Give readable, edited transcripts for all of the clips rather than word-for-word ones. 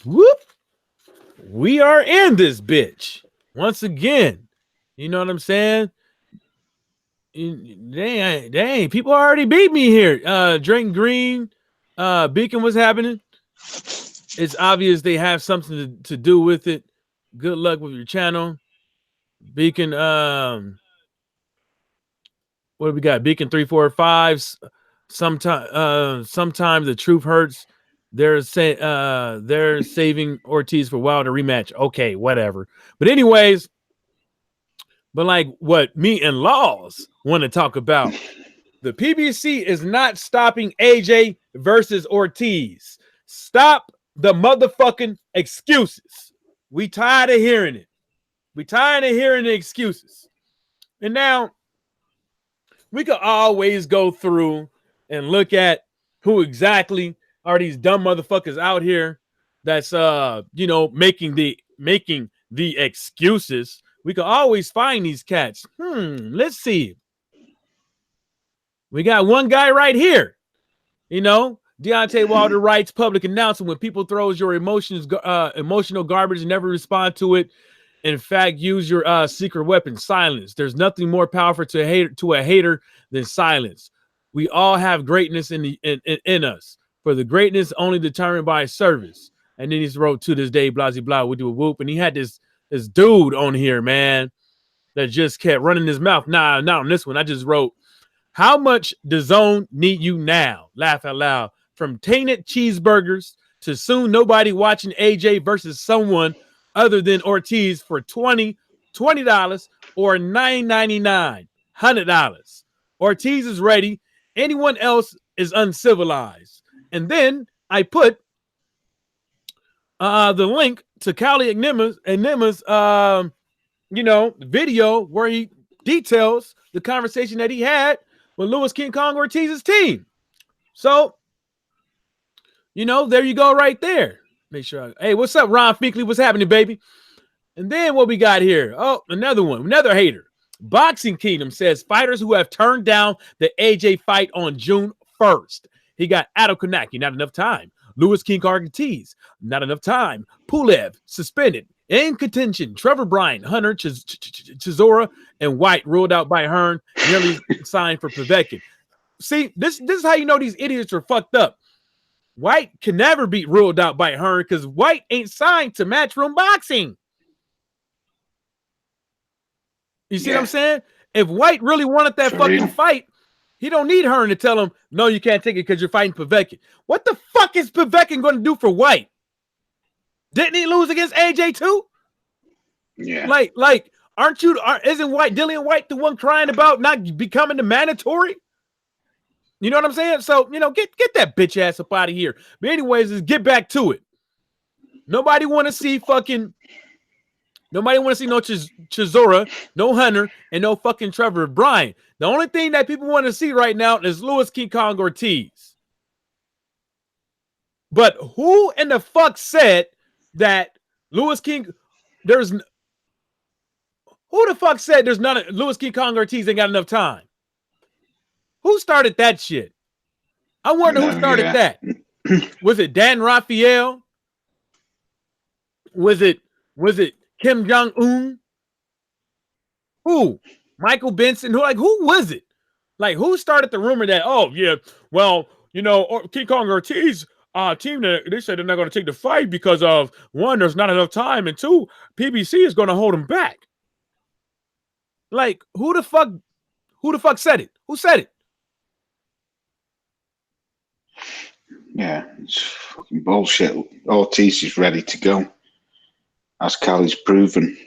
Whoop. We are in this bitch once again. You know what I'm saying? Dang, people already beat me here. Drink Green, Beacon, what's happening? It's obvious they have something to do with it. Good luck with your channel. Beacon, what do we got? Beacon 345. Sometimes the truth hurts. They're saving Ortiz for Wilder rematch. Okay, whatever. But anyways, like what me and Laws want to talk about. The PBC is not stopping AJ versus Ortiz. Stop the motherfucking excuses. We tired of hearing it. We tired of hearing the excuses. And now we could always go through and look at who exactly are these dumb motherfuckers out here that's making the excuses. We could always find these cats. Let's see. We got one guy right here. Deontay Wilder writes public announcement: when people throws your emotional garbage and never respond to it. In fact, use your secret weapon, silence. There's nothing more powerful to a hater than silence. We all have greatness in us. For the greatness only determined by service. And then he wrote, to this day, blah, blah, blah, we do a whoop. And he had this dude on here, man, that just kept running his mouth. Nah, not on this one. I just wrote, how much does Zone need you now? Laugh out loud. From tainted cheeseburgers to soon nobody watching AJ versus someone other than Ortiz for $20 or $9.99, $100. Ortiz is ready. Anyone else is uncivilized. And then I put the link to Cali Enigma's video where he details the conversation that he had with Louis King Kong Ortiz's team. So, there you go right there. Make sure. Hey, what's up, Ron Finkley? What's happening, baby? And then what we got here? Oh, another one, another hater. Boxing Kingdom says fighters who have turned down the AJ fight on June 1st. He got Adel Kanaki, not enough time. Louis King Ortiz, not enough time. Pulev, suspended. In contention, Trevor Bryan, Hunter, Chisora, and White ruled out by Hearn, nearly signed for Povetkin. See, this is how you know these idiots are fucked up. White can never be ruled out by Hearn because White ain't signed to Matchroom Boxing. You see what I'm saying? If White really wanted that fucking fight, he don't need Hearn to tell him, no, you can't take it because you're fighting Povetkin. What the fuck is Povetkin going to do for White? Didn't he lose against AJ too? Yeah. Like, isn't Dillian White the one crying about not becoming the mandatory? You know what I'm saying? So, get that bitch ass up out of here. But anyways, let's get back to it. Nobody want to see no Chisora, no Hunter, and no fucking Trevor Bryan. The only thing that people want to see right now is Louis King Kong Ortiz. But who in the fuck said that Louis King, who the fuck said there's not Louis King Kong Ortiz ain't got enough time? Who started that shit? I wonder who started that. Was it Dan Raphael? Was it Kim Jong-un? Who? Michael Benson? Who was it? Like, who started the rumor that, oh, yeah, well, King Kong Ortiz team, they said they're not going to take the fight because of, one, there's not enough time, and two, PBC is going to hold him back. Like, who the fuck said it? Who said it? Yeah, it's fucking bullshit. Ortiz is ready to go. As Cali's proven.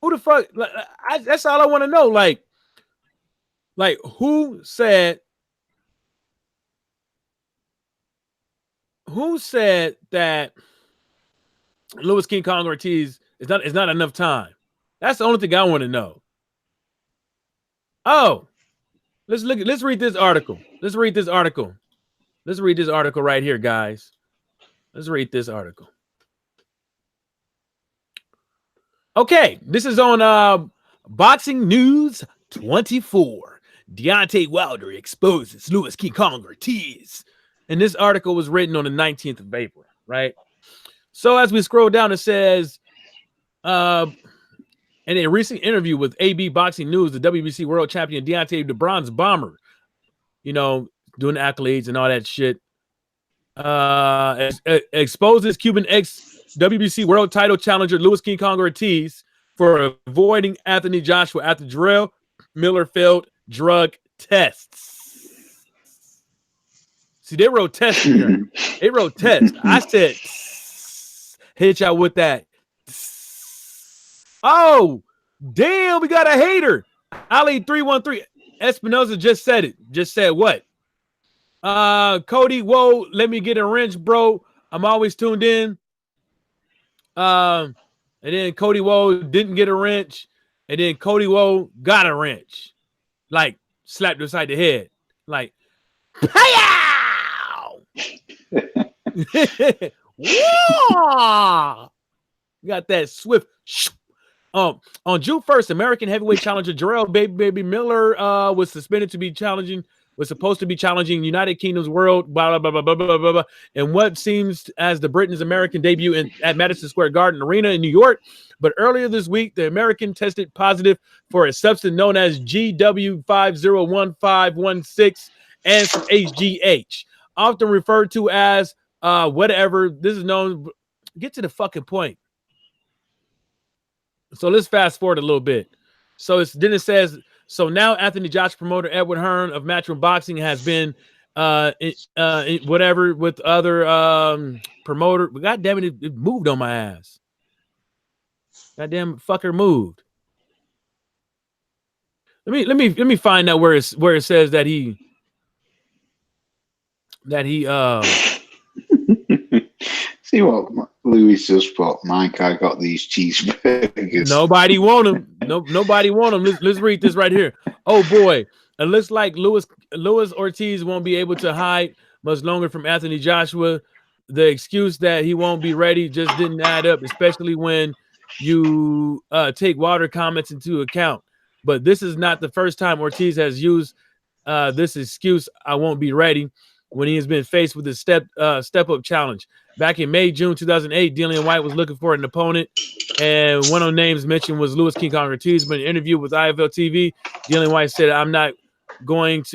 Who the fuck? That's all I want to know. Like, who said that Louis King Kong Ortiz is not enough time? That's the only thing I want to know. Oh, let's read this article. Let's read this article right here, guys. Let's read this article. Okay, this is on Boxing News 24. Deontay Wilder exposes Louis King Kong Ortiz. And this article was written on the 19th of April, right? So as we scroll down, it says, in a recent interview with AB Boxing News, the WBC World Champion Deontay the Bronze Bomber, you know, doing accolades and all that shit, exposes Cuban ex-WBC World Title challenger Louis King Kong Ortiz for avoiding Anthony Joshua after Jarrell Miller failed drug tests. See, they wrote test in here. They wrote test. I said, hit y'all with that. Oh, damn, we got a hater. Ali 313 Espinoza just said it. Just said what? Cody, whoa, let me get a wrench, bro. I'm always tuned in. And then Cody Woe didn't get a wrench, and then Cody Woe got a wrench, like slapped upside the head, like, pow! Got that swift. On June 1st, American heavyweight challenger Jarrell Baby Miller was supposed to be challenging United Kingdom's world, blah, blah, blah, blah, blah, blah, blah, and what seems as the Britain's American debut at Madison Square Garden Arena in New York. But earlier this week, the American tested positive for a substance known as GW501516 and some HGH, often referred to as whatever. This is known. Get to the fucking point. So let's fast forward a little bit. So then it says, so now Anthony Joshua promoter Edward Hearn of Matchroom Boxing has been whatever with other promoter. God damn it, it moved on my ass. Goddamn fucker moved. Let me find out where it says that he See what Louis just put, Mike, I got these cheeseburgers. Nobody want them. Nobody want them. Let's read this right here. Oh boy. It looks like Louis Ortiz won't be able to hide much longer from Anthony Joshua. The excuse that he won't be ready just didn't add up, especially when you take Wilder comments into account. But this is not the first time Ortiz has used this excuse, I won't be ready, when he has been faced with a step-up challenge. Back in May, June 2008, Dillian White was looking for an opponent, and one of the names mentioned was Louis King Kong Ortiz. But in an interview with IFL TV, Dillian White said, I'm not going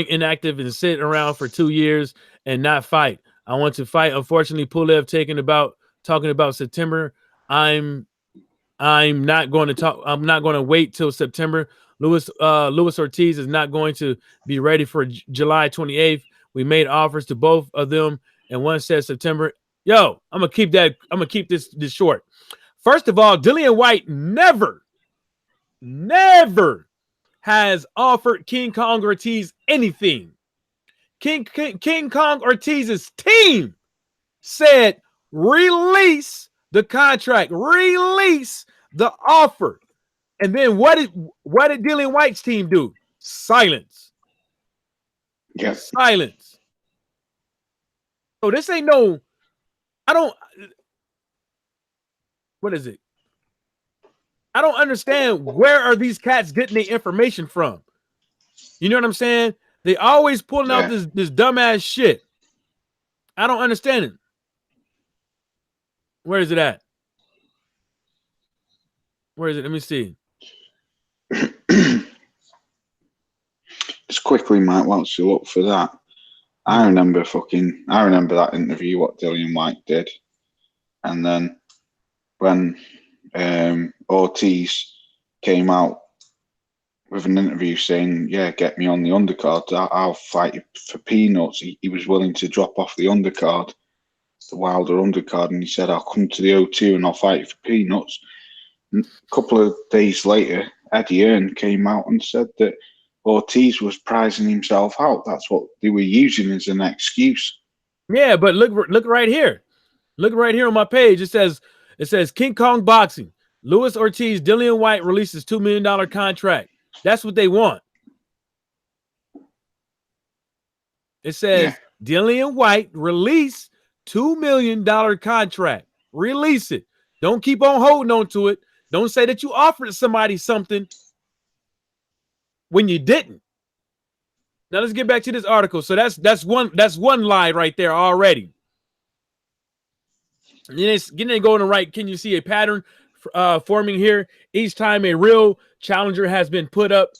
inactive and sit around for 2 years and not fight. I want to fight. Unfortunately, Pulev talking about September. I'm not going to wait till September. Louis Ortiz is not going to be ready for July 28th. We made offers to both of them, and one said September. Yo, I'm gonna keep this short. First of all, Dillian White never has offered King Kong Ortiz anything. King Kong Ortiz's team said release the contract, release the offer. And then what did Dillian White's team do? Silence. Yes. Silence. So this ain't what is it? I don't understand, where are these cats getting their information from? You know what I'm saying? They always pulling out this dumbass shit. I don't understand it. Where is it at? Where is it? Let me see. Just quickly, Mike, once you look for that, I remember that interview what Dillian White did, and then when Ortiz came out with an interview saying, "Yeah, get me on the undercard. I'll fight you for peanuts." He was willing to drop off the undercard, the Wilder undercard, and he said, "I'll come to the O2 and I'll fight you for peanuts." And a couple of days later, Eddie Hearn came out and said that Ortiz was pricing himself out. That's what they were using as an excuse. Yeah, but look right here. Look right here on my page. It says King Kong Boxing. Louis Ortiz, Dillian White releases $2 million contract. That's what they want. It says Dillian White release $2 million contract. Release it. Don't keep on holding on to it. Don't say that you offered somebody something when you didn't. Now let's get back to this article. So that's one lie right there already. And then it's getting going to right. Can you see a pattern forming here? Each time a real challenger has been put up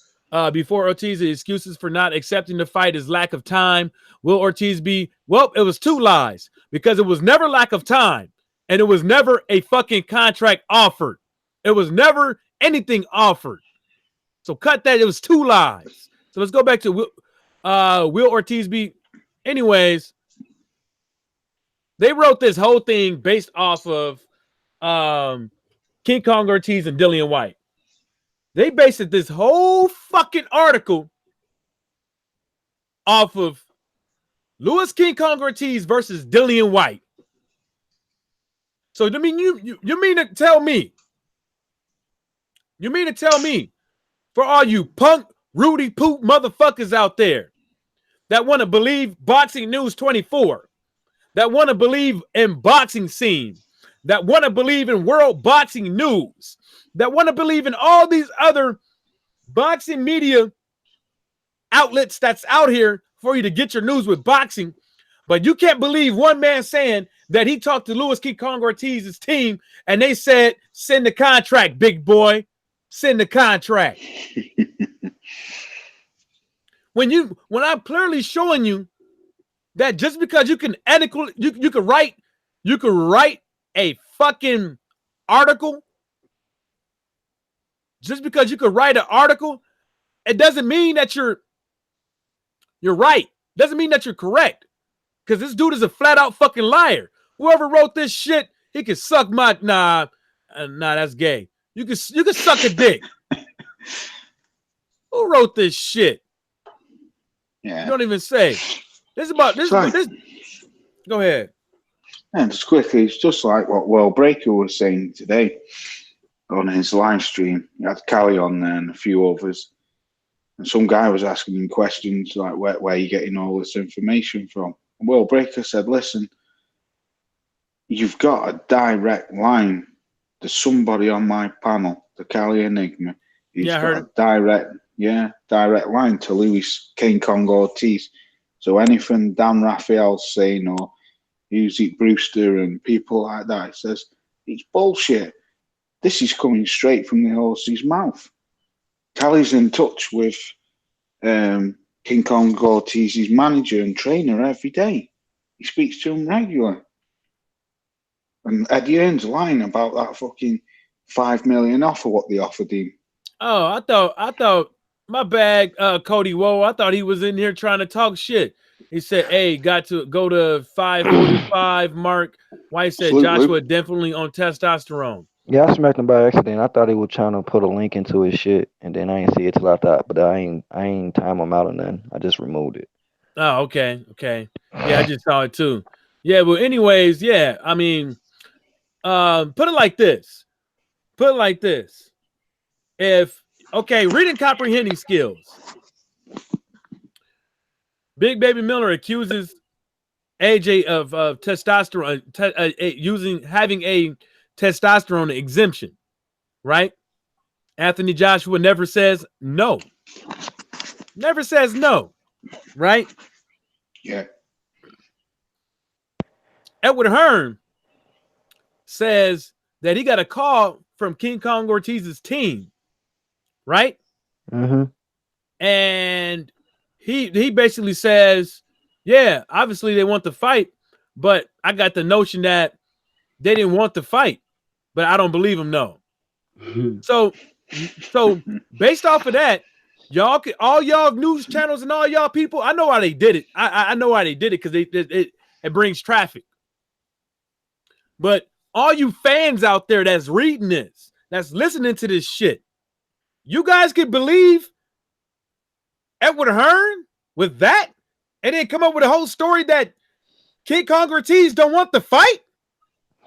before Ortiz, the excuses for not accepting the fight is lack of time. Will Ortiz be? Well, it was two lies because it was never lack of time and it was never a fucking contract offered. It was never anything offered. So cut that. It was two lies. So let's go back to will Ortiz be? Anyways, they wrote this whole thing based off of King Kong Ortiz and Dillian White. They based this whole fucking article off of Louis King Kong Ortiz versus Dillian White. So, I mean, you mean to tell me? You mean to tell me, for all you punk, Rudy Poop motherfuckers out there that want to believe Boxing News 24, that want to believe in Boxing Scene, that want to believe in World Boxing News, that want to believe in all these other boxing media outlets that's out here for you to get your news with boxing, but you can't believe one man saying that he talked to Louis King Kong Ortiz's team and they said, send the contract, big boy. Send the contract. when I'm clearly showing you that just because you can you could write a fucking article, just because you could write an article, it doesn't mean that you're right. Doesn't mean that you're correct. Because this dude is a flat out fucking liar. Whoever wrote this shit, he can suck my nah, that's gay. You can suck a dick. Who wrote this shit? Yeah. You don't even say. This. Go ahead. And just quickly, it's just like what World Breaker was saying today on his live stream. He had Callie on there and a few others. And some guy was asking him questions like, where are you getting all this information from? And World Breaker said, listen, you've got a direct line to somebody on my panel, the Cali Enigma. He's got a direct line to Louis King Kong Ortiz. So anything Dan Raphael's saying or Usyk Brewster and people like that, he says, it's bullshit. This is coming straight from the horse's mouth. Cali's in touch with King Kong Ortiz's manager and trainer every day. He speaks to him regularly. And Eddie Hearn's lying about that fucking $5 million offer, what they offered him. Oh, I thought my bad, Cody Woe. I thought he was in here trying to talk shit. He said, hey, got to go to 545 mark. White said Joshua definitely on testosterone. Yeah, I smacked him by accident. I thought he was trying to put a link into his shit, and then I ain't see it till I thought, but I ain't time him out or nothing. I just removed it. Oh, okay. Yeah, I just saw it too. Yeah, well, anyways, yeah, I mean, put it like this. Reading comprehending skills. Big Baby Miller accuses AJ of testosterone, having a testosterone exemption, right? Anthony Joshua never says no. Right? Yeah. Edward Hearn says that he got a call from King Kong Ortiz's team, right? Mm-hmm. And he basically says, yeah, obviously they want the fight, but I got the notion that they didn't want the fight, but I don't believe him, no. Mm-hmm. So based off of that, all y'all news channels and all y'all people, I know why they did it. I know why they did it because it brings traffic. But all you fans out there that's reading this, that's listening to this shit, you guys could believe Edward Hearn with that and then come up with a whole story that King Kong Ortiz don't want the fight?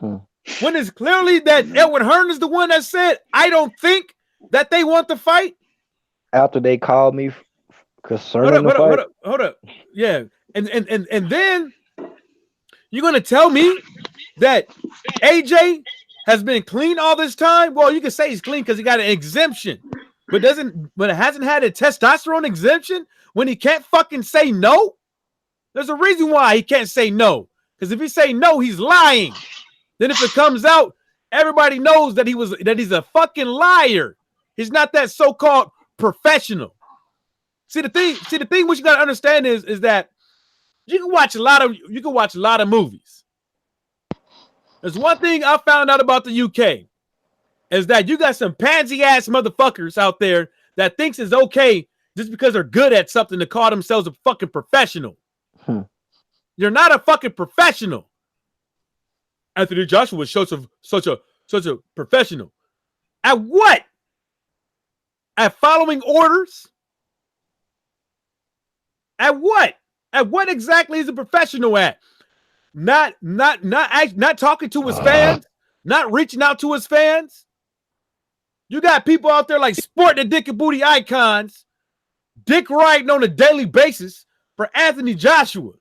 When it's clearly that Edward Hearn is the one that said, I don't think that they want the fight? After they called me concerning the fight? Hold up. Yeah. And then you're going to tell me that AJ has been clean all this time? Well, you can say he's clean because he got an exemption, but it hasn't had a testosterone exemption? when he can't fucking say no? There's a reason why he can't say no. Because if he say no, he's lying. Then if it comes out, everybody knows that he's a fucking liar. He's not that so-called professional. See the thing what you gotta understand is that you can watch a lot of movies. There's one thing I found out about the UK is that you got some pansy ass motherfuckers out there that thinks it's okay just because they're good at something to call themselves a fucking professional. You're not a fucking professional. Anthony Joshua was such a professional. At what? At following orders? At what? At what exactly is a professional at? Not talking to his fans, not reaching out to his fans. You got people out there like sporting the dick and booty icons, dick riding on a daily basis for Anthony Joshua,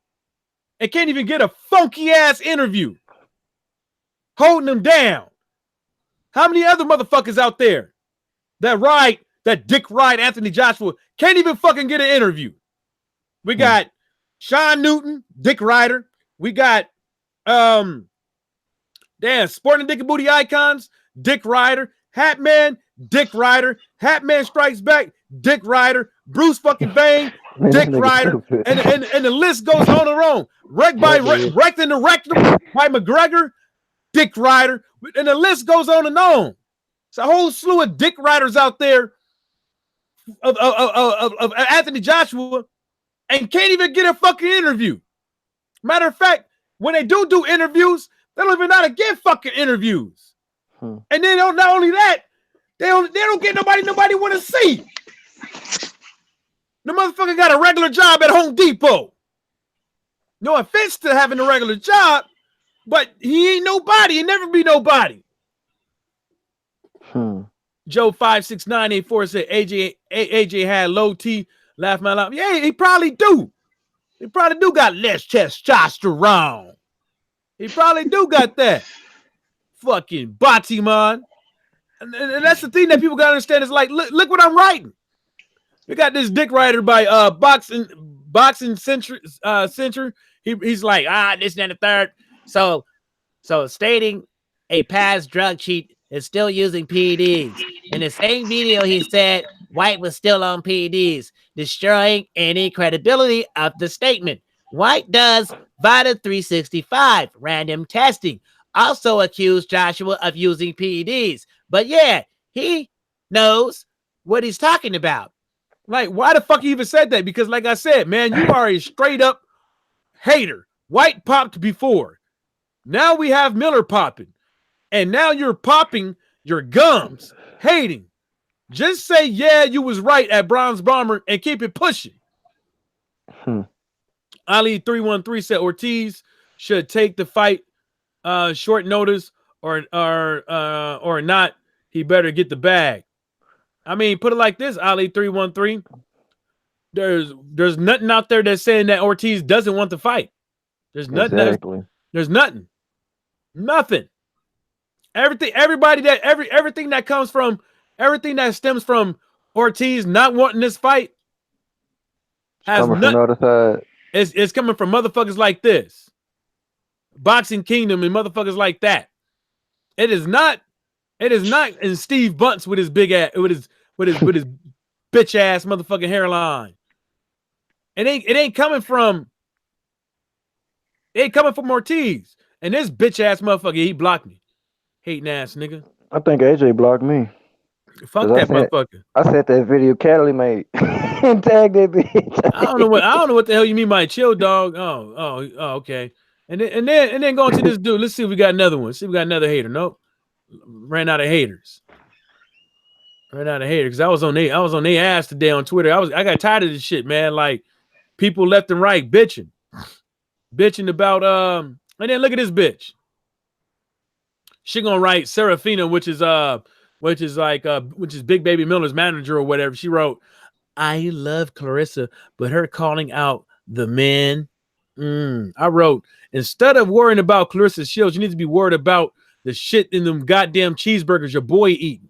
and can't even get a funky ass interview, holding them down. How many other motherfuckers out there that dick ride Anthony Joshua can't even fucking get an interview? We got Sean Newton, dick rider. We got sporting dick and booty icons, dick rider. Hatman, dick rider. Hatman Strikes Back, dick rider. Bruce fucking Bane, dick rider. And the list goes on and on. Wrecked in the Rectum by McGregor, dick rider. And the list goes on and on. It's a whole slew of dick riders out there of Anthony Joshua and can't even get a fucking interview. Matter of fact, when they do interviews, they don't even know how to get fucking interviews. And then not only that, they don't get nobody want to see. The motherfucker got a regular job at Home Depot. No offense to having a regular job, but he ain't nobody. He never be nobody. Joe 56984 said AJ had low T. Laugh my life. Yeah, he probably do. He probably do got less testosterone. He probably do got that. Fucking body, man. And that's the thing that people gotta understand is like, look what I'm writing. We got this dick writer by Boxing Century. He's like, this and the third. So stating a past drug cheat is still using PEDs. In the same video, he said White was still on PEDs, destroying any credibility of the statement. White does Vita 365 random testing. Also accused Joshua of using PEDs. But yeah, he knows what he's talking about. Like, why the fuck he even said that? Because like I said, man, you are a straight up hater. White popped before. Now we have Miller popping. And now you're popping your gums, hating. Just say, yeah, you was right at Bronze Bomber and keep it pushing. Ali 313 said Ortiz should take the fight short notice or not. He better get the bag. I mean, put it like this, Ali 313. There's nothing out there that's saying that Ortiz doesn't want to fight. There's nothing. Exactly. There's nothing. Nothing. Everything that stems from Ortiz not wanting this fight has nothing. It's coming from motherfuckers like this. Boxing Kingdom and motherfuckers like that. It is not in Steve Bunce with his big ass, with his bitch ass motherfucking hairline. It ain't coming from Ortiz. And this bitch ass motherfucker, he blocked me. Hating ass nigga. I think AJ blocked me. Fuck that motherfucker. I said that video Cali made and tagged that bitch. I don't know what the hell you mean by chill dog. Oh, okay. And then going to this dude. Let's see if we got another one. See if we got another hater. Nope. Ran out of haters. Because I was on their ass today on Twitter. I got tired of this shit, man. Like people left and right bitching about and then look at this bitch. She gonna write Serafina, which is Big Baby Miller's manager or whatever. She wrote, I love Clarissa, but her calling out the men. I wrote, instead of worrying about Clarissa Shields, you need to be worried about the shit in them goddamn cheeseburgers your boy eating.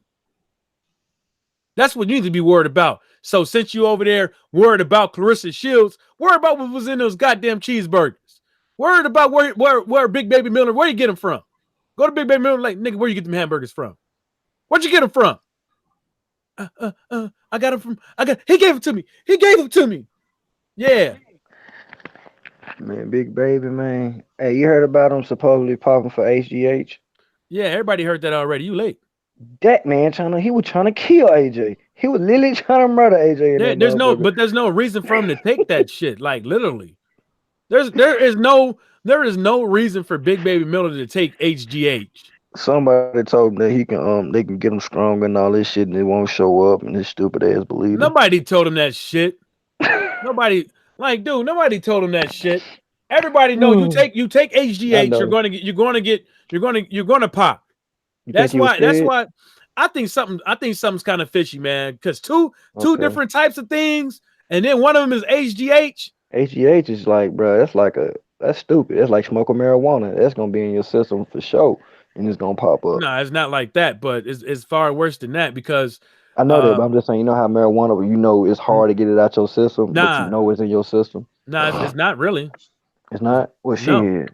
That's what you need to be worried about. So since you over there worried about Clarissa Shields, worried about what was in those goddamn cheeseburgers. Worried about where Big Baby Miller, where you get them from? Go to Big Baby Miller, like, nigga, where you get them hamburgers from? Where'd you get them from? I got them from, he gave it to me. He gave them to me. Yeah. Man, Big Baby, man. Hey, you heard about him supposedly popping for HGH? Yeah, everybody heard that already. You late. That man he was trying to kill AJ. He was literally trying to murder AJ. There's no reason for him to take that shit. Like literally, there is no reason for Big Baby Miller to take HGH. Somebody told him that they can get him stronger and all this shit, and they won't show up, and this stupid ass believe Nobody told him that shit. Nobody told him that shit. Everybody know you take HGH, you're gonna pop. That's why I think something's kind of fishy, man. Because two different types of things, and then one of them is HGH. HGH is like, bro, that's stupid. It's like smoking marijuana. That's gonna be in your system for sure, and it's gonna pop up. No, it's not like that, but it's far worse than that because I know that, but I'm just saying, you know how marijuana, it's hard to get it out your system, but you know it's in your system. Nah, it's not really. It's not? Well, shit.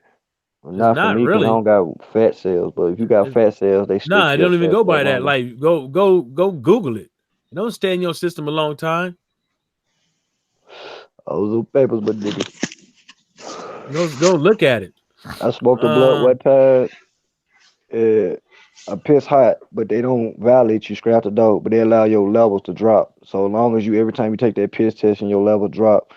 Well, not for me, really. I don't got fat cells, but if you got fat cells, they nah, I don't even go by that. Like, go Google it. It don't stay in your system a long time. Those little papers, but nigga. Go look at it. I smoked the blood one time. I piss hot, but they don't violate you scrap the dope, but they allow your levels to drop. So as long as every time you take that piss test and your level drop,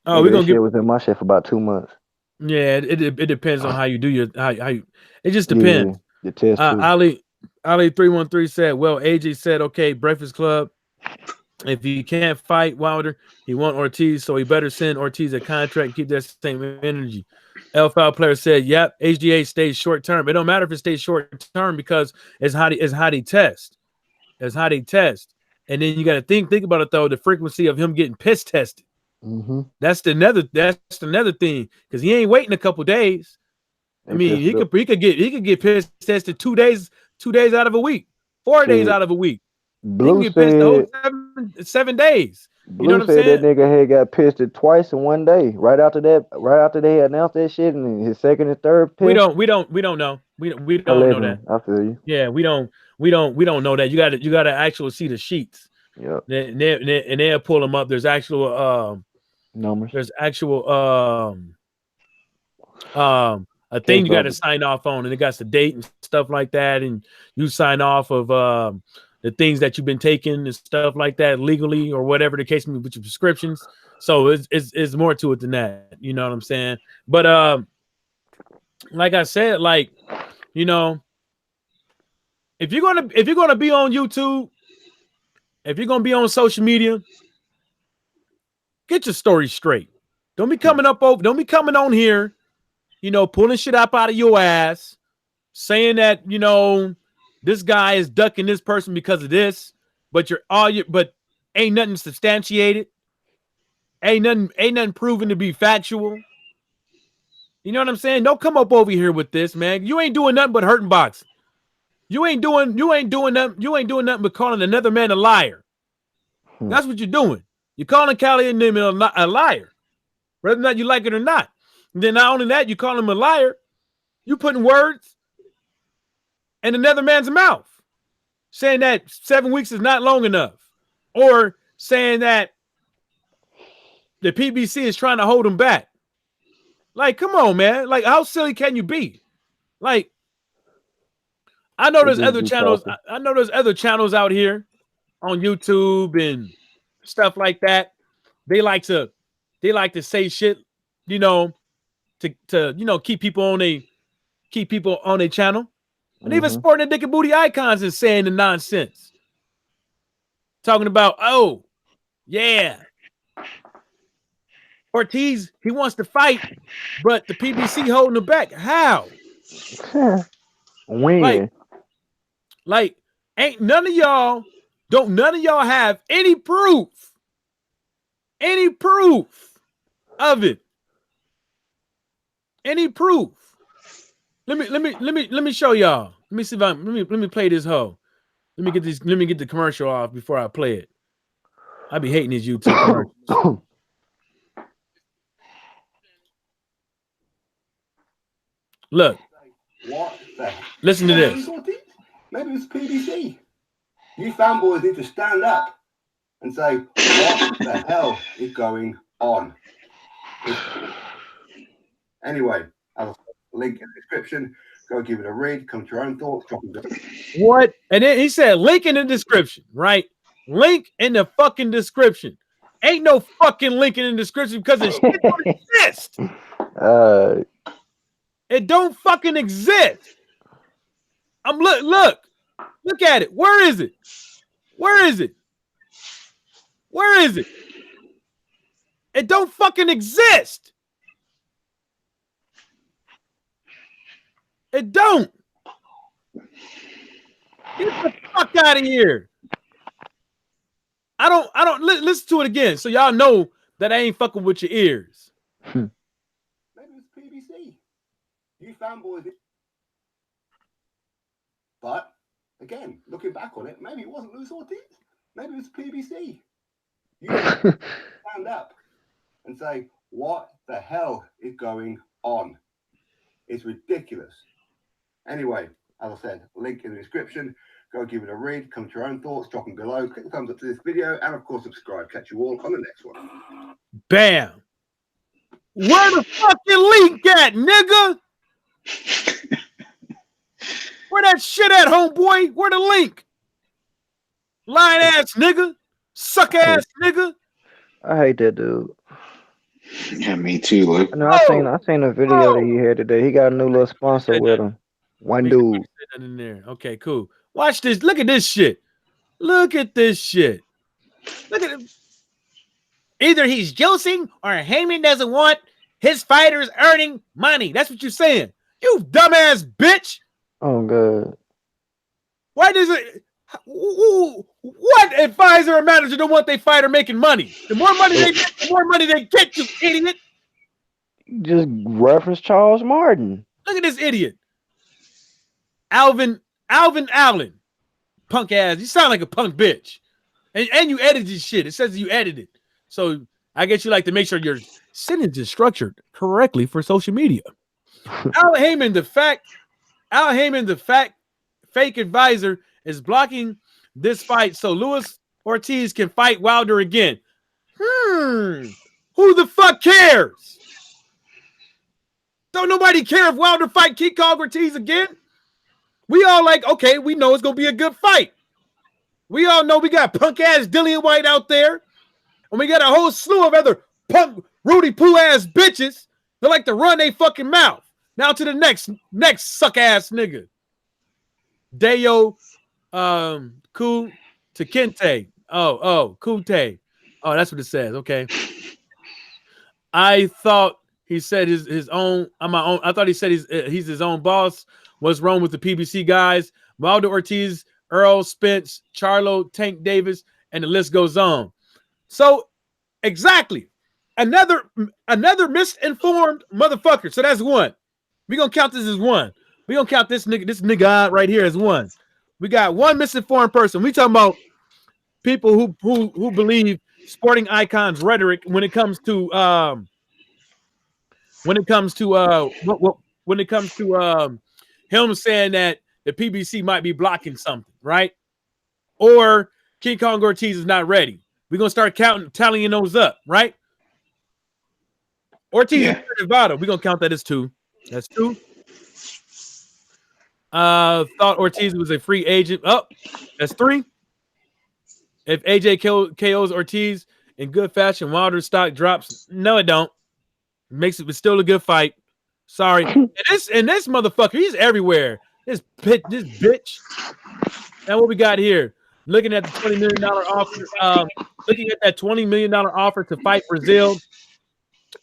we're gonna get within my shit for about 2 months. Yeah, it depends on how you do your how you. It just depends. Yeah, the test. Ali 313 said, well, AJ said, okay, Breakfast Club. If he can't fight Wilder, he want Ortiz, so he better send Ortiz a contract and keep that same energy. L-File player said, yep, HGH stays short term. It don't matter if it stays short term because it's how they test. It's how they test. And then you got to think about it though, the frequency of him getting piss tested. Mm-hmm. That's another thing because he ain't waiting a couple days. I mean, he could get piss tested 2 days out of a week, 4 days out of a week. Blue he can get pissed the whole 7 days. You know what I'm saying? That nigga had got pissed twice in 1 day. Right after they announced that shit, and his second and third piss. We don't know. We don't know that. I feel you. Yeah, we don't know that. You gotta actually see the sheets. Yeah. And they'll pull them up. There's actual numbers. There's actual a thing you got to sign off on, and it got the date and stuff like that, and you sign off of the things that you've been taking and stuff like that legally or whatever the case may be with your prescriptions. So it's more to it than that. You know what I'm saying? But like I said, like, you know, if you're gonna be on YouTube, if you're gonna be on social media, get your story straight. Don't be coming on here, you know, pulling shit up out of your ass, saying that, you know, this guy is ducking this person because of this, but ain't nothing substantiated. Ain't nothing proven to be factual. You know what I'm saying? Don't come up over here with this, man. You ain't doing nothing but hurting boxing. You ain't doing nothing but calling another man a liar. That's what you're doing. You're calling Cali and them a liar, whether or not you like it or not. And then not only that, you call him a liar, you putting words in another man's mouth, saying that 7 weeks is not long enough, or saying that the PBC is trying to hold him back. Like, come on, man. Like, how silly can you be? Like, I know there's other channels. I know there's other channels out here on YouTube and stuff like that. They like to say shit, you know, to you know, keep people on a channel. And even sporting the dick and booty icons is saying the nonsense. Talking about, oh, yeah, Ortiz, he wants to fight, but the PBC holding him back. How? When? Like, ain't none of y'all have any proof of it. Any proof? Let me show y'all. Let me see if let me play this hoe. Let me get the commercial off before I play it. I be hating these YouTube commercials. Look. What the? Listen to this. Maybe it's PBC. You fanboys need to stand up and say, what the hell is going on? Anyway, I'll link in the description. Go give it a read. Come to your own thoughts. What? And then he said, link in the description, right? Link in the fucking description. Ain't no fucking link in the description because it shit don't exist. It don't fucking exist. Look at it. Where is it? Where is it? Where is it? It don't fucking exist. It don't. Get the fuck out of here. I don't listen to it again so y'all know that I ain't fucking with your ears. Maybe it's PBC. You fanboys. But again, looking back on it, maybe it wasn't Luis Ortiz. Maybe it was PBC. You stand up and say, what the hell is going on? It's ridiculous. Anyway, as I said, link in the description. Go give it a read. Come to your own thoughts. Drop them below. Click the thumbs up to this video. And, of course, subscribe. Catch you all on the next one. Bam. Where the fucking link at, nigga? Where that shit at, homeboy? Where the link? Lying ass nigga. Suck ass nigga. I hate that dude. Yeah, me too, Luke. No, I seen a video that he had today. He got a new little sponsor with him. One dude. In there. Okay, cool. Watch this. Look at this shit. Look at this shit. Look at it. Either he's juicing or Heyman doesn't want his fighters earning money. That's what you're saying. You dumbass bitch. Oh, God. Why does it? What advisor or manager don't want their fighter making money? The more money they get, the more money they get, you idiot. Just reference Charles Martin. Look at this idiot. Alvin Allen. Punk ass. You sound like a punk bitch. And you edited this shit. It says you edited. So I guess you like to make sure your sentence is structured correctly for social media. Al Heyman, the fake advisor, is blocking this fight so Luis Ortiz can fight Wilder again. Who the fuck cares? Don't nobody care if Wilder fight King Kong Ortiz again? We all like, okay, we know it's going to be a good fight. We all know we got punk-ass Dillian White out there, and we got a whole slew of other punk Rudy Poo-ass bitches that like to run their fucking mouth. Now to the next suck-ass nigga. Dayo Ku to Kente. Kute. Oh, that's what it says. Okay. I thought he said his own. I'm my own. I thought he said he's his own boss. What's wrong with the PBC guys? Wilder, Ortiz, Earl, Spence, Charlo, Tank Davis, and the list goes on. So exactly, another misinformed motherfucker. So that's one. We're gonna count this as one. We're gonna count this nigga right here as one. We got one misinformed person. We talking about people who believe sporting icons rhetoric when it comes to him saying that the PBC might be blocking something, right? Or King Kong Ortiz is not ready. We're gonna start tallying those up, right? Ortiz and Nevada. We're gonna count that as two. That's two. Thought Ortiz was a free agent. Oh, that's three. If AJ KOs Ortiz in good fashion, Wilder stock drops. No, it don't. It makes it still a good fight. Sorry. and this motherfucker, he's everywhere. This bitch. Now what we got here? Looking at the $20 million offer. Looking at that $20 million offer to fight Brazil.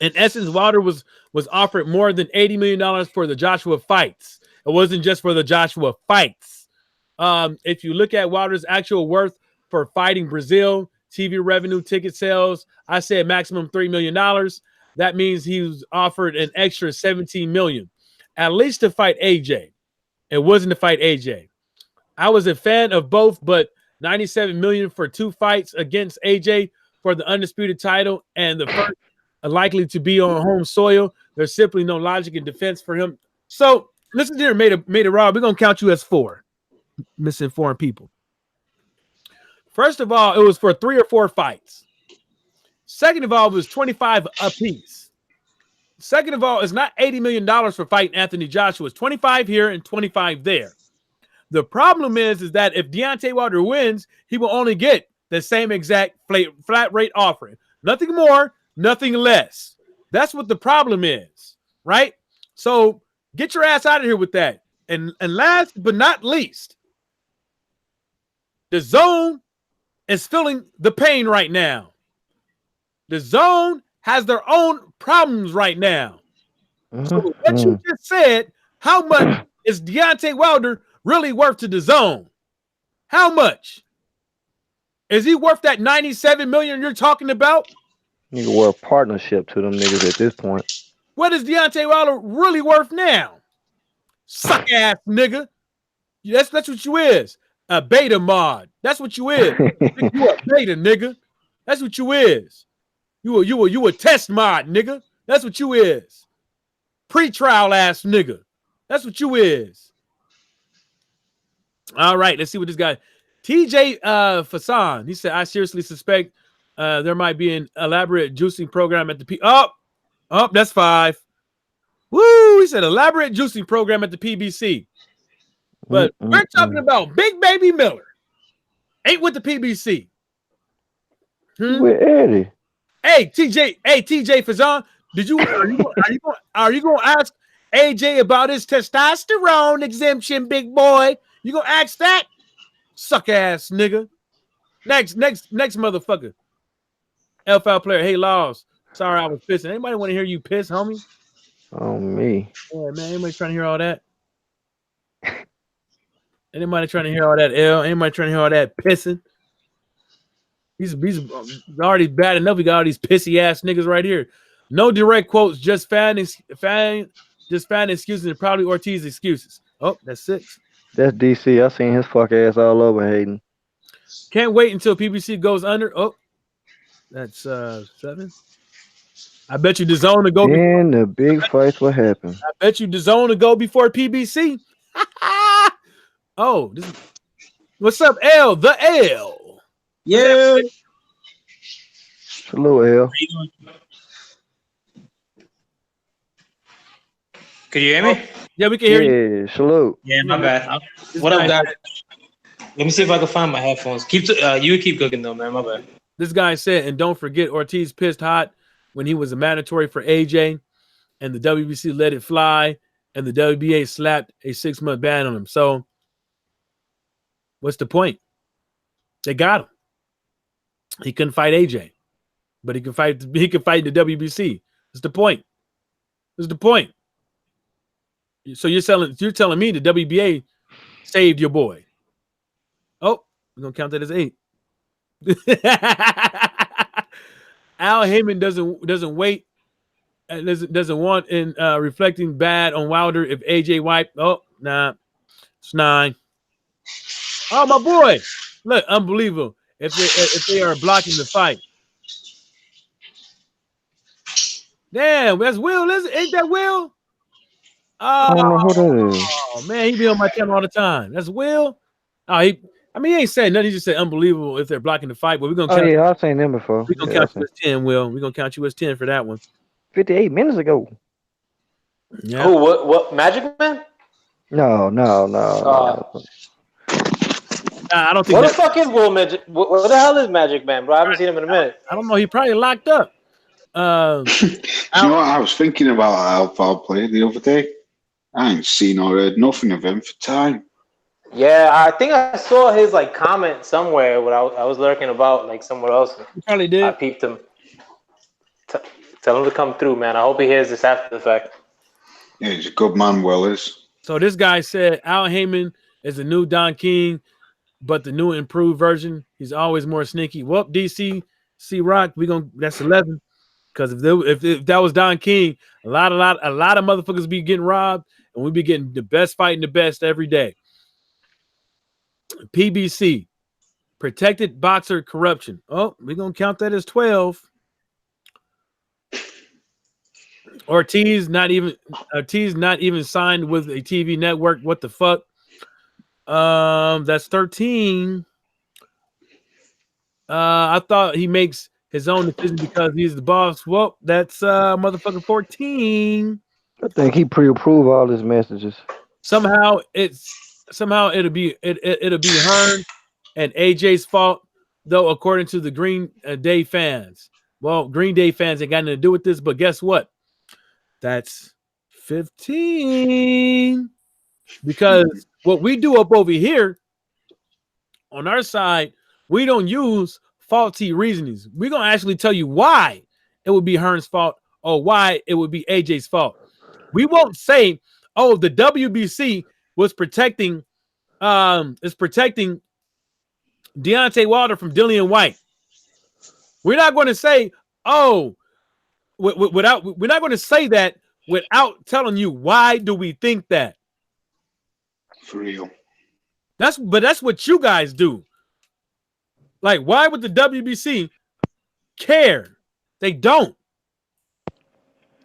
In essence, Wilder was offered more than $80 million for the Joshua fights. It wasn't just for the Joshua fights. If you look at Wilder's actual worth for fighting Brazil, TV revenue, ticket sales, I said maximum $3 million. That means he was offered an extra $17 million, at least to fight AJ. It wasn't to fight AJ. I was a fan of both, but $97 million for 2 fights against AJ for the undisputed title, and the first likely to be on home soil. There's simply no logic in defense for him. So listen here, made a Rob. We're gonna count you as 4 misinformed people. First of all, it was for 3 or 4 fights. Second of all, it was 25 apiece. Second of all, it's not $80 million for fighting Anthony Joshua. It's 25 here and 25 there. The problem is that if Deontay Wilder wins, he will only get the same exact flat rate offering. Nothing more, nothing less. That's what the problem is, right? So get your ass out of here with that. And last but not least, the Zone is feeling the pain right now. The Zone has their own problems right now. So what you just said, how much is Deontay Wilder really worth to the Zone? How much? Is he worth that $97 million you're talking about? Nigga, we're a partnership to them niggas at this point. What is Deontay Wilder really worth now? Suck ass nigga. That's what you is. A beta mod. That's what you is. You a beta nigga. That's what you is. You a test mod nigga. That's what you is. Pre-trial ass nigga. That's what you is. All right, let's see what this guy. TJ Fasan. He said, I seriously suspect there might be an elaborate juicing program at the that's 5. Woo! He said elaborate juicing program at the PBC. But we're talking about Big Baby Miller. Ain't with the PBC. With Eddie. Hey, TJ Fazan, are you gonna ask AJ about his testosterone exemption, big boy? You gonna ask that? Suck ass nigga. Next motherfucker. LFL player. Hey, Laws. Sorry I was pissing. Anybody want to hear you piss, homie? Oh, me. Yeah, man. Anybody trying to hear all that? Anybody trying to hear all that L? Anybody trying to hear all that pissing? He's already bad enough. We got all these pissy ass niggas right here. No direct quotes, just fan excuses and probably Ortiz excuses. Oh, that's 6. That's DC. I seen his fuck ass all over Hayden. Can't wait until PBC goes under. Oh, that's 7. I bet you DAZN to go. Then the big fights will happen. I bet you DAZN to go before PBC. Oh, what's up, L? The L. Yeah. Hello, L. Could you hear me? Yeah, we can hear you. Yeah, salute. Yeah, my bad. What up, guys? Let me see if I can find my headphones. You keep cooking though, man. My bad. This guy said, and don't forget, Ortiz pissed hot when he was a mandatory for AJ, and the WBC let it fly, and the WBA slapped a 6-month ban on him. So, what's the point? They got him. He couldn't fight AJ, but he could fight the WBC. What's the point? What's the point? So you're telling me the WBA saved your boy. Oh, we're gonna count that as 8. Al Heyman doesn't wait, doesn't want in reflecting bad on Wilder if AJ wiped. Oh, nah, it's 9. Oh, my boy, look, unbelievable. If they are blocking the fight. Damn, that's Will, ain't that Will? I don't know who that is. Oh man, he be on my channel all the time. That's Will. Oh, he ain't saying nothing. He just said unbelievable if they're blocking the fight. But we're gonna count. Yeah, I've seen them before. We're gonna count you as 10, Will. We're gonna count you as 10 for that one. 58 minutes ago. Yeah. Oh, what Magic Man? No. I don't think. What the fuck is Will Magic? What the hell is Magic Man, bro? I haven't seen him in a minute. I don't know. He probably locked up. You know what? I was thinking about Alpha Play the other day. I ain't seen or heard nothing of him for time. Yeah, I think I saw his comment somewhere when I was lurking about somewhere else. He probably did. I peeped him. Tell him to come through, man. I hope he hears this after the fact. Yeah, he's a good man, Will is. So this guy said Al Heyman is the new Don King, but the new improved version. He's always more sneaky. Well, DC, C-Rock, that's 11. Because if that was Don King, a lot of motherfuckers be getting robbed, and we be getting the best fighting the best every day. PBC, Protected boxer corruption. Oh, we're gonna count that as 12. Ortiz not even signed with a TV network. What the fuck? That's 13. I thought he makes his own decision because he's the boss. Well, that's motherfucking 14. I think he pre-approved all his messages. Somehow it'll be Hearn and AJ's fault, though, according to the Green Day fans. Well, Green Day fans ain't got nothing to do with this, but guess what? That's 15. Because what we do up over here on our side, we don't use faulty reasonings. We're gonna actually tell you why it would be Hearn's fault or why it would be AJ's fault. We won't say, oh, the WBC was protecting Deontay Wilder from Dillian White. We're not going to say, oh, we're not going to say that without telling you why do we think that. For real. That's what you guys do. Like, why would the WBC care? They don't.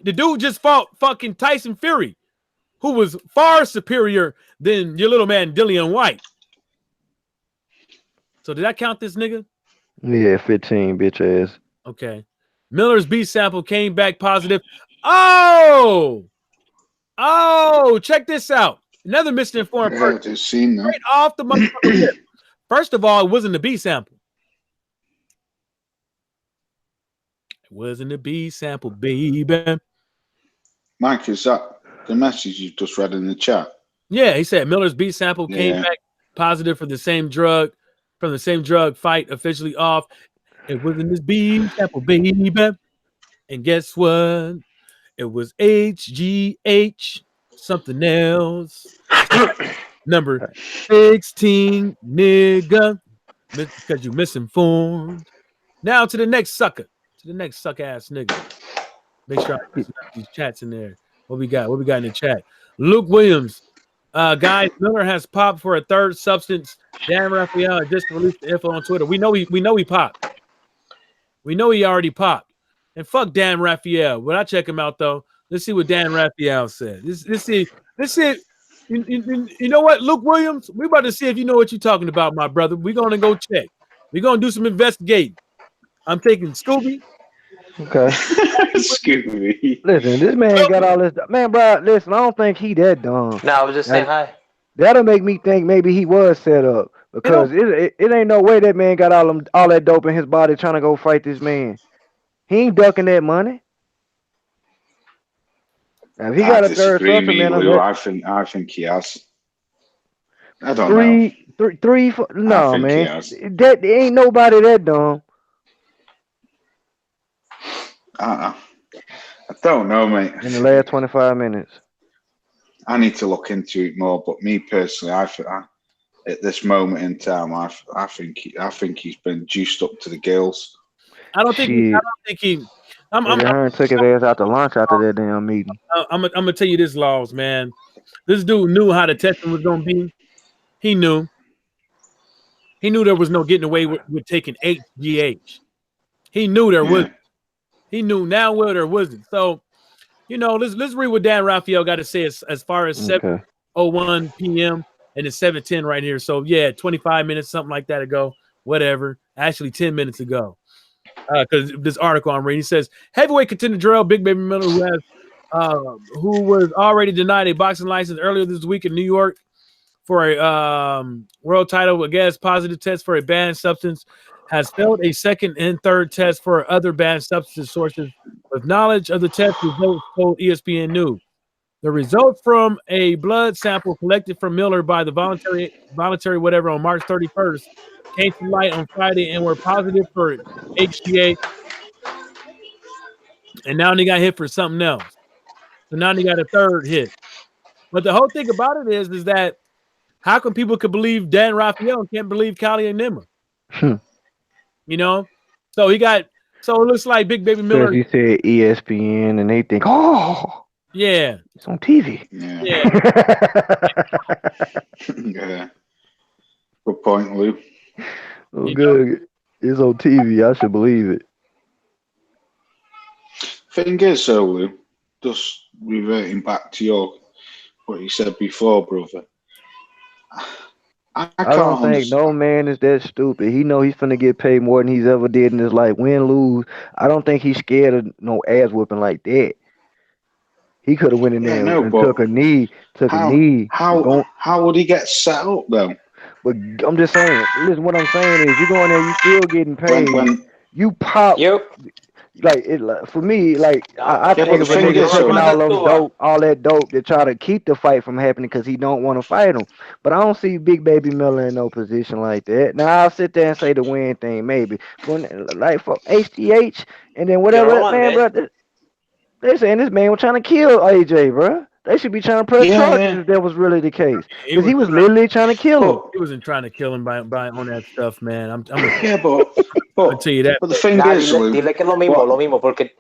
The dude just fought fucking Tyson Fury, who was far superior than your little man Dillian White. So did I count this nigga? Yeah, 15, bitch ass. Okay. Miller's B sample came back positive. Oh, check this out. Another misinformed person. Straight off the motherfucking lip. First of all, it wasn't the B sample. It wasn't the B sample, baby. Mike, is that the message you just read in the chat? Yeah, he said Miller's B sample came back positive for the same drug, from the same drug, fight officially off. It wasn't this B sample, baby. And guess what? It was HGH, something else. Number 16, nigga. Because you misinformed. Now to the next sucker. To the next suck ass nigga. Make sure I put these chats in there. What we got? What we got in the chat? Luke Williams. Guys, Miller has popped for a third substance. Dan Raphael just released the info on Twitter. We know he popped. We know he already popped. And fuck Dan Raphael. When I check him out though, let's see what Dan Raphael said. Let's see. You know what, Luke Williams? We're about to see if you know what you're talking about, my brother. We're gonna go check. We're gonna do some investigating. I'm taking Scooby. Okay. Scooby. Listen, this man got all this. Man, bro, listen, I don't think he that dumb. No, I was just saying hi. That'll make me think maybe he was set up. Because it ain't no way that man got all that dope in his body trying to go fight this man. He ain't ducking that money. Now, if he got a third supplement, I think he has. I don't know. Three, no, man. That ain't nobody that dumb. I don't know, mate. In the last 25 minutes. I need to look into it more, but me personally, I at this moment in time, I think he's been juiced up to the gills. I don't think he. I'm took his ass out to lunch after that damn meeting. I'm gonna tell you this, Laws, man. This dude knew how the testing was gonna be. He knew. He knew there was no getting away with taking HGH. He knew there was. He knew now where there wasn't. So, let's read what Dan Raphael got to say as far as 7:01 p.m. and it's 7:10 right here. So yeah, 25 minutes, something like that ago. Whatever. Actually, 10 minutes ago. Because this article I'm reading, he says heavyweight contender Jarrell Big Baby Miller, who was already denied a boxing license earlier this week in New York for a world title, against positive test for a banned substance, has failed a second and third test for other banned substance sources with knowledge of the test results, told ESPN News. The results from a blood sample collected from Miller by the voluntary whatever on March 31st came to light on Friday and were positive for HGA. And now they got hit for something else. So now they got a third hit. But the whole thing about it is that how come people could believe Dan Raphael and can't believe Kali and Nima? So it looks like Big Baby Miller. You said ESPN and they think, oh, yeah, it's on TV. Yeah. Yeah. Good point, Lou. Oh, good. It's on TV. I should believe it. Thing is, though, Lou, just reverting back to what you said before, brother. I I don't can't think no understand. man is that stupid. He know he's finna get paid more than he's ever did in his life. Win, lose. I don't think he's scared of no ass whooping like that. He could have went in Yeah, there no, and but took a knee, how Going, how would he get set up though? but I'm just saying. Listen, what I'm saying is, you go in there, you still getting paid. When You pop Yep. for me, I yeah, but think the if a thing nigga is, taking so all that dope to try to keep the fight from happening because he don't want to fight him. But I don't see Big Baby Miller in no position like that. Now I'll sit there and say the win thing maybe, but like for HDH and then Yo, whatever, Roman, man, man. bro. They saying this man was trying to kill AJ, bro. They should be trying to press yeah, charges yeah, if that was really the case, He because was he was literally trying to kill him. but he wasn't trying to kill him by on that stuff, man. I'm yeah, gonna tell you that. but the thing Nah, is, Lou, dile que es what lo mismo, porque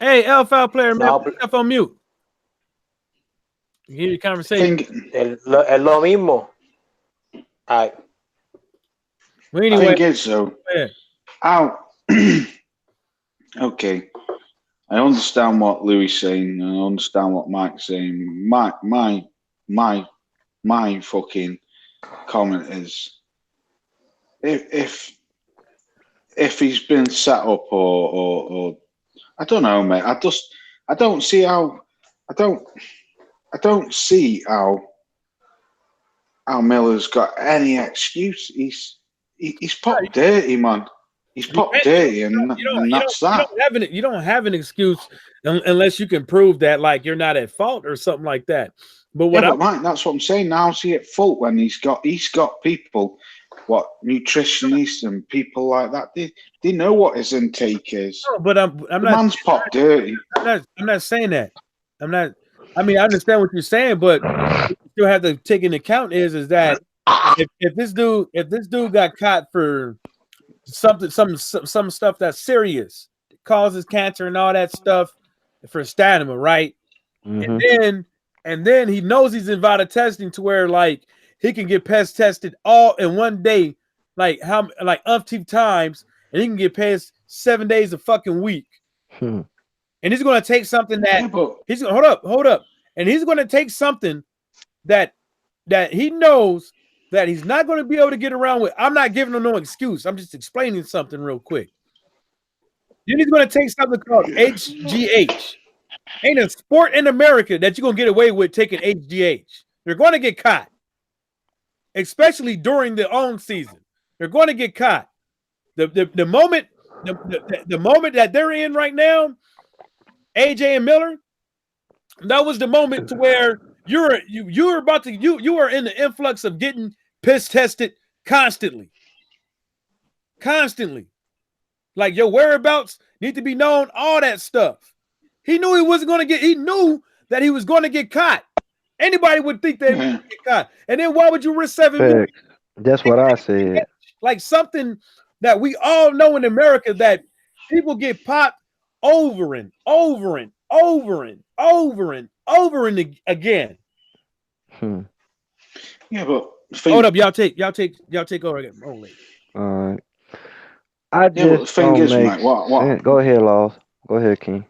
Hey, Alpha player, man, no, put yourself on mute. You hear the conversation. thing es lo mismo. All right. Well, anyway, thing is though, yeah. how okay. I understand what Louis saying, and I understand what Mike's saying. My fucking comment is if he's been set up or I don't know, mate. I don't see how I don't see how Miller's got any excuse. He's popped dirty, man. He's popped dirty, and that's that. You don't have an excuse unless you can prove that like you're not at fault or something like that. But Yeah, but Mike, that's what I'm saying. Now see at fault when he's got people, what nutritionists and people like that. They know what his intake is. no, but I'm The not. man's popped dirty. I'm not saying that. I'm not. I mean, I understand what you're saying, but what you still have to take into account is that if this dude got caught for some stuff that's serious, causes cancer and all that stuff for stamina, right? Mm-hmm. And then he knows he's invited testing to where like he can get pest tested all in one day, like umpteen times, and he can get past 7 days a fucking week. Hmm. And he's going to take something that Yeah, but he's hold up, and he's going to take something that he knows that he's not going to be able to get around with. I'm not giving him no excuse. I'm just explaining something real quick. Then he's going to take something called HGH. Ain't a sport in America that you're going to get away with taking HGH. You're going to get caught, especially during the on season. You're going to get caught. The moment that they're in right now, AJ and Miller, that was the moment to where you are in the influx of getting piss tested constantly. Like your whereabouts need to be known, all that stuff. He knew he knew that he was going to get caught. Anybody would think that he would get caught. And then why would you risk 7 weeks? That's what I said. Like something that we all know in America, that people get popped over and over and over and over and over and again. Yeah, but hold up, y'all take over again. All right. I just but the thing don't is, make mate, what? sense. Go ahead, Laws. Go ahead, King.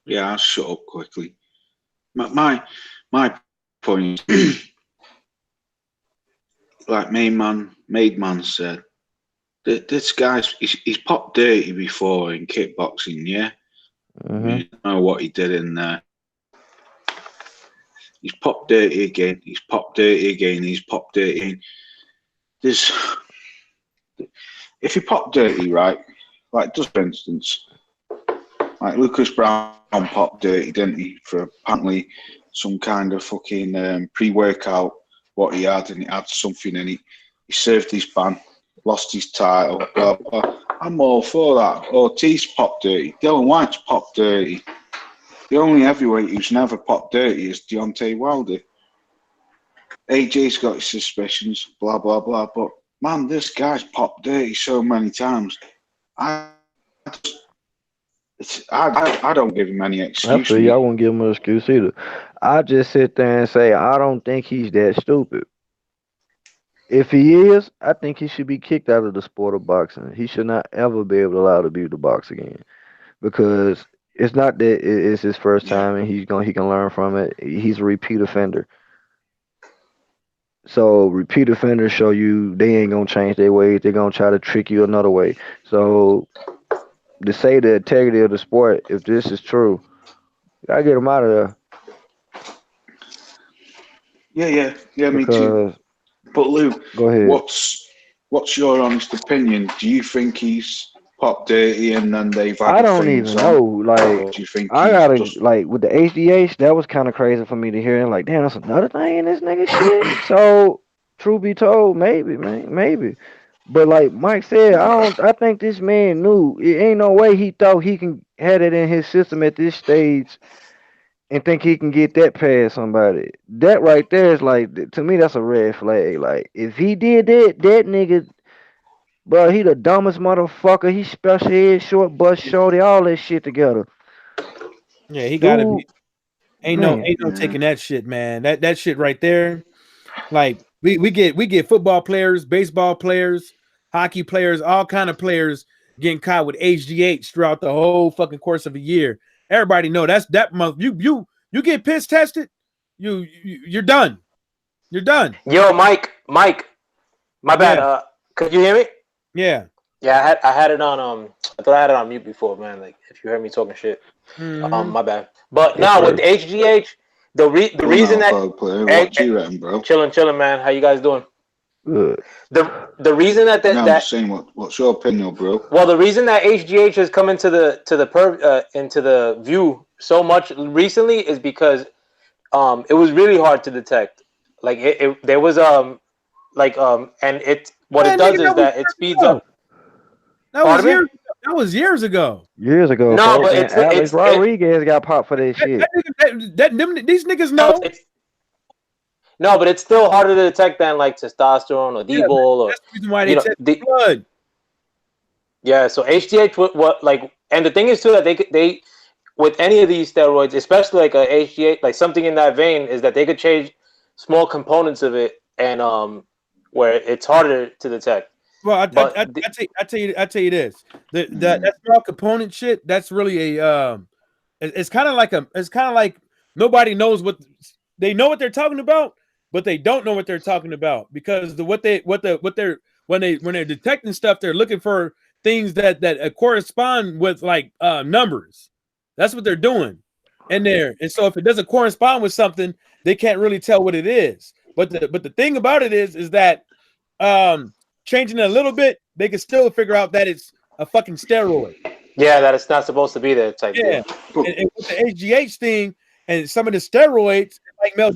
Yeah, I'll shut up quickly. My point, like Made Man said, this guy's he's popped dirty before in kickboxing, yeah. Mm-hmm. You know what he did in there. He's popped dirty again. He's popped dirty again. He's popped dirty. There's if you pop dirty, right? Like just for instance, like Lucas Brown popped dirty, didn't he? For apparently some kind of fucking pre-workout what he had, and he had something, and he served his ban, lost his title. Blah, blah. I'm all for that. Ortiz popped dirty. Dylan White's popped dirty. The only heavyweight who's never popped dirty is Deontay Wilder. AJ's got his suspicions, blah, blah, blah. But, man, this guy's popped dirty so many times. I don't give him any excuse. I won't give him an excuse either. I just sit there and say, I don't think he's that stupid. If he is, I think he should be kicked out of the sport of boxing. He should not ever be able to allow to be able to box again because it's not that it's his first Yeah. time and he can learn from it. He's a repeat offender. So repeat offenders show you they ain't gonna change their ways. They're gonna try to trick you another way. So to say the integrity of the sport, if this is true, you gotta get him out of there Yeah, me too. because But Lou, go ahead. what's your honest opinion? Do you think he's pop dirty and then they've I added don't things even on? know. Like Or do you think I he's gotta just like with the HDH, that was kind of crazy for me to hear. And like, damn, that's another thing in this nigga shit. So, truth be told, maybe, man, maybe. But like Mike said, I don't. I think this man knew. It ain't no way he thought he can had it in his system at this stage and think he can get that past somebody. That right there is like to me, that's a red flag. Like if he did that, that nigga, bro, he the dumbest motherfucker. He special ed, short bus shorty, all that shit together. Yeah, he gotta Dude, be. Ain't man. no taking that shit, man. That shit right there. Like we get football players, baseball players, hockey players, all kind of players getting caught with HGH throughout the whole fucking course of a year. Everybody know that month. You get piss tested, you're done. You're done. Yo, Mike, my bad. Yeah. Could you hear me? Yeah. Yeah, I had it on I thought I had it on mute before, man. Like if you heard me talking shit, Mhm. my bad. But Yes, now sir. with the HGH, the Going reason out that for player? What do you reckon, bro? chilling, man. How you guys doing? Good. The reason that No, I'm just saying, what's your opinion, bro? well, the reason that HGH has come into into the view so much recently is because it was really hard to detect. Like there was and it what it Man, does nigga, is that was that it years speeds ago. up. That was Pardon me? years. That was years ago. Years ago, No, folks, but and Alex Rodriguez got popped for that shit. These niggas know. no, but it's still harder to detect than like testosterone or Yeah, D-bol or that's the reason why they you know test the blood. yeah. So HGH what like and the thing is too that they with any of these steroids, especially like a HGH, like something in that vein, is that they could change small components of it and where it's harder to detect. Well, But I tell you this. That small component shit. That's really a it's kind of like nobody knows what they know what they're talking about, but they don't know what they're talking about because when they're detecting stuff, they're looking for things that correspond with like numbers. That's what they're doing in there. And so if it doesn't correspond with something, they can't really tell what it is. But the thing about it is that changing it a little bit, they can still figure out that it's a fucking steroid. yeah, that it's not supposed to be there type Yeah, deal. and with the HGH thing and some of the steroids, like Mel,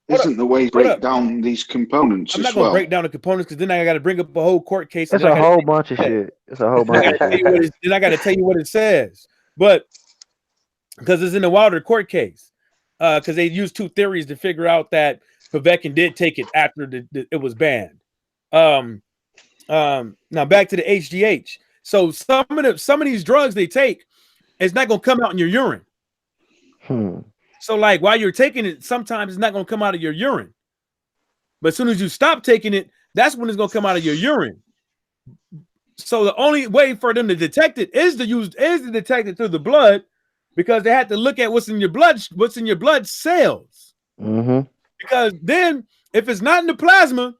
Isn't the way to break down these components I'm not as gonna well? break down the components because then I got to bring up a whole court case. It's And a then whole bunch of shit. It's a whole bunch of shit. then I got to tell you what it says, but because it's in the Wilder court case, because they used two theories to figure out that Povetkin did take it after it was banned. Now back to the HGH. So some of these drugs they take, it's not gonna come out in your urine. So like while you're taking it, sometimes it's not gonna come out of your urine. But as soon as you stop taking it, that's when it's gonna come out of your urine. So the only way for them to detect it is to detect it through the blood, because they had to look at what's in your blood cells. Mm-hmm. Because then if it's not in the plasma,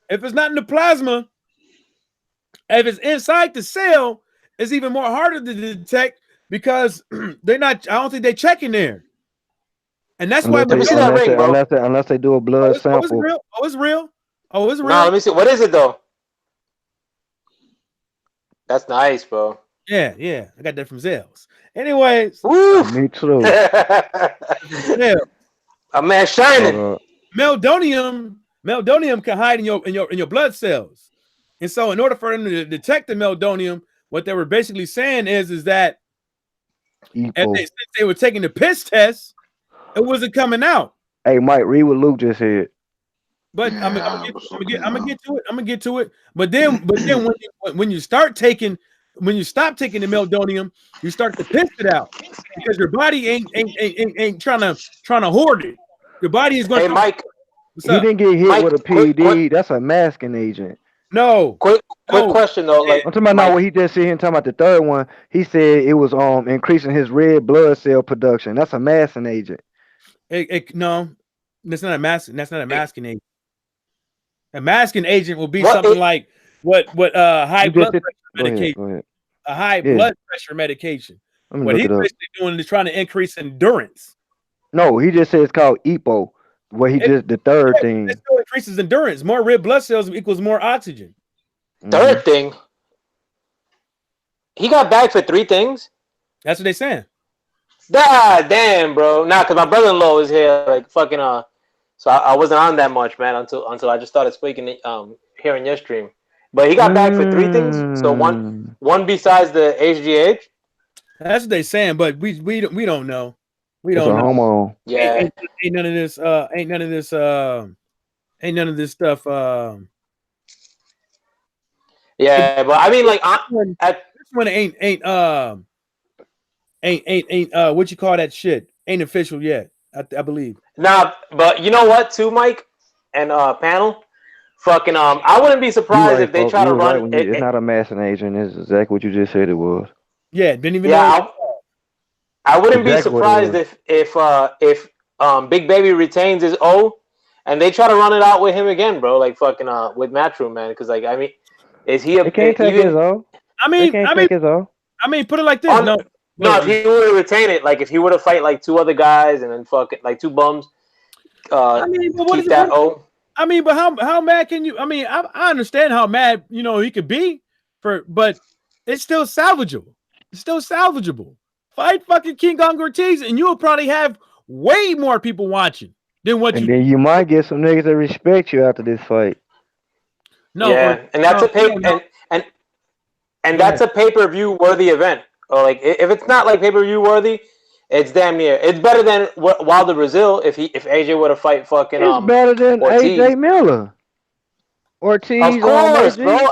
if it's inside the cell, it's even more harder to detect because I don't think they're checking there. And that's why Let me see that ring, bro. Unless they do a blood sample. It's real. It's real. It's real. No, let me see. What is it though? That's nice, bro. Yeah. I got that from Zales. Anyways. Woo! Me too. Yeah. A man shining. Meldonium can hide in your blood cells. And so in order for them to detect the meldonium, what they were basically saying is that since they were taking the piss test, it wasn't coming out. Hey, Mike, read what Luke just said. But I'm gonna get to it. But then when you stop taking the meldonium, you start to piss it out because your body ain't trying to hoard it. Your body is going. Hey, Mike. He up? didn't get hit Mike, with a quick- PED. That's a masking agent. No. Quick No. question though. Like, I'm talking about now what he just said. Him talking about the third one. He said it was increasing his red blood cell production. That's a masking agent. No, that's not a mask. That's not a masking agent. A masking agent will be What something it- like high You blood just pressure go ahead. medication. Go ahead. A high Yeah. blood pressure medication. Let me What look he's it up. basically doing is trying to increase endurance. No, he just said it's called EPO. Where he just the third It thing. still increases endurance. More red blood cells equals more oxygen. third thing, he got bagged for 3 things. That's what they're saying. God damn, bro. Nah, cause my brother-in-law was here, like fucking so I wasn't on that much, man, until I just started speaking hearing your stream. But he got bagged for 3 things. So one besides the HGH. That's what they're saying, but we don't know. We It's don't a know. homo. Yeah. Ain't none of this. Ain't none of this stuff. Yeah, but I mean, like, This one ain't what you call that shit? Ain't official yet. I believe. nah, but you know what, too, Mike and panel, fucking I wouldn't be surprised Right, if they folks. try You to was right run. when it's not a masking agent. It's exactly what you just said it was. Yeah, didn't even Yeah, know. I wouldn't be Exactly what it surprised if Big Baby retains his O, and they try to run it out with him again, bro. Like fucking with Matchroom, man. Because like I mean, is he a They can't take his off. They can't take his off. I mean, put it like this. No, if he were to retain it, like if he were to fight like 2 other guys and then fucking like 2 bums, I mean, but keep that O. I mean, but how mad can you? I mean, I understand how mad he could be but it's still salvageable. It's still salvageable. Fight fucking King Kong Ortiz, and you'll probably have way more people watching than what and then you might get some niggas that respect you after this fight. No, yeah, and that's a pay and that's a pay-per-view worthy event. Or like if it's not like pay-per-view worthy, it's damn near. It's better than Wilder Brazil if AJ were to fight fucking. It's better than Ortiz. AJ Miller. Ortiz, of course, bro.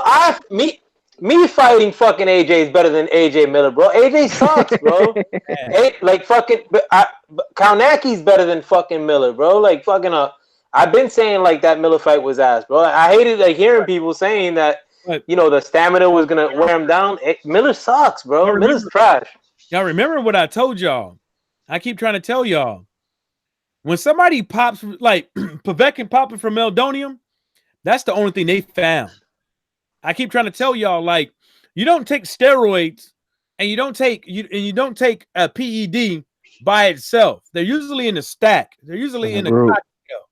Me fighting fucking AJ is better than AJ Miller, bro. AJ sucks, bro. Like fucking, Kalnaki's better than fucking Miller, bro. Like fucking, I've been saying like that Miller fight was ass, bro. I hated like hearing people saying that the stamina was gonna wear him down. Miller sucks, bro. Miller's trash. Y'all remember what I told y'all? I keep trying to tell y'all. When somebody pops like Povetkin popping from Meldonium, that's the only thing they found. I keep trying to tell y'all, like, you don't take steroids and you don't take a PED by itself. They're usually in a stack. They're usually in a cocktail.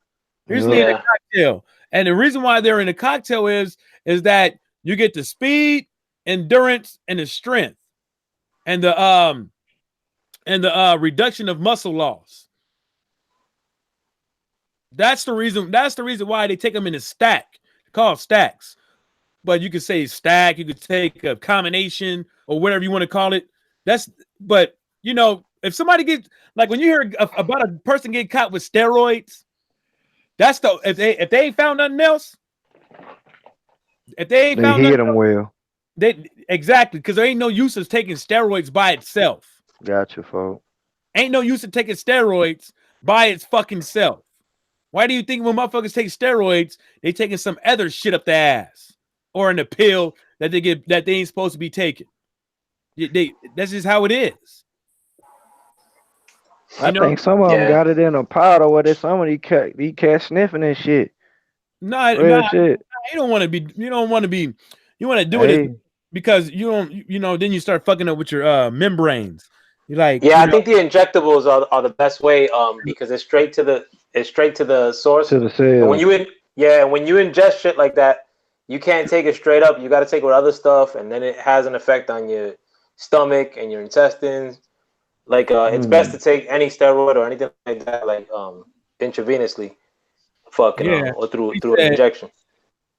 They're usually in a cocktail. And the reason why they're in a cocktail is that you get the speed, endurance, and the strength, and the reduction of muscle loss. That's the reason why they take them in a stack, called stacks. But you could say stack, you could take a combination or whatever you want to call it. But if somebody gets, like, when you hear about a person getting caught with steroids, that's if they ain't found nothing else, they hit them well. Exactly, because there ain't no use of taking steroids by itself. Gotcha, folks. Ain't no use of taking steroids by its fucking self. Why do you think when motherfuckers take steroids, they taking some other shit up their ass or in a pill that they ain't supposed to be taking? That's just how it is. I think some of them got it in a powder where some of these cats sniffing and shit. Shit. You don't want to be. You want to do it because you don't. Then you start fucking up with your membranes. You're like, I think the injectables are the best way. Because it's straight to the source. To the cell. And when you ingest shit like that, you can't take it straight up. You got to take it with other stuff, and then it has an effect on your stomach and your intestines. Like it's best to take any steroid or anything like that, like intravenously, or through an injection.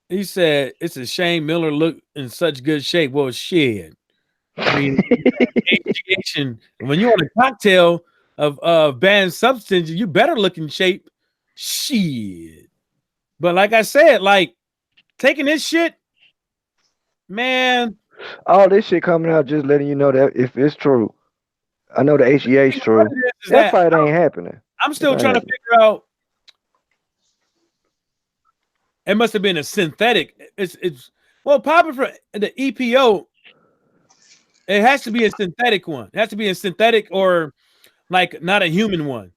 He said it's a shame Miller looked in such good shape. Well, shit. I mean, when you're on a cocktail of banned substances, you better look in shape. Shit. But like I said, like taking this shit, man. All this shit coming out just letting you know that if it's true. I know the HGA is true. That fight ain't happening. I'm still trying to figure out It must have been a synthetic. It's well, popping for the EPO. It has to be a synthetic one. It has to be a synthetic or like not a human one.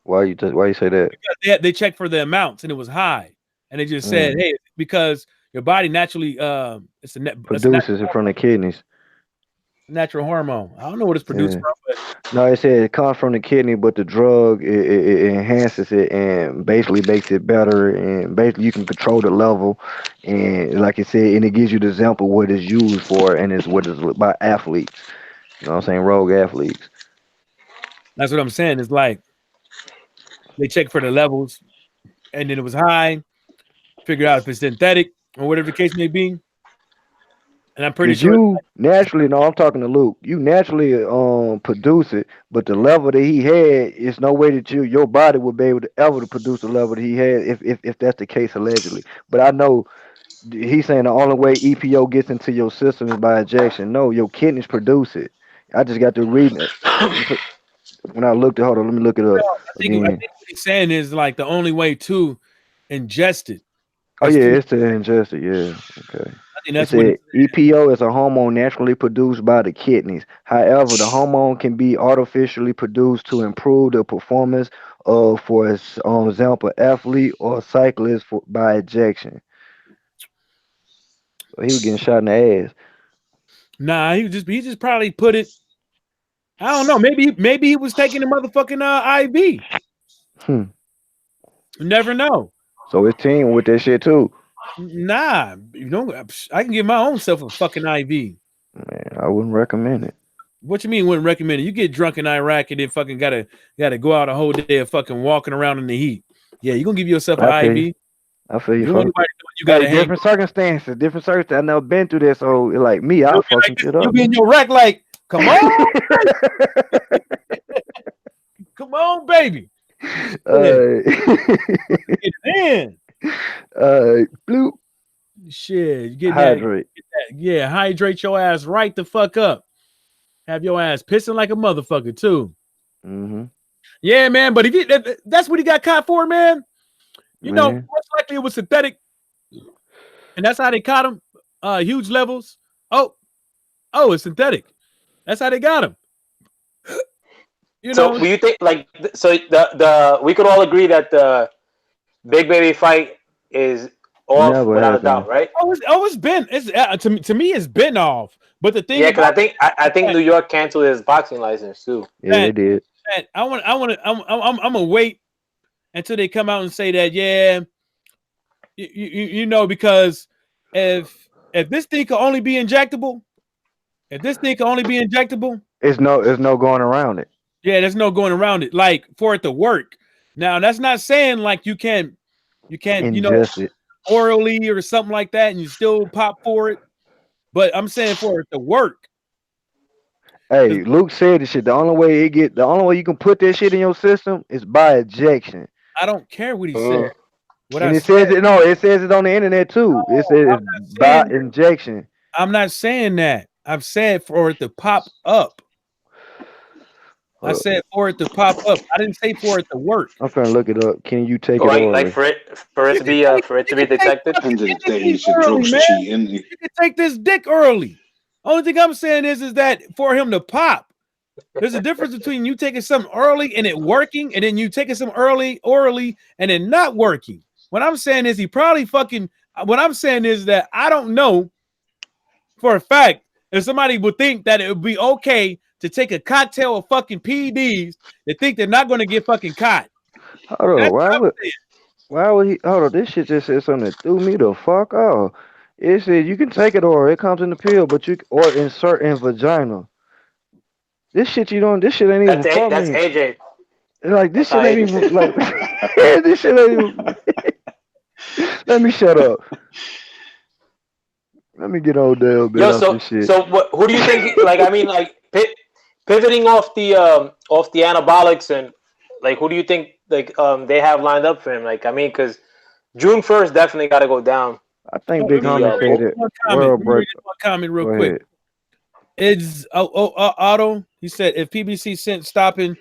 Why you say that? Because they checked for the amounts and it was high, and they just said, "Hey, because your body naturally Produces it from the kidneys. Natural hormone. I don't know what it's produced from, but no, it said it comes from the kidney, but the drug it enhances it and basically makes it better, and basically you can control the level, and like it said, and it gives you the example what it's used for, and it's what it's by athletes. You know what I'm saying? Rogue athletes. That's what I'm saying. It's like they check for the levels, and then it was high. Figure out if it's synthetic or whatever the case may be. And I'm pretty sure you naturally, no, I'm talking to Luke. You naturally produce it, but the level that he had, it's no way that your body would be able to ever to produce the level that he had if that's the case allegedly. But I know he's saying the only way EPO gets into your system is by injection. No, your kidneys produce it. I just got to read it. When I looked at, hold on, let me look it up. I think what he's saying is like the only way to ingest it. Oh yeah, it's to ingest it. Yeah, okay. I think that's what EPO is a hormone naturally produced by the kidneys. However, the hormone can be artificially produced to improve the performance of, for example, athlete or cyclist by injection. So he was getting shot in the ass. Nah, he just probably put it. I don't know. Maybe he was taking the motherfucking IV. You never know. So his team with that shit too. Nah, you know, I can give my own self a fucking IV. Man, I wouldn't recommend it. What you mean wouldn't recommend it? You get drunk in Iraq and then fucking gotta go out a whole day of fucking walking around in the heat. Yeah, you're gonna give yourself an IV. I feel you. You got different circumstances. I've never been through this, so like me, I'll fucking shit up. You be in your wreck like, come on, come on, baby. Get in. Blue. Shit, you get hydrate. Yeah, hydrate your ass right the fuck up. Have your ass pissing like a motherfucker too. Mm-hmm. Yeah, man. But if that's what he got caught for, man. You know, most likely it was synthetic, and that's how they caught him. Huge levels. Oh, it's synthetic. That's how they got him. You know. So, do you think the we could all agree that the Big Baby fight is off without a doubt, right? It's been. To me, it's been off. But the thing, because I think New York canceled his boxing license too. Yeah, they did. I'm gonna wait until they come out and say that. Yeah, you know, because if this thing could only be injectable, there's no going around it. Yeah, there's no going around it. Like for it to work. Now that's not saying like you can't ingest it orally or something like that, and you still pop for it. But I'm saying for it to work. Hey, Luke said this shit. The only way you can put that shit in your system is by injection. I don't care what he said. It says it on the internet too. It says by injection. I'm not saying that. I've said for it to pop up. I said for it to pop up. I didn't say for it to work. I'm trying to look it up. Can you take it? Like for it to be detected. End of the day, he's a drugs cheating. You can take this dick early. Only thing I'm saying is that for him to pop, there's a difference between you taking something early and it working, and then you taking some orally and it not working. What I'm saying is he probably fucking. What I'm saying is that I don't know for a fact if somebody would think that it would be okay to take a cocktail of fucking PEDs that think they're not going to get fucking caught. Hold on, why would he? Hold on, this shit just said something that threw me the fuck off. It said you can take it or it comes in the pill, but or insert in vagina. This shit ain't even. That's AJ. Like this shit ain't even like. This shit ain't even. Let me shut up. Let me get Odell bit off this shit. So who do you think? Like I mean, like pivoting off the anabolics and like who do you think like they have lined up for him? Like I mean, because June 1st definitely got to go down. I think Big Homie said it. One comment real quick. It's Otto. He said if PBC sent stopping,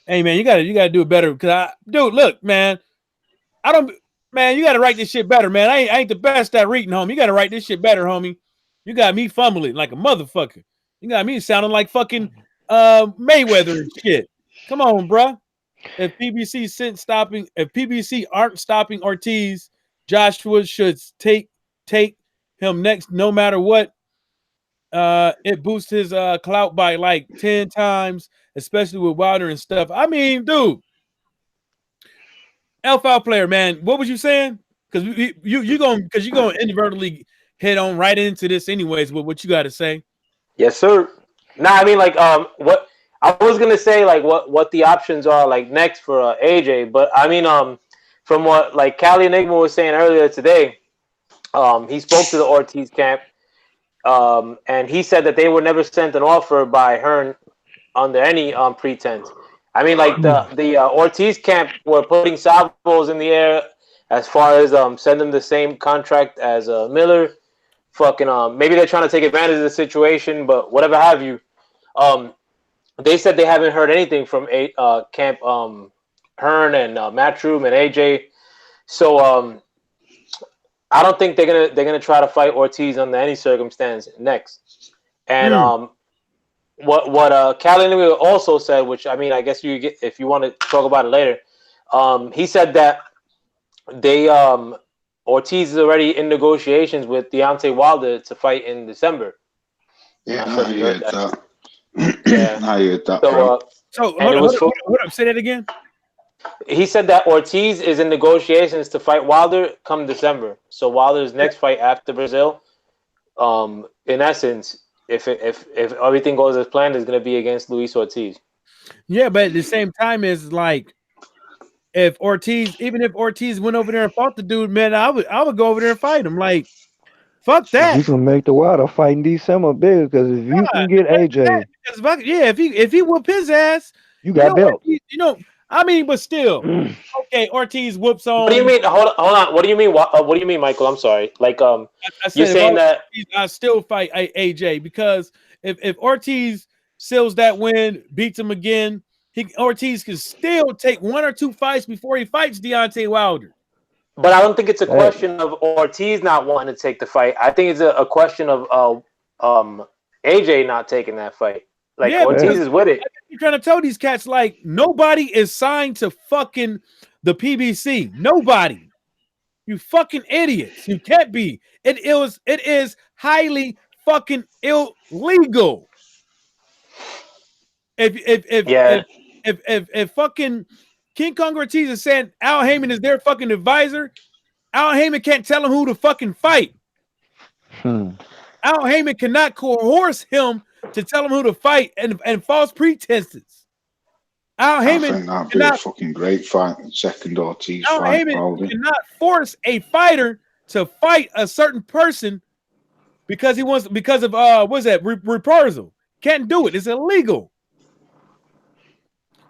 hey man, you gotta do it better. Because look, man, Man, you got to write this shit better, man. I ain't the best at reading, homie. You got to write this shit better, homie. You got me fumbling like a motherfucker. You got me sounding like fucking Mayweather and shit. Come on, bruh. If PBC aren't stopping Ortiz, Joshua should take him next, no matter what. It boosts his clout by like 10 times, especially with Wilder and stuff. I mean, dude, L-Foul player, man. What was you saying? Because you're gonna inadvertently head on right into this, anyways. With what you got to say? Yes, sir. Nah, I mean, like, what I was gonna say, like, what the options are, like, next for AJ. But I mean, from what like Cali Enigma was saying earlier today, he spoke to the Ortiz camp, and he said that they were never sent an offer by Hearn under any pretense. I mean, like the Ortiz camp were putting salvos in the air as far as send them the same contract as Miller. Fucking maybe they're trying to take advantage of the situation, but whatever have you. They said they haven't heard anything from camp Hearn and Matchroom and AJ. So I don't think they're gonna try to fight Ortiz under any circumstance next. And what Cali also said, which I mean, I guess you get if you want to talk about it later. He said that they Ortiz is already in negotiations with Deontay Wilder to fight in December. Yeah, I heard that. Yeah, I heard that. So hold up, say that again. He said that Ortiz is in negotiations to fight Wilder come December. So Wilder's next fight after Brazil, in essence, if everything goes as planned, is going to be against Luis Ortiz. Yeah, but at the same time, it's like if Ortiz went over there and fought the dude, man, I would go over there and fight him. Like, fuck that. You can make the Wilder fight in December big because if you can get AJ, if he whoop his ass, you got belt. I mean, but still, okay. Ortiz whoops on. What do you mean? Hold on. What do you mean? What do you mean, Michael? I'm sorry. Like, I said, you're saying that I still fight AJ because if Ortiz seals that win, beats him again, Ortiz can still take 1 or 2 fights before he fights Deontay Wilder. But I don't think it's a question of Ortiz not wanting to take the fight. I think it's a question of AJ not taking that fight. Like, Ortiz is with it. You're trying to tell these cats, like, nobody is signed to fucking the PBC. Nobody. You fucking idiots. You can't be. It is highly fucking illegal. If fucking King Kong Ortiz is saying Al Heyman is their fucking advisor, Al Heyman can't tell him who to fucking fight. Al Heyman cannot coerce him to tell him who to fight and false pretenses. Al Heyman, I think that'd be a fucking great fight. Second Ortiz Al fight. Heyman cannot force a fighter to fight a certain person because he wants of what's that reprisal. Can't do it. It's illegal.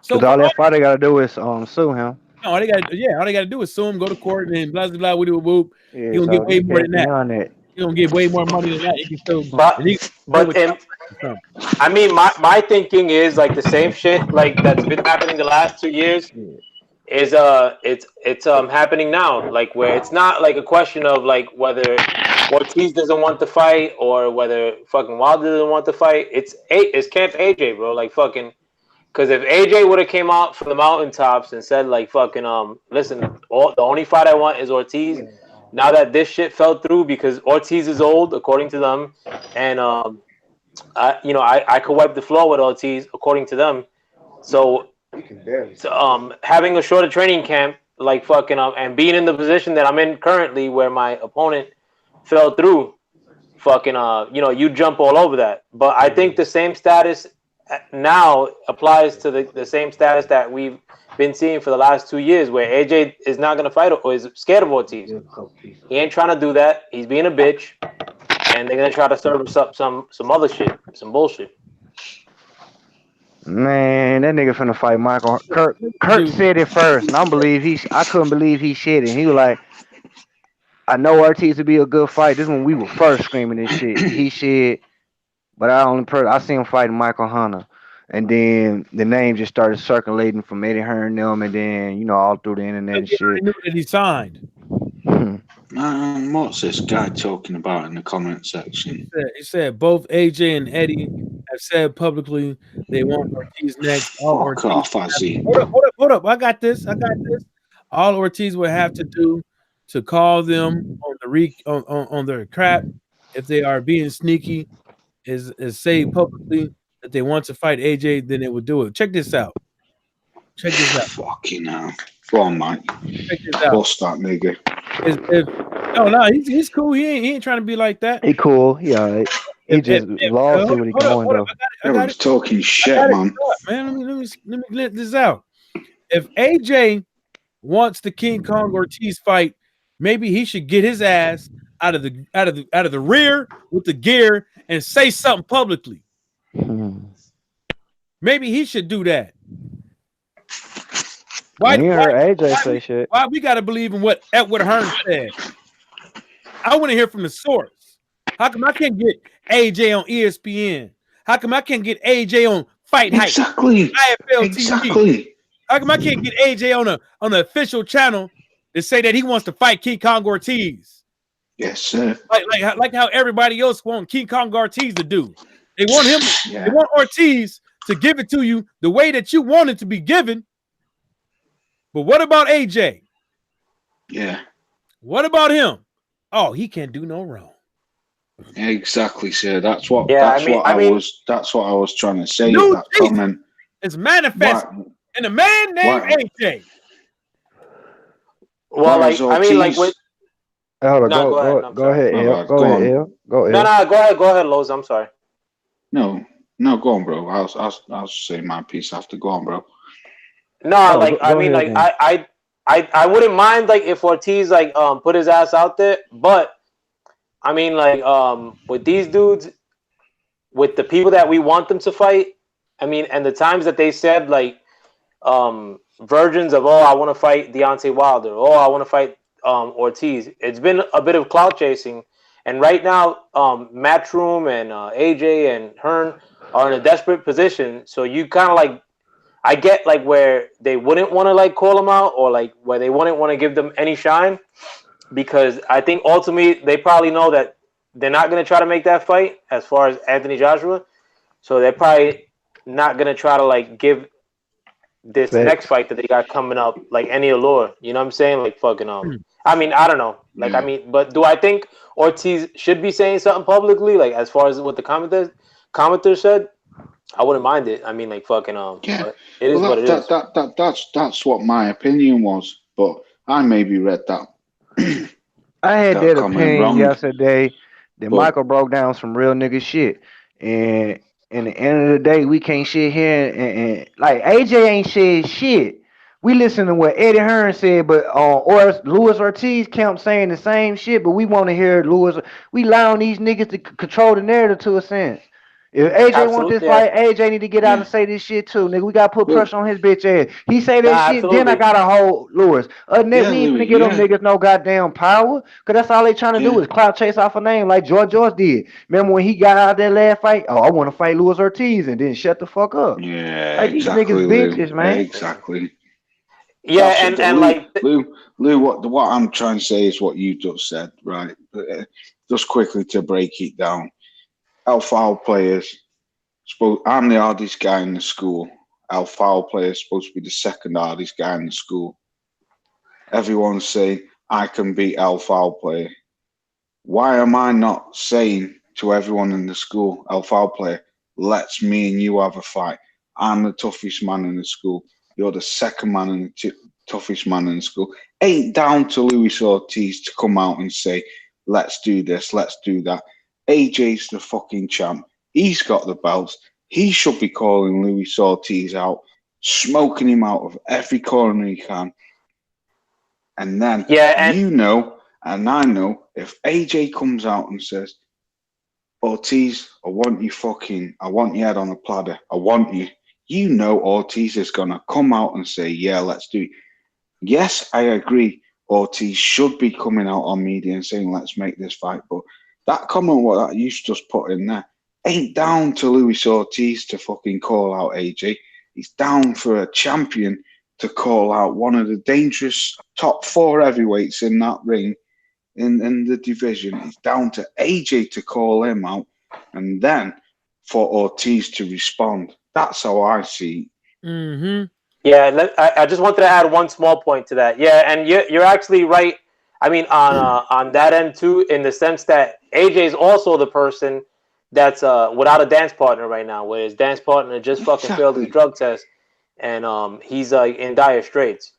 So all that fighter got to do is sue him. No, all they got to do is sue him, go to court, and blah blah blah. Whoop. Yeah, he gonna get way more than that. He gonna get way more money than that. He can still, I mean, my thinking is like the same shit like that's been happening the last 2 years. Is it's happening now, like where it's not like a question of like whether Ortiz doesn't want to fight or whether fucking Wilder doesn't want to fight. It's Camp AJ, bro. Like fucking. Because if AJ would have came out from the mountaintops and said, like, fucking, listen, the only fight I want is Ortiz. Now that this shit fell through because Ortiz is old, according to them, and, I could wipe the floor with Ortiz, according to them. So having a shorter training camp, like, fucking, and being in the position that I'm in currently where my opponent fell through, fucking, you jump all over that. But I think the same status now applies to the same status that we've been seeing for the last 2 years, where AJ is not going to fight or is scared of Ortiz. He ain't trying to do that. He's being a bitch, and they're going to try to serve us up some other shit, some bullshit. Man, that nigga finna fight Michael. Kurt said it first, and I couldn't believe he shit, and he was like, I know Ortiz would be a good fight. This is when we were first screaming this shit. He said, but I seen him fighting Michael Hunter, and then the name just started circulating from Eddie Hearn them, and then all through the internet and shit. I knew that he signed. Man, what's this guy talking about in the comment section? He said both AJ and Eddie have said publicly they want Ortiz next. All Fuck Ortiz off, Azzy. hold up. I got this. All Ortiz would have to do to call them on on their crap if they are being sneaky is say publicly that they want to fight AJ, then they would do it. Check this out. Fucking hell. Go on, Mike. Check this out. Bust that nigga. No, he's cool. He ain't trying to be like that. He cool. He all right. He just lost it when he going though. I was talking shit, man. Let me let this out. If AJ wants the King Kong Ortiz fight, maybe he should get his ass out of the rear with the gear and say something publicly. Maybe he should do that. Why heard AJ say shit? Why we gotta believe in what Hearn said? I want to hear from the source. How come I can't get AJ on ESPN? How come I can't get AJ on Fight Hype? Exactly. IFL exactly. TV? How come I can't get AJ on the official channel to say that he wants to fight King Kong Ortiz? Yes, sir. Like how everybody else want King Kong Ortiz to do. They want him. Yeah. They want Ortiz to give it to you the way that you want it to be given. But what about AJ? Yeah. What about him? Oh, he can't do no wrong. Exactly, sir. That's what. Yeah, That's what I was trying to say. New That comment. It's manifest in a man named AJ. Well, with. Hold on, No, go ahead, El. Go ahead. Go ahead, Lowe's. I'm sorry. No, go on, bro. I'll say my piece after. Go on, bro. No, I wouldn't mind if Ortiz put his ass out there, but I mean with these dudes, with the people that we want them to fight, I mean, and the times that they said versions of I want to fight Deontay Wilder, I want to fight Ortiz. It's been a bit of clout chasing, and right now Matchroom and AJ and Hearn are in a desperate position. So you kind of I get where they wouldn't want to call them out, or where they wouldn't want to give them any shine, because I think ultimately they probably know that they're not going to try to make that fight as far as Anthony Joshua. So they're probably not going to try to give this next fight that they got coming up any allure. You know what I'm saying? I mean, I don't know. I mean, but do I think Ortiz should be saying something publicly? As far as what the commenter said, I wouldn't mind it. I mean, Yeah. It is what it is. That's what my opinion was, but I maybe read that. I had that opinion wrong. yesterday that Michael broke down some real nigga shit, and at the end of the day, we can't sit here and AJ ain't said shit. We listen to what Eddie Hearn said, but Luis Ortiz kept saying the same shit, but we want to hear Luis. We allow these niggas to control the narrative to a sense. If AJ want this fight, AJ need to get out and say this shit too, nigga. We gotta put pressure on his bitch ass. He say that shit, then I gotta hold Lewis. Other than that, we ain't finna give them niggas no goddamn power, cause that's all they trying to do is clout chase off a name like George did. Remember when he got out that last fight? Oh, I want to fight Luis Ortiz, and then shut the fuck up. Yeah, these niggas bitches, man. Exactly. Yeah, and Lou, what I'm trying to say is what you just said, right? Just quickly to break it down. Our foul players, I'm the hardest guy in the school. Our foul player is supposed to be the second hardest guy in the school. Everyone's saying, I can beat our foul player. Why am I not saying to everyone in the school, our foul player, let's me and you have a fight? I'm the toughest man in the school. You're the second man and the toughest man in the school. Ain't down to Luis Ortiz to come out and say, let's do this, let's do that. AJ's the fucking champ. He's got the belts. He should be calling Luis Ortiz out, smoking him out of every corner he can. And then you know, and I know, if AJ comes out and says, Ortiz, I want your head on a platter. I want you. You know Ortiz is going to come out and say, yeah, let's do it. Yes, I agree. Ortiz should be coming out on media and saying, let's make this fight. But that comment, what that you just put in there, ain't down to Luis Ortiz to fucking call out AJ. He's down for a champion to call out one of the dangerous top 4 heavyweights in that ring in the division. It's down to AJ to call him out, and then for Ortiz to respond. That's how I see it. Mm-hmm. Yeah, I just wanted to add one small point to that. Yeah, and you're actually right. I mean, on that end too, in the sense that AJ is also the person that's without a dance partner right now, where his dance partner just fucking failed his Exactly. drug test, and he's in dire straits.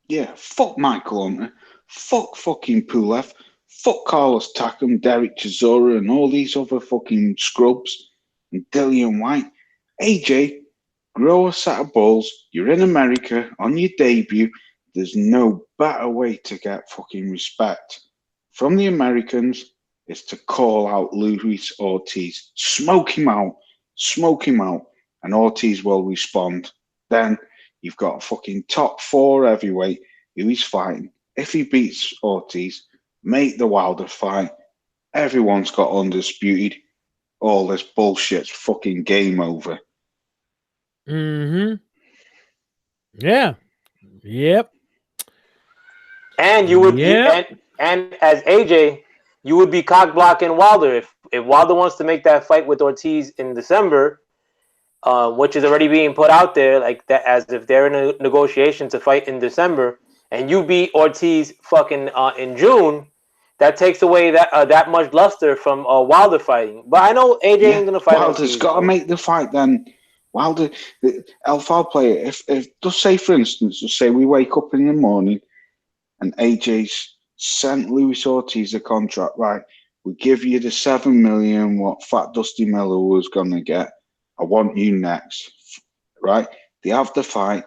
Yeah, fuck Michael Hunter. Fuck fucking Pulev. Fuck Carlos Takam, Derek Chisora, and all these other fucking scrubs. And Dillian White. AJ, grow a set of balls. You're in America on your debut. There's no better way to get fucking respect from the Americans is to call out Luis Ortiz. Smoke him out. Smoke him out. And Ortiz will respond. Then you've got a fucking top 4 heavyweight who he's fighting. If he beats Ortiz, make the Wilder fight. Everyone's got undisputed. All this bullshit's fucking game over. Mm-hmm. Yeah. Yep. And you would, and as AJ, you would be cock blocking Wilder if Wilder wants to make that fight with Ortiz in December, which is already being put out there, like that, as if they're in a negotiation to fight in December, and you beat Ortiz fucking in June. That takes away that much luster from Wilder fighting. But I know AJ ain't gonna fight. Wilder's got to make the fight then. Wilder, L5 player. If just say for instance, just say we wake up in the morning and AJ's sent Luis Ortiz a contract. Right, we give you the 7 million. What Fat Dusty Miller was gonna get. I want you next. Right? They have the fight.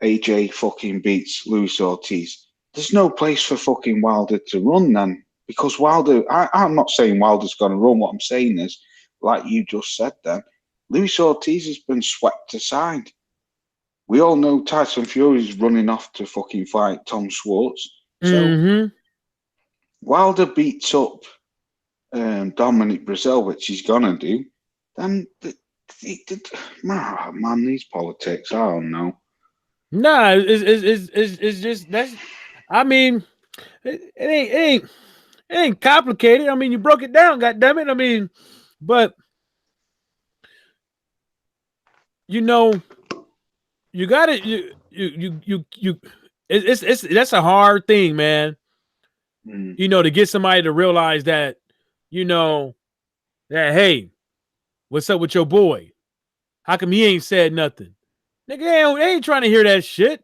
AJ fucking beats Luis Ortiz. There's no place for fucking Wilder to run then. Because Wilder, I'm not saying Wilder's going to run. What I'm saying is, like you just said then, Luis Ortiz has been swept aside. We all know Tyson Fury's running off to fucking fight Tom Schwartz. So Wilder beats up Dominic Brazil, which he's going to do. Then, man, these politics, I don't know. Nah, it's just that's. I mean, it ain't complicated. I mean, you broke it down, goddammit. I mean, but you know, you got it. You. It's that's a hard thing, man. You know, to get somebody to realize that, you know, that hey, what's up with your boy? How come he ain't said nothing? Nigga, they ain't trying to hear that shit.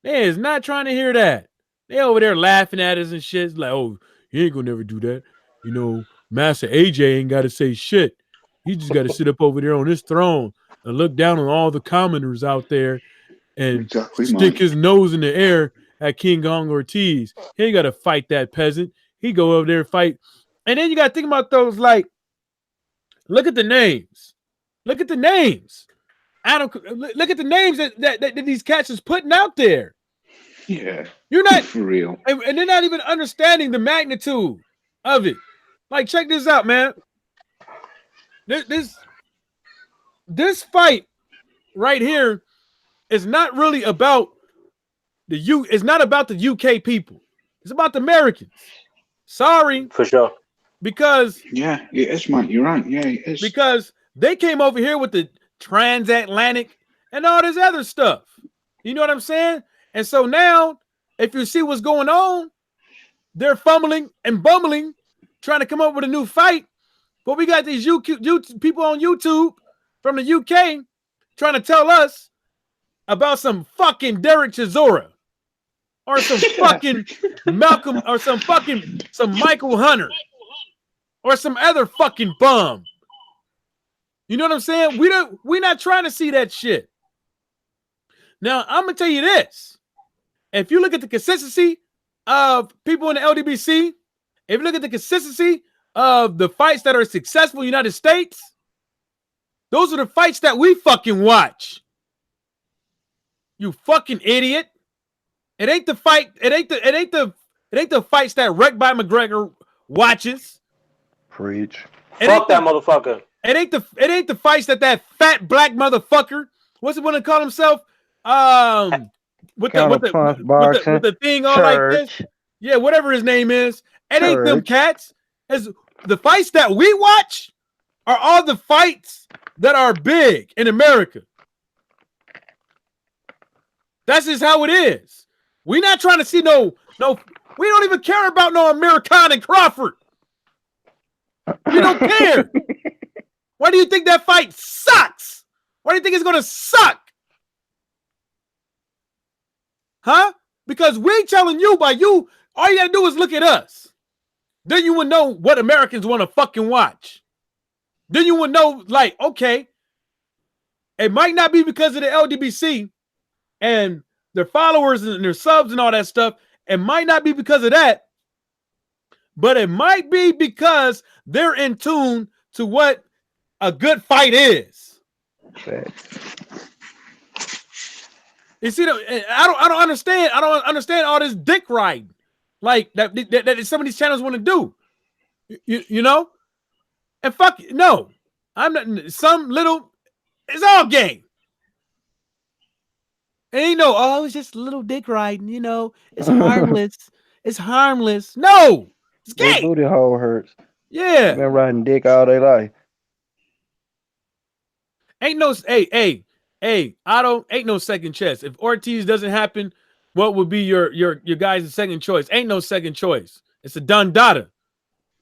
They is not trying to hear that. They over there laughing at us and shit. It's like, oh, he ain't gonna never do that. You know, Master AJ ain't got to say shit. He just got to sit up over there on his throne and look down on all the commoners out there and stick his nose in the air at King Kong Ortiz. He ain't got to fight that peasant. He go over there and fight. And then you got to think about those, like, look at the names. Look at the names. Look at the names that these cats is putting out there. Yeah, you're not for real, and they're not even understanding the magnitude of it. Like, check this out, man. This fight right here is not really about It's not about the UK people. It's about the Americans. Sorry, for sure. Because it is, mate. You're right. Yeah, it is. Because they came over here with the transatlantic and all this other stuff. You know what I'm saying? And so now, if you see what's going on, they're fumbling and bumbling, trying to come up with a new fight. But we got these people on YouTube from the UK trying to tell us about some fucking Derek Chisora or some fucking Malcolm or some Michael Hunter or some other fucking bum. You know what I'm saying? We're not trying to see that shit. Now, I'm gonna tell you this. If you look at the consistency of people in the LDBC, if you look at the consistency of the fights that are successful in the United States, those are the fights that we fucking watch. You fucking idiot. It ain't the fight, it ain't the fights that Wreck by McGregor watches. Preach. Fuck that motherfucker. It ain't the fights that fat black motherfucker, what's it want to call himself? With the thing all like this. Yeah, whatever his name is. It ain't them Courage. cats. As the fights that we watch are all the fights that are big in America. That's just how it is. We're not trying to see no. We don't even care about no American and Crawford. We don't care. Why do you think that fight sucks? Why do you think it's gonna suck? Huh? Because we telling you by you, all you gotta do is look at us. Then you would know what Americans want to fucking watch. Then you would know, like, okay, it might not be because of the LDBC and their followers and their subs and all that stuff. It might not be because of that, but it might be because they're in tune to what a good fight is. You see, I don't understand. I don't understand all this dick riding, like that some of these channels want to do. You know, and fuck no, I'm not some little. It's all game. And you know, oh, it's just a little dick riding. You know, it's harmless. It's harmless. No, it's Their gay. booty hole hurts. Yeah, They've been riding dick all their life. ain't no hey. Ain't no second chance. If Ortiz doesn't happen, what would be your guys' second choice? Ain't no second choice. It's a done data.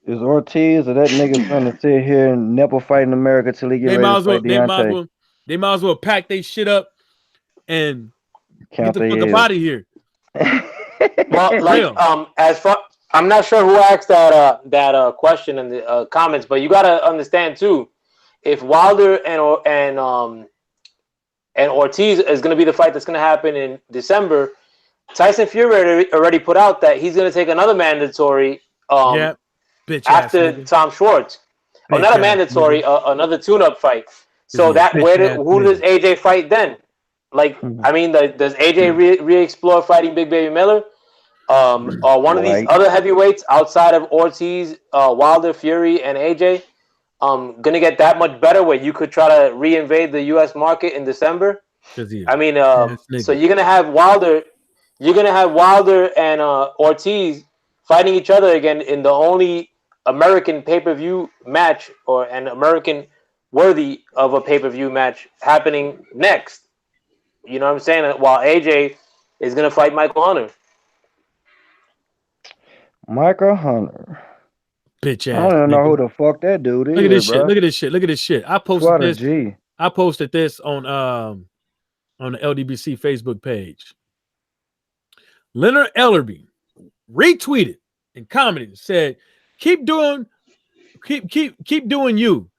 Is Ortiz or that nigga gonna sit here and never fight in America till he get ready to fight Deontay? They might as well pack their shit up and Count get the fuck their up out of here. Well, like as far I'm not sure who asked that question in the comments, but you gotta understand too, if Wilder and Ortiz is gonna be the fight that's gonna happen in December, Tyson Fury already put out that he's gonna take another mandatory after Tom Schwartz. Oh, not a mandatory, another tune-up fight. So that who does AJ fight then? Like, I mean, does AJ re-explore fighting Big Baby Miller? Or one of these other heavyweights outside of Ortiz, Wilder, Fury, and AJ, gonna get that much better where you could try to reinvade the U.S. market in December? I mean, so you're gonna have Wilder and Ortiz fighting each other again in the only American pay-per-view match or an American worthy of a pay-per-view match happening next. You know what I'm saying? While AJ is gonna fight Michael Hunter. Michael Hunter. Bitch ass. I don't even know who the fuck that dude is. Look at this bro. shit. Look at this shit. Look at this shit. I posted this on the LDBC Facebook page. Leonard Ellerby retweeted and commented and said, keep doing you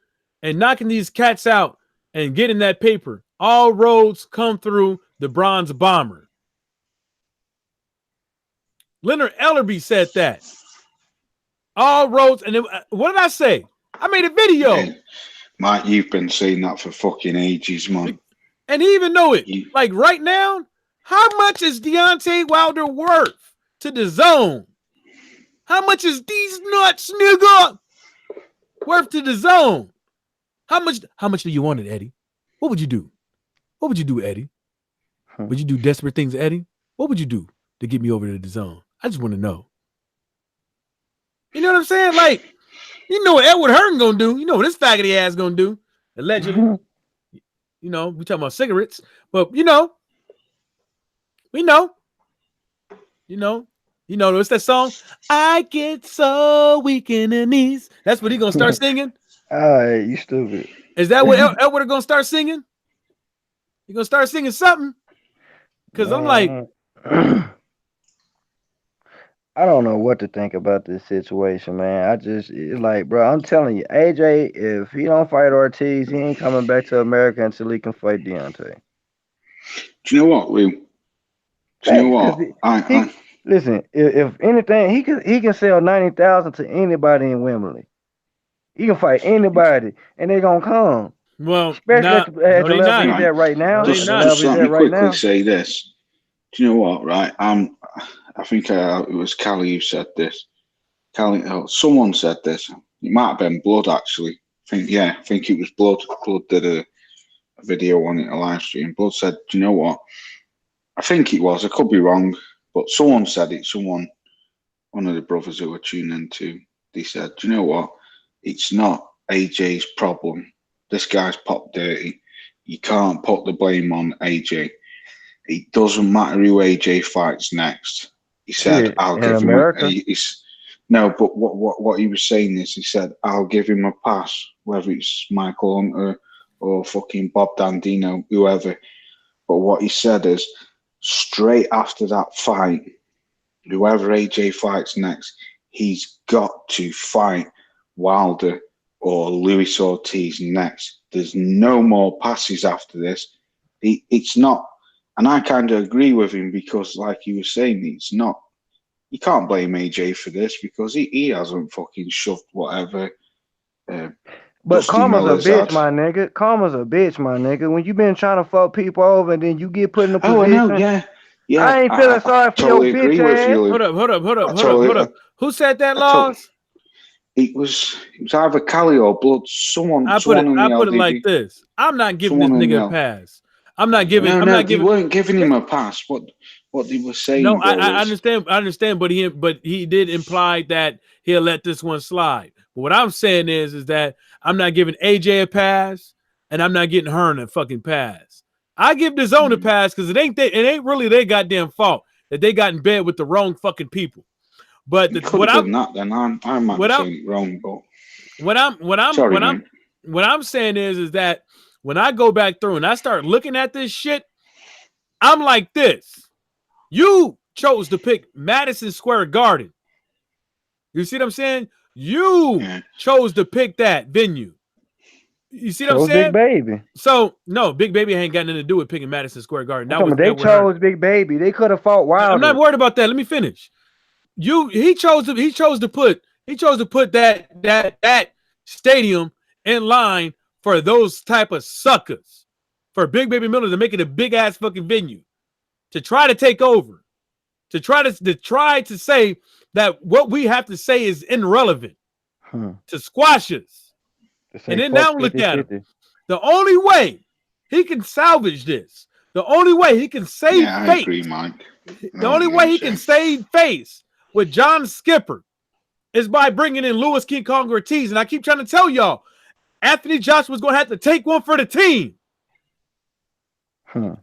and knocking these cats out and getting that paper. All roads come through the Bronze Bomber. Leonard Ellerby said that. All roads, and then, what did I say? I made a video. Hey, Mike, you've been saying that for fucking ages, man. And he even know it. Like right now, how much is Deontay Wilder worth to the zone? How much is these nuts, nigga, worth to the zone? How much do you want it, Eddie? What would you do? What would you do, Eddie? Would you do desperate things, Eddie? What would you do to get me over to the zone? I just want to know. You know what I'm saying? Like, you know what Edward Hearn gonna do. You know what this faggoty ass gonna do. Allegedly. You know, we talking about cigarettes. But, you know, we know. You know, what's that song? I get so weak in the knees. That's what he gonna start singing? All right, you stupid. Is that what Edward gonna start singing? He gonna start singing something? Because I'm like... I don't know what to think about this situation, man. It's like, bro, I'm telling you, AJ, if he don't fight Ortiz, he ain't coming back to America until he can fight Deontay. Do you know what, Lou? Do you know what? Listen, if anything, he can sell 90,000 to anybody in Wembley. He can fight anybody, and they're gonna come. Well, especially at the level he's at right now. Just let me quickly say this. Do you know what? Right, I think it was Callie who said this. Someone said this. It might have been Blood, actually. I think it was Blood. Blood did a video on it, a live stream. Blood said, do you know what? I think it was. I could be wrong, but someone said it. Someone one of the brothers who were tuning into, they said, "Do you know what? It's not AJ's problem. This guy's pop dirty. You can't put the blame on AJ. It doesn't matter who AJ fights next." He said, Shit, "I'll in give him America? no, but what he was saying is, he said, I'll give him a pass, whether it's Michael Hunter or fucking Bob Dandino, whoever." But what he said is, straight after that fight, whoever AJ fights next, he's got to fight Wilder or Luis Ortiz next. There's no more passes after this. It's not, and I kind of agree with him, because, like he was saying, it's not. You can't blame AJ for this, because he hasn't fucking shoved whatever. But Dusty karma's a Miller's bitch, had. my nigga. Karma's a bitch, my nigga. When you been trying to fuck people over and then you get put in a Oh, I position. know, yeah. Yeah, I ain't feeling sorry for totally your agree bitch with ass. you. Hold up. Who said that, I Laws? It was either Cali or Blood. Someone I put it in the like LDB. this. I'm not giving Someone this in nigga a the pass. I'm not giving. they weren't giving him a pass. What they were saying, No, though, I was, understand, but he did imply that he'll let this one slide. But what I'm saying is that I'm not giving AJ a pass, and I'm not getting Hearn a fucking pass. I give the zone a pass because it ain't really their goddamn fault that they got in bed with the wrong fucking people. But could have been that. Then I might be saying it wrong, but what I'm saying is that when I go back through and I start looking at this shit, I'm like this. You chose to pick Madison Square Garden. You see what I'm saying? You chose to pick that venue. You see what I'm saying? Big Baby. So no, Big Baby ain't got nothing to do with picking Madison Square Garden. They chose Big Baby. They could have fought Wilder. I'm not worried about that. Let me finish. He chose to put that stadium in line for those type of suckers, for Big Baby Miller to make it a big ass fucking venue, to try to take over, to try to say that what we have to say is irrelevant, to squash us. And then now look at him. The only way he can salvage this, the only way he can save face, I agree, Mike. The only way he can save face with John Skipper is by bringing in Louis King Kong Ortiz. And I keep trying to tell y'all, Anthony Joshua's going to have to take one for the team.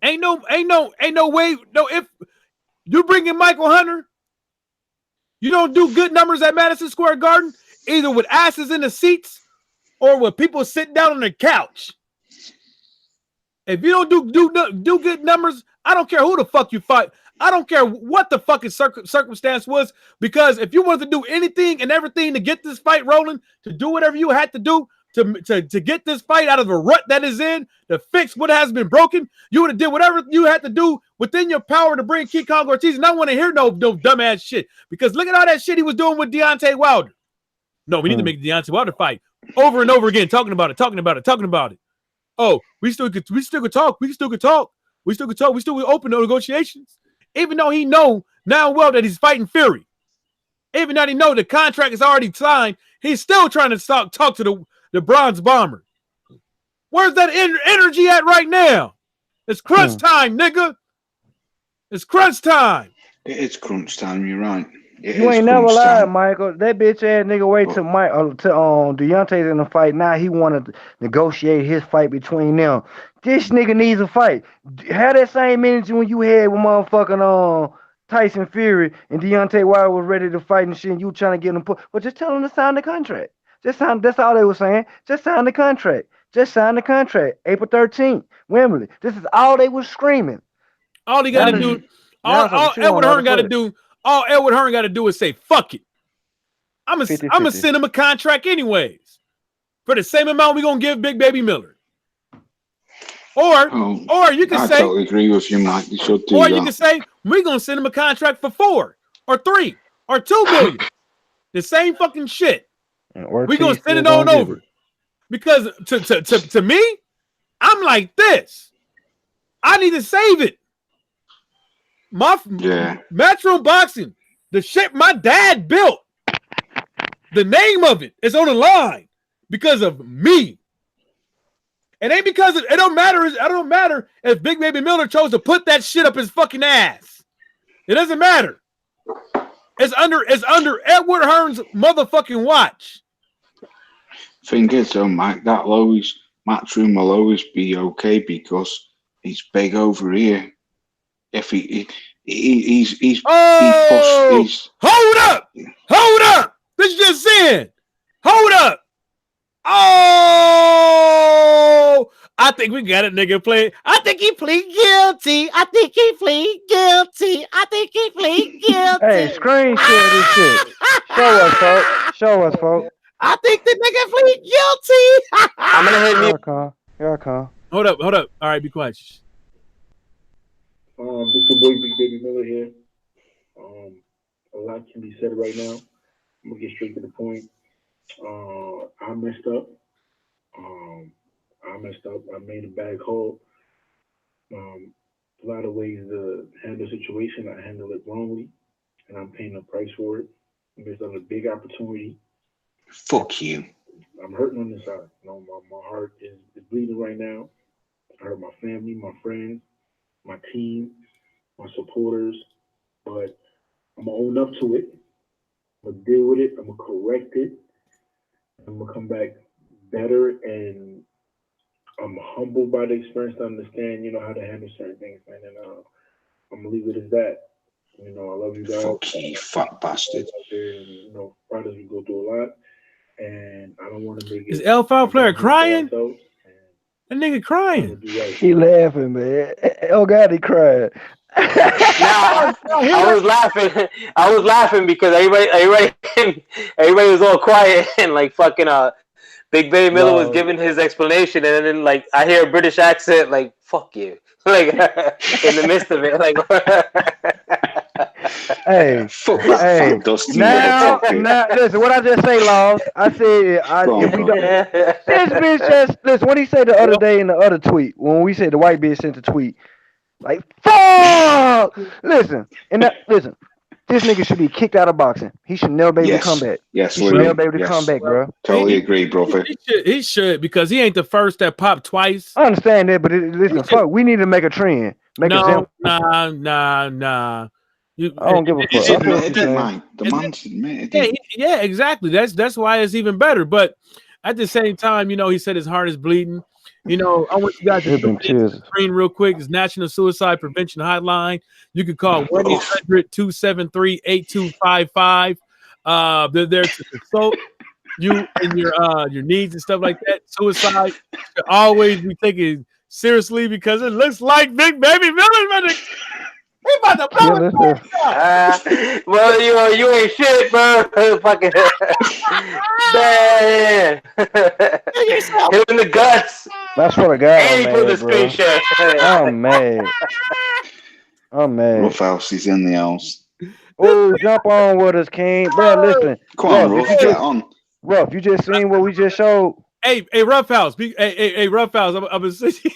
Ain't no way. No, if you bring in Michael Hunter, you don't do good numbers at Madison Square Garden, either with asses in the seats or with people sitting down on the couch. If you don't do good numbers, I don't care who the fuck you fight. I don't care what the fucking circumstance was, because if you wanted to do anything and everything to get this fight rolling, to do whatever you had to do to get this fight out of the rut that is in, to fix what has been broken, you would have did whatever you had to do within your power to bring King Kong Ortiz. And I don't want to hear no dumbass shit, because look at all that shit he was doing with Deontay Wilder. No, we need to make the Deontay Wilder fight over and over again, talking about it. Oh, we still could talk. We still could open no negotiations. Even though he know now well that he's fighting Fury. Even though he know the contract is already signed, he's still trying to talk to the Bronze Bomber. Where's that energy at right now? It's crunch time, nigga. It's crunch time. It is crunch time, you're right. You ain't never lied, Michael. That bitch ass nigga wait till Deontay's in the fight. Now he want to negotiate his fight between them. This nigga needs a fight. Have that same energy when you had with motherfucking Tyson Fury and Deontay Wilder was ready to fight and shit, and you trying to get him put. But just tell him to sign the contract. That's all they were saying. Just sign the contract. April 13th, Wembley. This is all they was screaming. All he got to do, all Edward Hearn got to do. All Edward Hearn got to do is say, fuck it. I'm going to send him a contract anyways. For the same amount we're going to give Big Baby Miller. Or you can say. I totally agree with you, Mike. You should do or that. you can say, we're going to send him a contract for 4 or 3 or 2 million. The same fucking shit. We're going to send it on over. Because to me, I'm like this. I need to save it. Matchroom Boxing, the shit my dad built, the name of it is on the line because of me. It ain't because it don't matter. It don't matter if Big Baby Miller chose to put that shit up his fucking ass. It doesn't matter. It's under Edward Hearn's motherfucking watch. Thing is, though, Mike, Matchroom will always be okay because he's big over here. If he's hold up! This just in. Hold up! Oh, I think we got it, nigga. Play. I think he plead guilty. I think he plead guilty. Hey, screen share this shit. Show us, folks. I think the nigga plead guilty. I'm gonna hit me. Here I come. Hold up. All right, be quiet. This is your boy Big Baby Miller here. A lot can be said right now. I'm gonna get straight to the point. I messed up. I made a bad call. A lot of ways to handle the situation, I handled it wrongly, and I'm paying the price for it. I missed out a big opportunity. Fuck you. I'm hurting on this side. You know, my heart is bleeding right now. I hurt my family, my friends, my team, my supporters, but I'm gonna own up to it. I'm gonna deal with it. I'm gonna correct it. I'm gonna come back better, and I'm humbled by the experience to understand, you know, how to handle certain things, man. And I'm gonna leave it as that. You know, I love you guys. Fuck you, fat bastard. And, you know, Fridays we go through a lot, and I don't want to make it. Is L5 player crying? That nigga crying. He laughing, man. Oh God, he cried. I was laughing because everybody was all quiet and like fucking Big Baby Miller was giving his explanation, and then like I hear a British accent like "fuck you" like in the midst of it, like. Hey, now, listen. What I just say, Laws. I said, if we don't, this bitch just listen. What he said the other day in the other tweet when we said the white bitch sent a tweet, like fuck. Listen, listen. This nigga should be kicked out of boxing. He should never be able to come back. Yes, he should never be able to come back, bro. Totally agree, brother. He should because he ain't the first that popped twice. I understand that, but listen, fuck. We need to make a trend. Nah. I don't give a fuck. The man's admitted it. Yeah, exactly. That's why it's even better. But at the same time, you know, he said his heart is bleeding. You know, I want you guys to put the screen real quick. It's National Suicide Prevention Hotline. You can call 1-800-273-8255. They're there to consult you and your needs and stuff like that. Suicide should always be taken seriously because it looks like Big Baby Miller. He about to blow well, you ain't shit, bro. Fucking man. Hit in the guts. That's what I got. And he put the screen share. I'm mad. Rough House is in the house. Oh, jump on with us, King. Bro, listen. Come on, Ruff, get on. Ruff, you just seen what we just showed? Hey, Rough House. Hey, Rough House. I'm a city.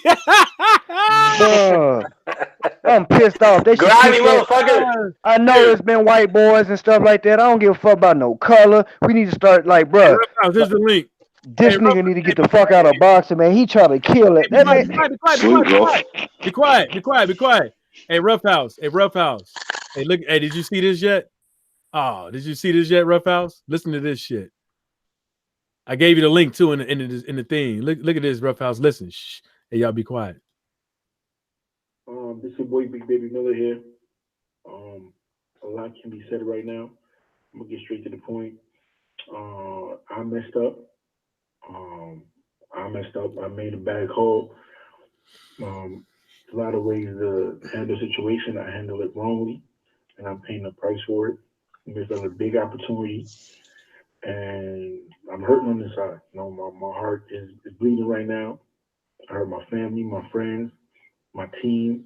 I'm pissed off. They grimy motherfucker. I know it's been white boys and stuff like that. I don't give a fuck about no color. We need to start like, bro. Rough House, here's the link. This nigga need to get the fuck out of boxing, man. He trying to kill it. Be quiet. Hey, Rough House. Hey, look. Hey, did you see this yet? Oh, did you see this yet, Rough House? Listen to this shit. I gave you the link too in the thing. Look at this, Rough House. Listen. Shh. Hey, y'all be quiet. This is your boy Big Baby Miller here. A lot can be said right now. I'm gonna get straight to the point. I messed up. I made a bad call. A lot of ways to handle the situation, I handled it wrongly, and I'm paying the price for it. I missed out a big opportunity, and I'm hurting on this side. You know, my heart is bleeding right now. I hurt my family, my friends, my team,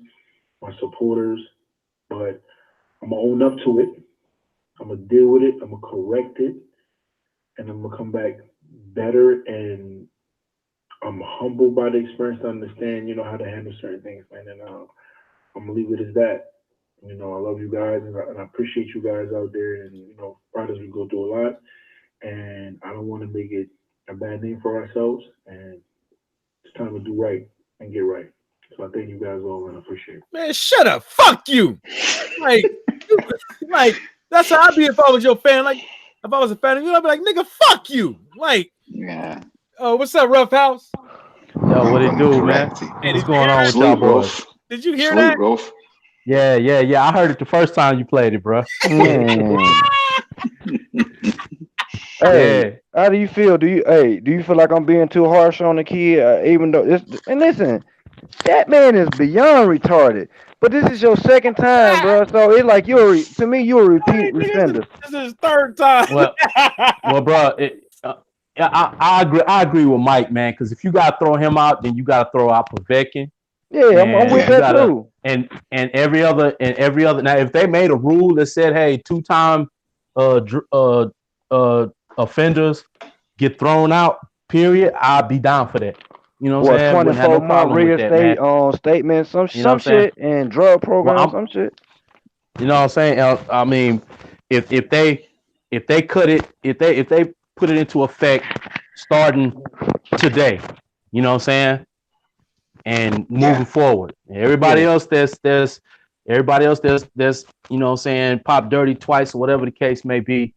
my supporters, but I'm gonna own up to it. I'm gonna deal with it. I'm gonna correct it, and I'm gonna come back better. And I'm humbled by the experience to understand, you know, how to handle certain things, man. And I'm gonna leave it as that. You know, I love you guys, and I appreciate you guys out there. And you know, Fridays we go through a lot, and I don't want to make it a bad name for ourselves. And it's time to do right and get right. So I thank you guys all and I appreciate it. Man, shut up. Fuck you. Like That's how I'd be if I was your fan. Like if I was a fan of you, I'd be like, nigga, fuck you. Like, Yeah. oh, what's up, Rough House? Yo, what it do, man? Hey, What's did you going hear on that? with y'all Salute, boys? Ruff. Did you hear Salute, that? Ruff. Yeah. I heard it the first time you played it, bro. Hey, Yeah. how do you feel? Do you feel like I'm being too harsh on the kid? Even though this, and listen, that man is beyond retarded. But this is your second time, bro. So it's like to me, you're a repeat offender. This is his third time. Well, bro, I agree. I agree with Mike, man. Because if you gotta throw him out, then you gotta throw out Povetkin. Yeah, I'm with that too. And every other. Now, if they made a rule that said, hey, 2-time offenders get thrown out, period, I'd be down for that. You know what I'm saying? 24-month reinstate statement, some shit, and drug program, some shit. You know what I'm saying? I mean, if they cut it, if they put it into effect starting today, you know what I'm saying, and moving forward, everybody else there's you know what I'm saying, pop dirty twice or whatever the case may be,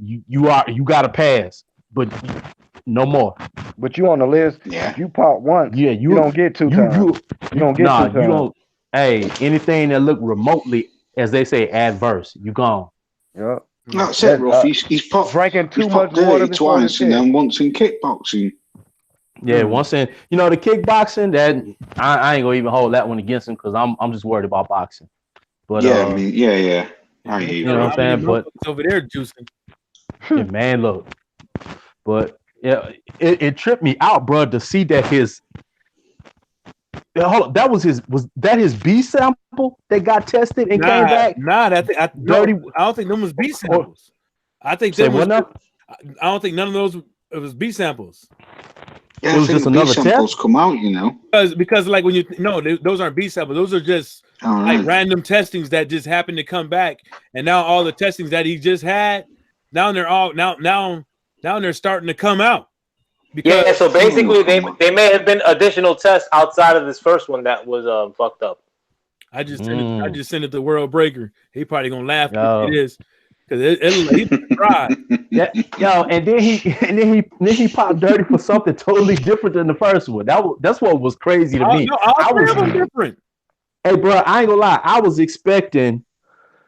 you got to pass, but no more. But you on the list. Yeah. If you pop once, yeah, you don't get 2 times. You don't get 2 times. You don't. Hey, anything that look remotely, as they say, adverse, you gone. Yeah. That's it, Ruff. He's popped drinking too much water twice, and then once in kickboxing. Yeah, once in the kickboxing, that I ain't gonna even hold that one against him because I'm just worried about boxing. But yeah, I mean, yeah. You know what I'm saying? But over there juicing. Yeah, man, look. But yeah, it tripped me out, bro, to see that his. Hold on, that was his B sample that got tested and came back? I don't think them was B samples. I think them was. I don't think none of those it was B samples. Yeah, it was just another samples test? Come out, you know. Because like when those aren't B samples. Those are just like random testings that just happened to come back, and now all the testings that he just had, now they're starting to come out. Because so basically they may have been additional tests outside of this first one that was fucked up. I just sent it to World Breaker. He probably gonna laugh if it is because he tried. Yo, and then he popped dirty for something totally different than the first one. That's what was crazy to me. No, all three of them different. Hey, bro, I ain't gonna lie. I was expecting,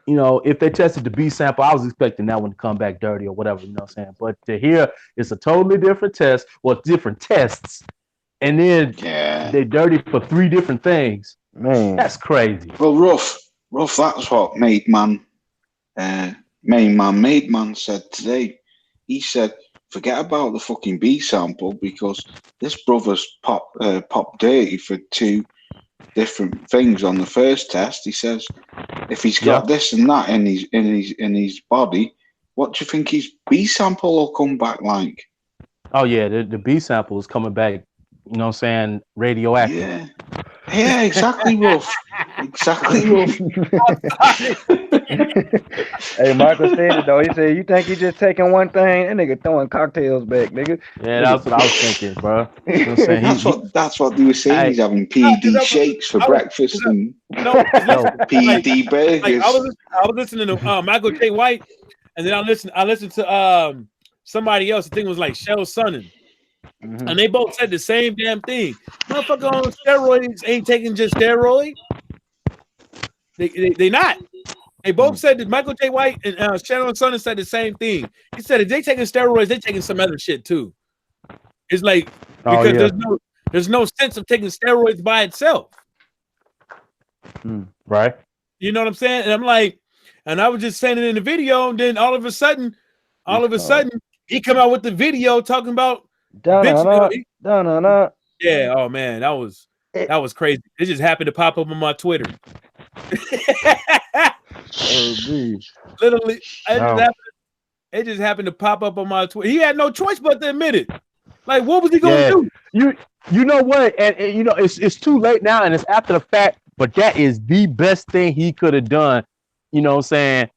if they tested the B sample, I was expecting that one to come back dirty or whatever, you know what I'm saying? But to hear it's a totally different test, different tests, and then they're dirty for 3 different things. Man, that's crazy. Well, Ruff, that's what Made Man said today. He said, forget about the fucking B sample because this brother's popped dirty for 2 different things on the first test. He says, if he's got this and that in his body, what do you think his B sample will come back like? Oh yeah, the B sample is coming back, you know what I'm saying, radioactive. Yeah, exactly, Ruff. Exactly, Ruff. Hey, Michael said it though. He said, "You think he just taking one thing? That nigga throwing cocktails back, nigga." Yeah, that's what I was thinking, bro. You know what I'm saying? That's what they were saying. He's having PD shakes for breakfast and PD burgers. I was listening to Michael J. White, and then I listened to somebody else. I think it was like Shell Sonnen. Mm-hmm. And they both said the same damn thing. Motherfucker on steroids ain't taking just steroids. They not. They both said that Michael J. White and Shannon Sonnen said the same thing. He said if they taking steroids, they taking some other shit too. It's like because there's no sense of taking steroids by itself. Right. You know what I'm saying? And I'm like, and I was just saying it in the video, and then all of a sudden, he come out with the video talking about Yeah, oh man, that was crazy. It just happened to pop up on my Twitter. Literally, it just happened to pop up on my Twitter. He had no choice but to admit it. Like, what was he gonna do? You know what? And it's too late now, and it's after the fact. But that is the best thing he could have done. You know what I'm saying?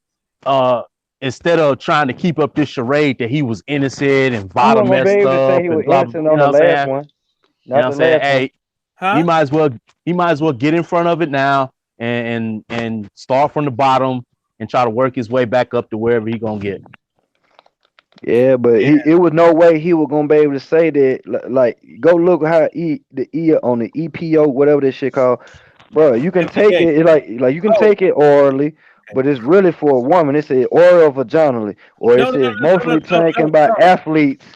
Instead of trying to keep up this charade that he was innocent and bottom messed up and blah, blah, you know what I'm saying? You know what I'm saying? Hey, he might as well get in front of it now and start from the bottom and try to work his way back up to wherever he gonna get. Yeah, but it was no way he was gonna be able to say that. Like, go look how the E on the EPO, whatever this shit called, bro. You can take it like you can take it orally, but it's really for a woman. It says oral vaginally, or it says mostly taken by athletes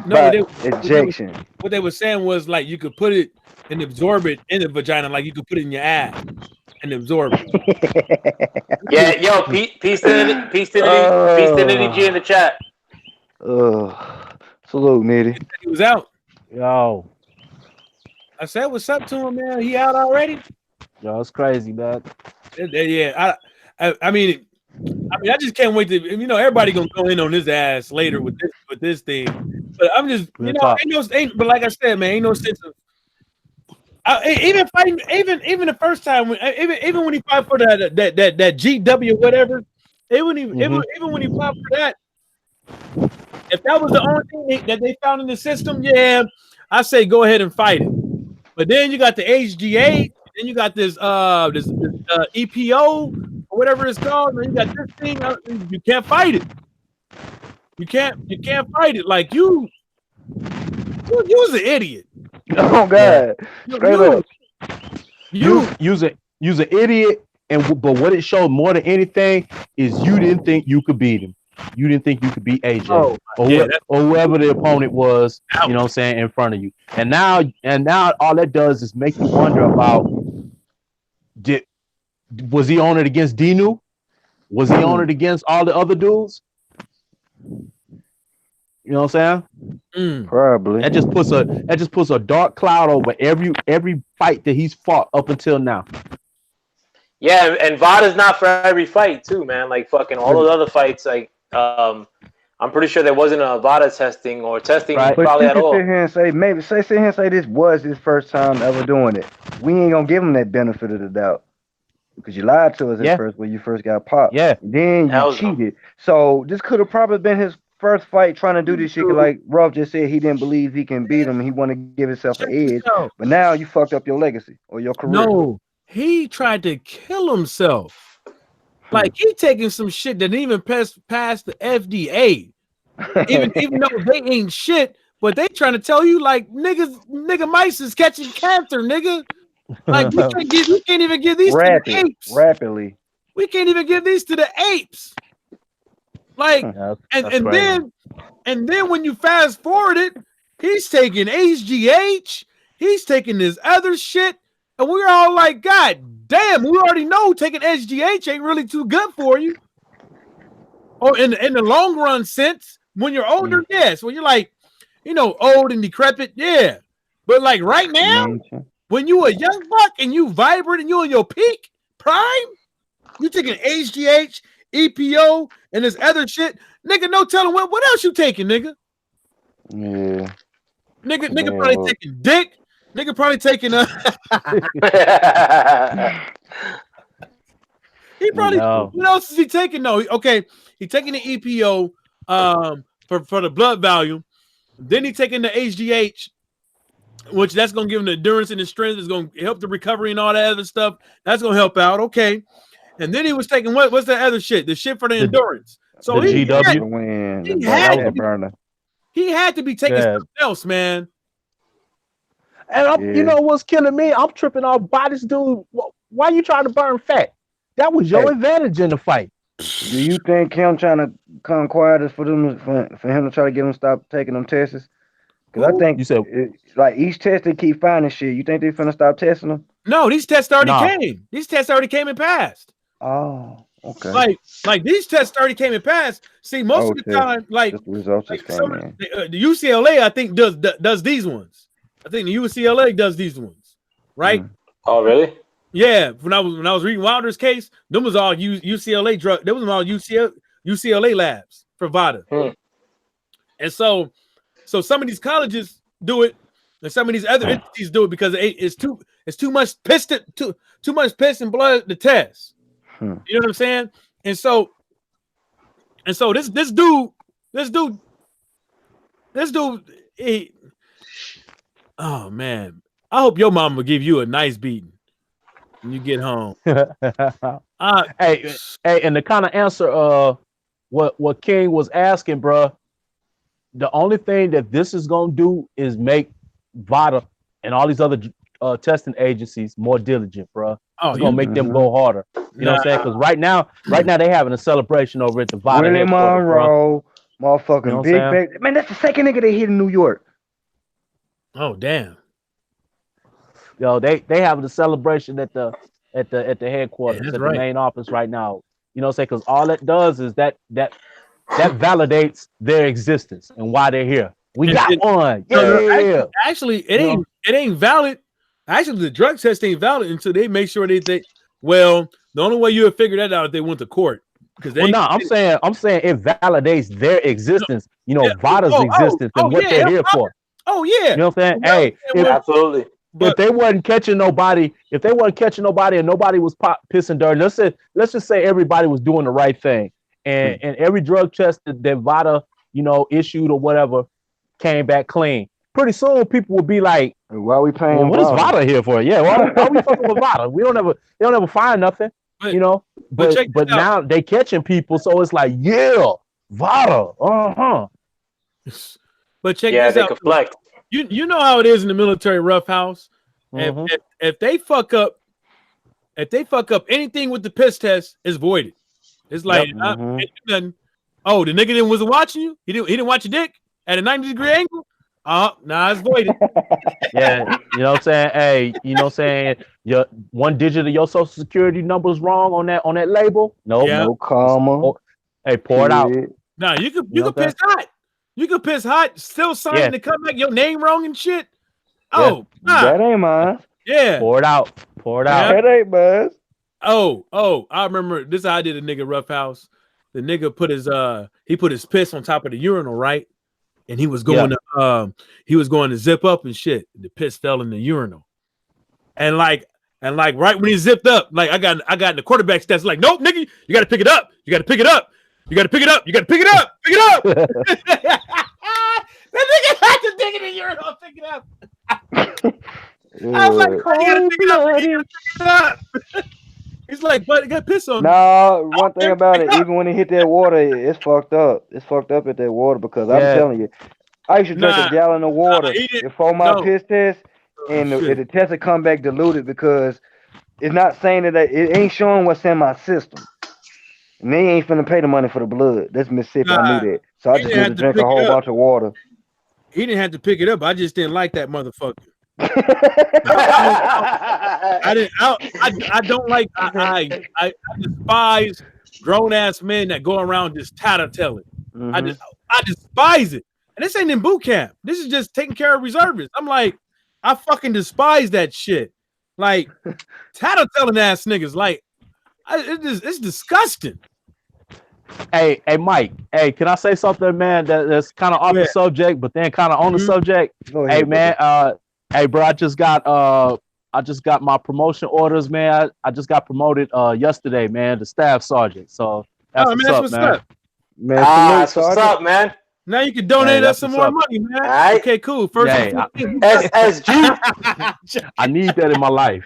by ejection. What they were saying was like you could put it and absorb it in the vagina, like you could put it in your ass and absorb it. Yeah, yo, peace to Nitty G in the chat. Salute, Nitty. He was out. Yo, I said, "What's up to him, man? He out already?" Yo, it's crazy, man. Yeah, I mean, I just can't wait to. You know, everybody gonna go in on his ass later with this thing. But I'm just, you know, but like I said, man, ain't no sense of. Even fighting, even the first time, even when he fought for that GW whatever, even when he fought for that, if that was the only thing that they found in the system, yeah, I say go ahead and fight it. But then you got the HGA, then you got this EPO or whatever it's called, and you got this thing. You can't fight it. You can't fight it. Like you was an idiot. Oh God! Straight up. You's an idiot, but what it showed more than anything is you didn't think you could beat him. You didn't think you could beat AJ or whoever the opponent was. You know what I'm saying, in front of you. And now all that does is make you wonder about: was he on it against Dinu? Was he on it against all the other dudes? You know what I'm saying? Probably. That just puts a dark cloud over every fight that he's fought up until now. Yeah, and VADA's not for every fight too, man. Like fucking all those other fights, like I'm pretty sure there wasn't a VADA testing or testing probably at all. Sit here and say sit here and say this was his first time ever doing it. We ain't gonna give him that benefit of the doubt because you lied to us at first when you first got popped. Yeah. Then you cheated. So this could have probably been his first fight trying to do this shit. Like Ruff just said, he didn't believe he can beat him. And he want to give himself an edge. But now you fucked up your legacy or your career. No, he tried to kill himself. Like he taking some shit that didn't even pass the FDA. even though they ain't shit, but they trying to tell you like nigga mice is catching cancer, nigga. Like we can't even give these to the apes. Rapidly. We can't even give these to the apes. Like and then when you fast forward it, he's taking HGH, he's taking this other shit, and we're all like, God damn, we already know taking HGH ain't really too good for you. Or in the long run sense, when you're older, yes. When you're like, you know, old and decrepit, yeah. But like right now, when you a young buck and you vibrant and you in your peak prime, you taking HGH, EPO, and this other shit, nigga. No telling what else you taking, nigga. Yeah, nigga probably taking dick. Nigga probably taking he probably what else is he taking? No, okay, he taking the EPO for the blood volume. Then he taking the HGH, which that's gonna give him the endurance and the strength. It's gonna help the recovery and all that other stuff. That's gonna help out. Okay. And then he was taking what's that other shit? The shit for the endurance. So he had to be taking something else, man. And you know what's killing me? I'm tripping off by this dude. Why you trying to burn fat? That was your advantage in the fight. Do you think him trying to come quiet is for him to try to get him stop taking them tests? Because I think you said like each test they keep finding shit. You think they finna stop testing them? No, these tests already came. These tests already came and passed. Oh, okay. Like these tests already came and passed. See, most of the time, like the results the UCLA, I think does these ones. I think the UCLA does these ones, right? Oh, really? Yeah. When I was reading Wilder's case, them was all UCLA drug. There was all UCLA labs for VADA, and so some of these colleges do it, and some of these other entities do it because it's too much piss too much piss and blood to test. You know what I'm saying? And so this dude, oh man, I hope your mama will give you a nice beating when you get home. Hey, and the kind of answer what King was asking, bro. The only thing that this is gonna do is make VADA and all these other testing agencies more diligent, bro. Oh, It's gonna make them go harder. You know what I'm saying? Because right now they having a celebration over at the VADA Willie headquarters, bro. Monroe, motherfucking You know what Big I'm saying? Baby. Man, that's the second nigga they hit in New York. Oh, damn. Yo, they having a celebration at the headquarters, that's at right. the main office right now. You know what I'm saying? Because all that does is that validates their existence and why they're here. We got one. Yeah. Actually, it ain't valid. Actually, the drug test ain't valid until they make sure they well, the only way you would figure that out if they went to court. Because I'm saying it validates their existence, VADA's existence and what they're here for. Oh yeah. You know what I'm saying? Hey, absolutely. If they wasn't catching nobody, and nobody was pissing dirt, let's just say everybody was doing the right thing, and every drug test that VADA, issued or whatever, came back clean. Pretty soon, people will be like, "Why are we paying? Well, what is VADA here for? Yeah, why are we fucking with VADA? They don't ever find nothing, But now they catching people, so it's like, yeah, VADA, But check this out. Conflict. You know how it is in the military rough house. If they fuck up anything with the piss test, it's voided. It's like nothing. Oh, the nigga wasn't watching you. He didn't watch your dick at a 90-degree angle. Nah, it's voided. Yeah, you know what I'm saying? Hey, you know what I'm saying? Your one digit of your social security number is wrong on that label. No comma. Hey, pour it out. Nah, you could piss hot. You could piss hot, still sign to come back, your name wrong and shit. Oh, that ain't mine. Yeah. Pour it out. That ain't mine. Oh, I remember this. I did a nigga rough house. The nigga put his piss on top of the urinal, right? And he was going to zip up and shit. The piss fell in the urinal. And like right when he zipped up, like I got in the quarterback stats, like, nope, nigga, you gotta pick it up. You gotta pick it up. You gotta pick it up. You gotta pick it up. Pick it up. That nigga had to dig in the urinal, pick it up. I was like, you gotta pick it up. You gotta pick it up. He's like, but it got piss on me. No, one thing about it, even when it hit that water, it's fucked up. It's fucked up at that water because I'm telling you, I used to drink a gallon of water before my piss test, and the test would come back diluted because it's not saying that it ain't showing what's in my system. And they ain't finna pay the money for the blood. That's Mississippi. I knew that. So I just had to drink a whole bunch of water. He didn't have to pick it up. I just didn't like that motherfucker. I don't like. I despise grown ass men that go around just tattletelling. I despise it. And this ain't in boot camp. This is just taking care of reservists. I'm like, I fucking despise that shit. Like tattletelling ass niggas. Like, it's disgusting. Hey, Mike. Hey, can I say something, man? That's kind of off the subject, but then kind of on the subject. Hey, man. Hey, bro. I just got my promotion orders, man. I just got promoted yesterday, man, to staff sergeant. So that's what's up. Man, that's what's up, man. Now you can donate us some more money, man. Right. Okay, cool. First, SSG. I need that in my life.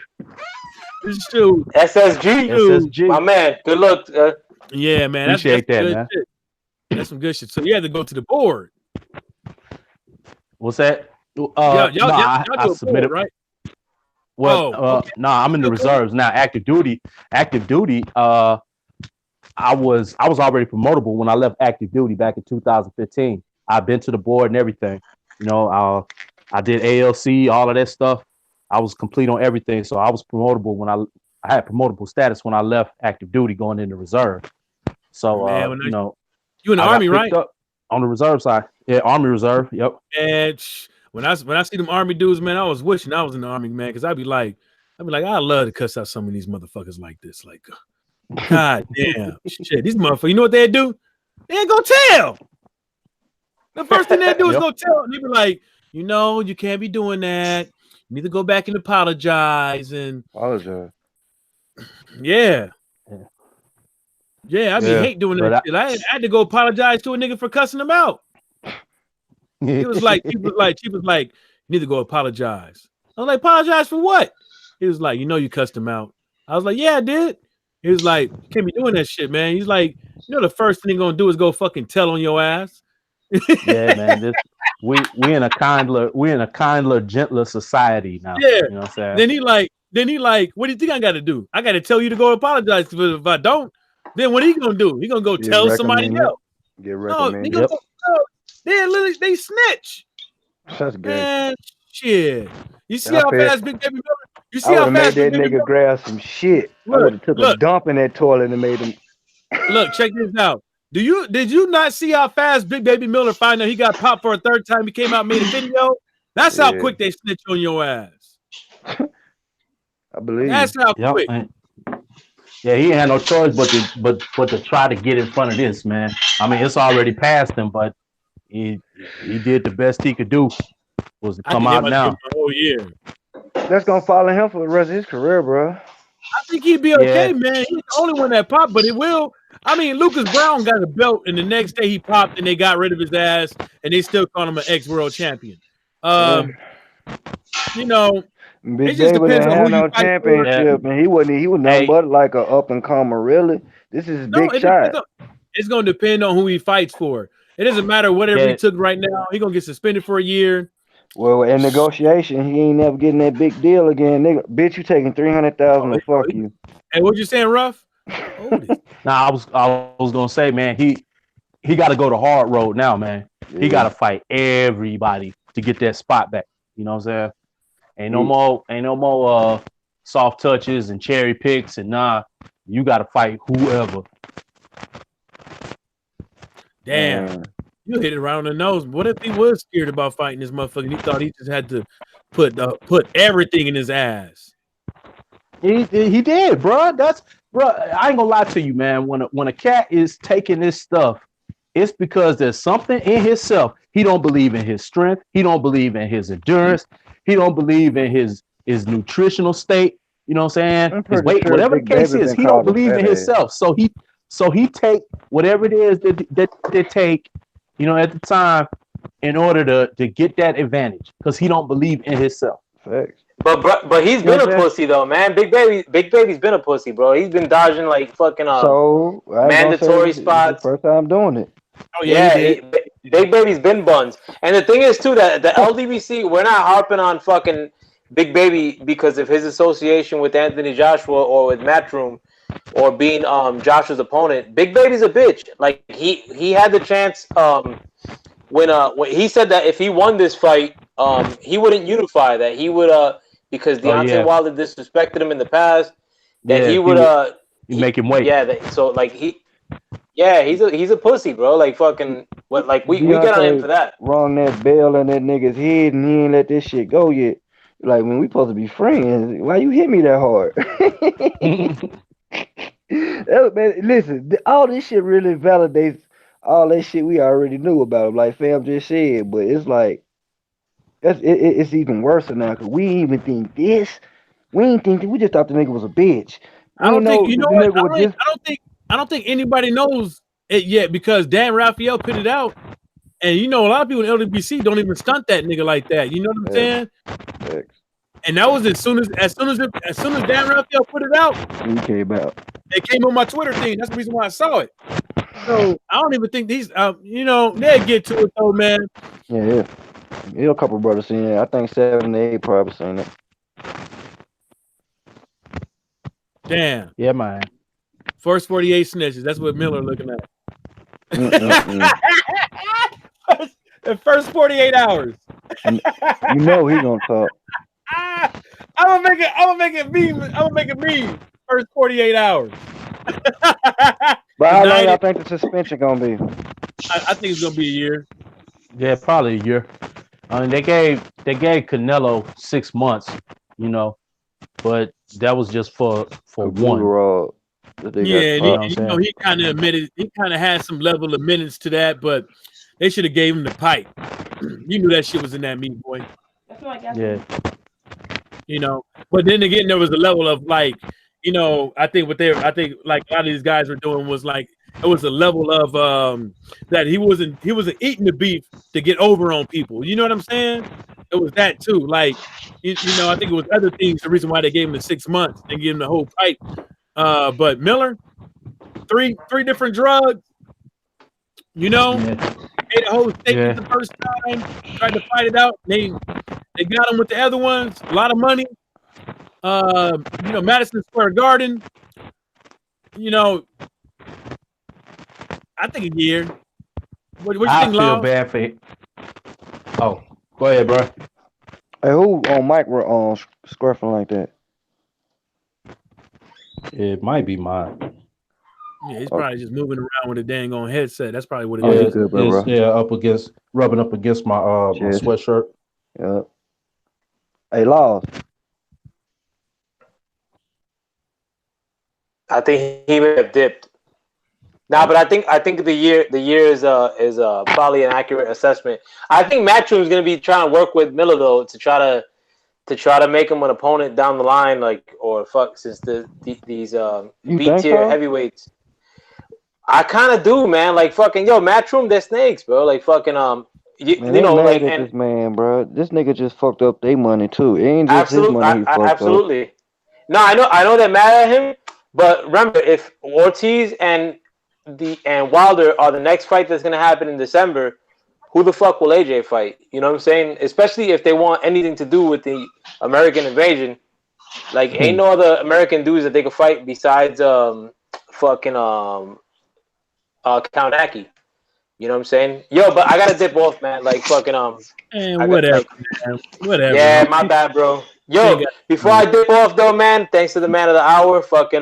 SSG, my man. Good luck. Yeah, man. Appreciate that, good man. Shit. That's some good shit. So you had to go to the board. What's that? I submitted, right? Well, I'm in the reserves now. Active duty. I was already promotable when I left active duty back in 2015. I've been to the board and everything. You know, I did ALC, all of that stuff. I was complete on everything, so I was promotable when I had promotable status when I left active duty, going into reserve. So you in the Army, right? On the reserve side, yeah, Army Reserve. Yep. And when I see them Army dudes, man, I was wishing I was in the Army, man, because I'd be like, I love to cuss out some of these motherfuckers like this, like. God damn shit! These motherfuckers, you know what they do? They ain't gonna tell. The first thing they do is go tell. And they be like, you can't be doing that. You need to go back and apologize and apologize. Yeah. I hate doing that shit. I had to go apologize to a nigga for cussing him out. He was like, you need to go apologize. I was like, apologize for what? He was like, you cussed him out. I was like, yeah, I did. He was like, you can't be doing that shit, man. He's like, you know, the first thing they're gonna do is go fucking tell on your ass. Yeah, man. We in a kindler, gentler society now. Yeah. You know what I'm saying? Then he like, what do you think I got to do? I got to tell you to go apologize. Because if I don't, then what he gonna do? He gonna go tell somebody else. Get No, recommended. nigga, they snitch. That's good. Man, shit. You see I how bet- fast Big Baby Miller? You I see would how have made fast that Big Baby nigga Miller? grab some shit. I Look, would have took a look. dump in that toilet and made him. Look, check this out. Did you not see how fast Big Baby Miller found out he got popped for a third time? He came out and made a video. That's how Yeah. quick they snitch on your ass. I believe. That's how quick. Yeah, he had no choice but to try to get in front of this, man. I mean, it's already past him, but he did the best he could do was to come out now. The whole year. That's gonna follow him for the rest of his career, bro. I think he'd be okay, man. He's the only one that popped, but it will. I mean, Lucas Brown got a belt, and the next day he popped, and they got rid of his ass, and they still call him an ex-world champion. You know, Big it just Baby depends didn't on have who no you fight for. championship, and he was nothing but like a up and comer. Really, this is his No, big shot. it's going to depend on who he fights for. It doesn't matter whatever he took right now. He's going to get suspended for a year. Well, in negotiation, he ain't never getting that big deal again, nigga. Bitch, you taking 300,000 to fuck you. Hey, what you saying, Ruff? Nah, I was gonna say, man, he got to go the hard road now, man. Yeah. He got to fight everybody to get that spot back. You know what I'm saying? Ain't no more soft touches and cherry picks, and you got to fight whoever. Damn, you hit it right on the nose. What if he was scared about fighting this motherfucker? He thought he just had to put everything in his ass. He did, bro. I ain't gonna lie to you, man. When a cat is taking this stuff, it's because there's something in himself. He don't believe in his strength. He don't believe in his endurance. He don't believe in his nutritional state. You know what I'm saying? His weight, whatever the case is, he don't believe in himself. So he take whatever it is that they take, you know, at the time in order to get that advantage because he don't believe in himself. Thanks. But he's been a pussy though, man. Big Baby's been a pussy, bro. He's been dodging like fucking mandatory spots. First time doing it. Oh yeah, Big Baby's been buns. And the thing is too that the LDBC, we're not harping on fucking Big Baby because of his association with Anthony Joshua or with Matchroom or being Joshua's opponent. Big Baby's a bitch. Like he had the chance when he said that if he won this fight, he wouldn't unify. That he would because Deontay Wilder disrespected him in the past. That he would make him wait. Yeah, so like he's a pussy, bro. Like fucking what? Like we get on him for that. Wrong that bell in that nigga's head, and he ain't let this shit go yet. Like when we supposed to be friends, why you hit me that hard? Man, listen, all this shit really validates all that shit we already knew about him, like fam just said. But it's like it's even worse now because we didn't even think this. We didn't think that. We just thought the nigga was a bitch. I don't think anybody knows it yet because Dan Raphael put it out, and you know a lot of people in LWBC don't even stunt that nigga like that. You know what I'm saying? And that was as soon as Dan Raphael put it out, he came out. It came on my Twitter thing. That's the reason why I saw it. So I don't even think these, they'll get to it though, man. Yeah. A couple brothers seen it. I think 7 to 8 probably seen it. Damn. Yeah, man. First 48 snitches. That's what Miller looking at. The first 48 hours. You know he gonna talk. I'm gonna make it meme. First 48 hours. But how long y'all think the suspension gonna be? I think it's gonna be a year. Yeah, probably a year. I mean, they gave Canelo 6 months, you know, but that was just for one. Yeah, he kind of admitted he kind of had some level of minutes to that, but they should have gave him the pipe. You knew that shit was in that meat, boy. Yeah. You know, but then again, there was a level of like, you know, I think like a lot of these guys were doing was like it was a level of that he wasn't eating the beef to get over on people. You know what I'm saying? It was that too. Like, you know, I think it was other things. The reason why they gave him the 6 months and gave him the whole pipe. But Miller, three different drugs. You know, made a whole statement the first time, tried to fight it out. They got him with the other ones, a lot of money. You know, Madison Square Garden. You know, I think a year. What you I think, feel Law? bad for it. Oh, go ahead, bro. Hey, who on Mike were on scruffing like that? It might be mine. Yeah, he's probably just moving around with a dang on headset. That's probably what it Oh, is. you good, bro? Rubbing up against my my Cheers. sweatshirt. Yeah. Hey, Laws. I think he may have dipped. Nah, but I think the year is probably an accurate assessment. I think Matchroom's gonna be trying to work with Miller though to try to make him an opponent down the line, like or fuck since these You B think tier so? heavyweights. I kind of do, man. Like fucking Matchroom, they're snakes, bro. Like fucking Man, you they know, mad like at and this man, bro. This nigga just fucked up their money too. It ain't just his money he fucked up. absolutely. No, I know they're mad at him, but remember, if Ortiz and Wilder are the next fight that's gonna happen in December, who the fuck will AJ fight? You know what I'm saying? Especially if they want anything to do with the American invasion. Like, ain't no other American dudes that they could fight besides fucking Count Aki. You know what I'm saying? Yo, but I gotta dip off, man. Like fucking And whatever, man. Whatever. Yeah, my bad, bro. Yo, before I dip off though, man, thanks to the man of the hour, fucking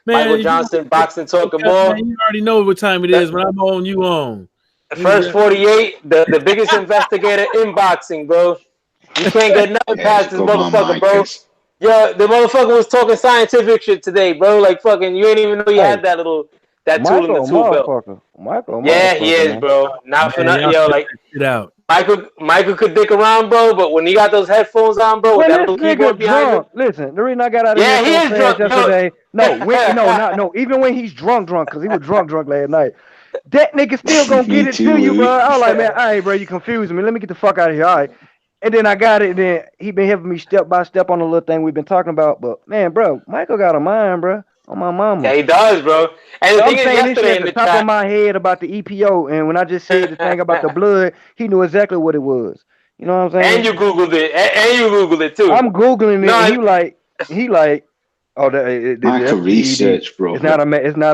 Michael Johnson, boxing talking more. Man, you already know what time it is when I'm on, you on. First 48, the biggest investigator in boxing, bro. You can't get nothing past this motherfucker, bro. Yo, the motherfucker was talking scientific shit today, bro. Like fucking, you ain't even know you had that tool in the tool belt. Michael, yeah, he is, man. bro. Not for nothing, yo. Like it out. Michael could dick around, bro, but when he got those headphones on, bro, with that little keyboard behind him. Listen, the reason I got out of Yeah, he here is so drunk, fast yesterday. No, even when he's drunk, because he was drunk last night. That nigga still gonna get it to you, bro. I was like, man, all right, bro, you confusing me. Let me get the fuck out of here. All right. And then I got it, and then he been helping me step by step on the little thing we've been talking about. But man, bro, Michael got a mind, bro. On my mama. Yeah, he does, bro. And the thing is, yesterday at the top of my head about the EPO, and when I just said the thing about the blood, he knew exactly what it was. You know what I'm saying? And you Googled it. And you Googled it too. I'm Googling it, and he like, oh, Michael research, bro. It's not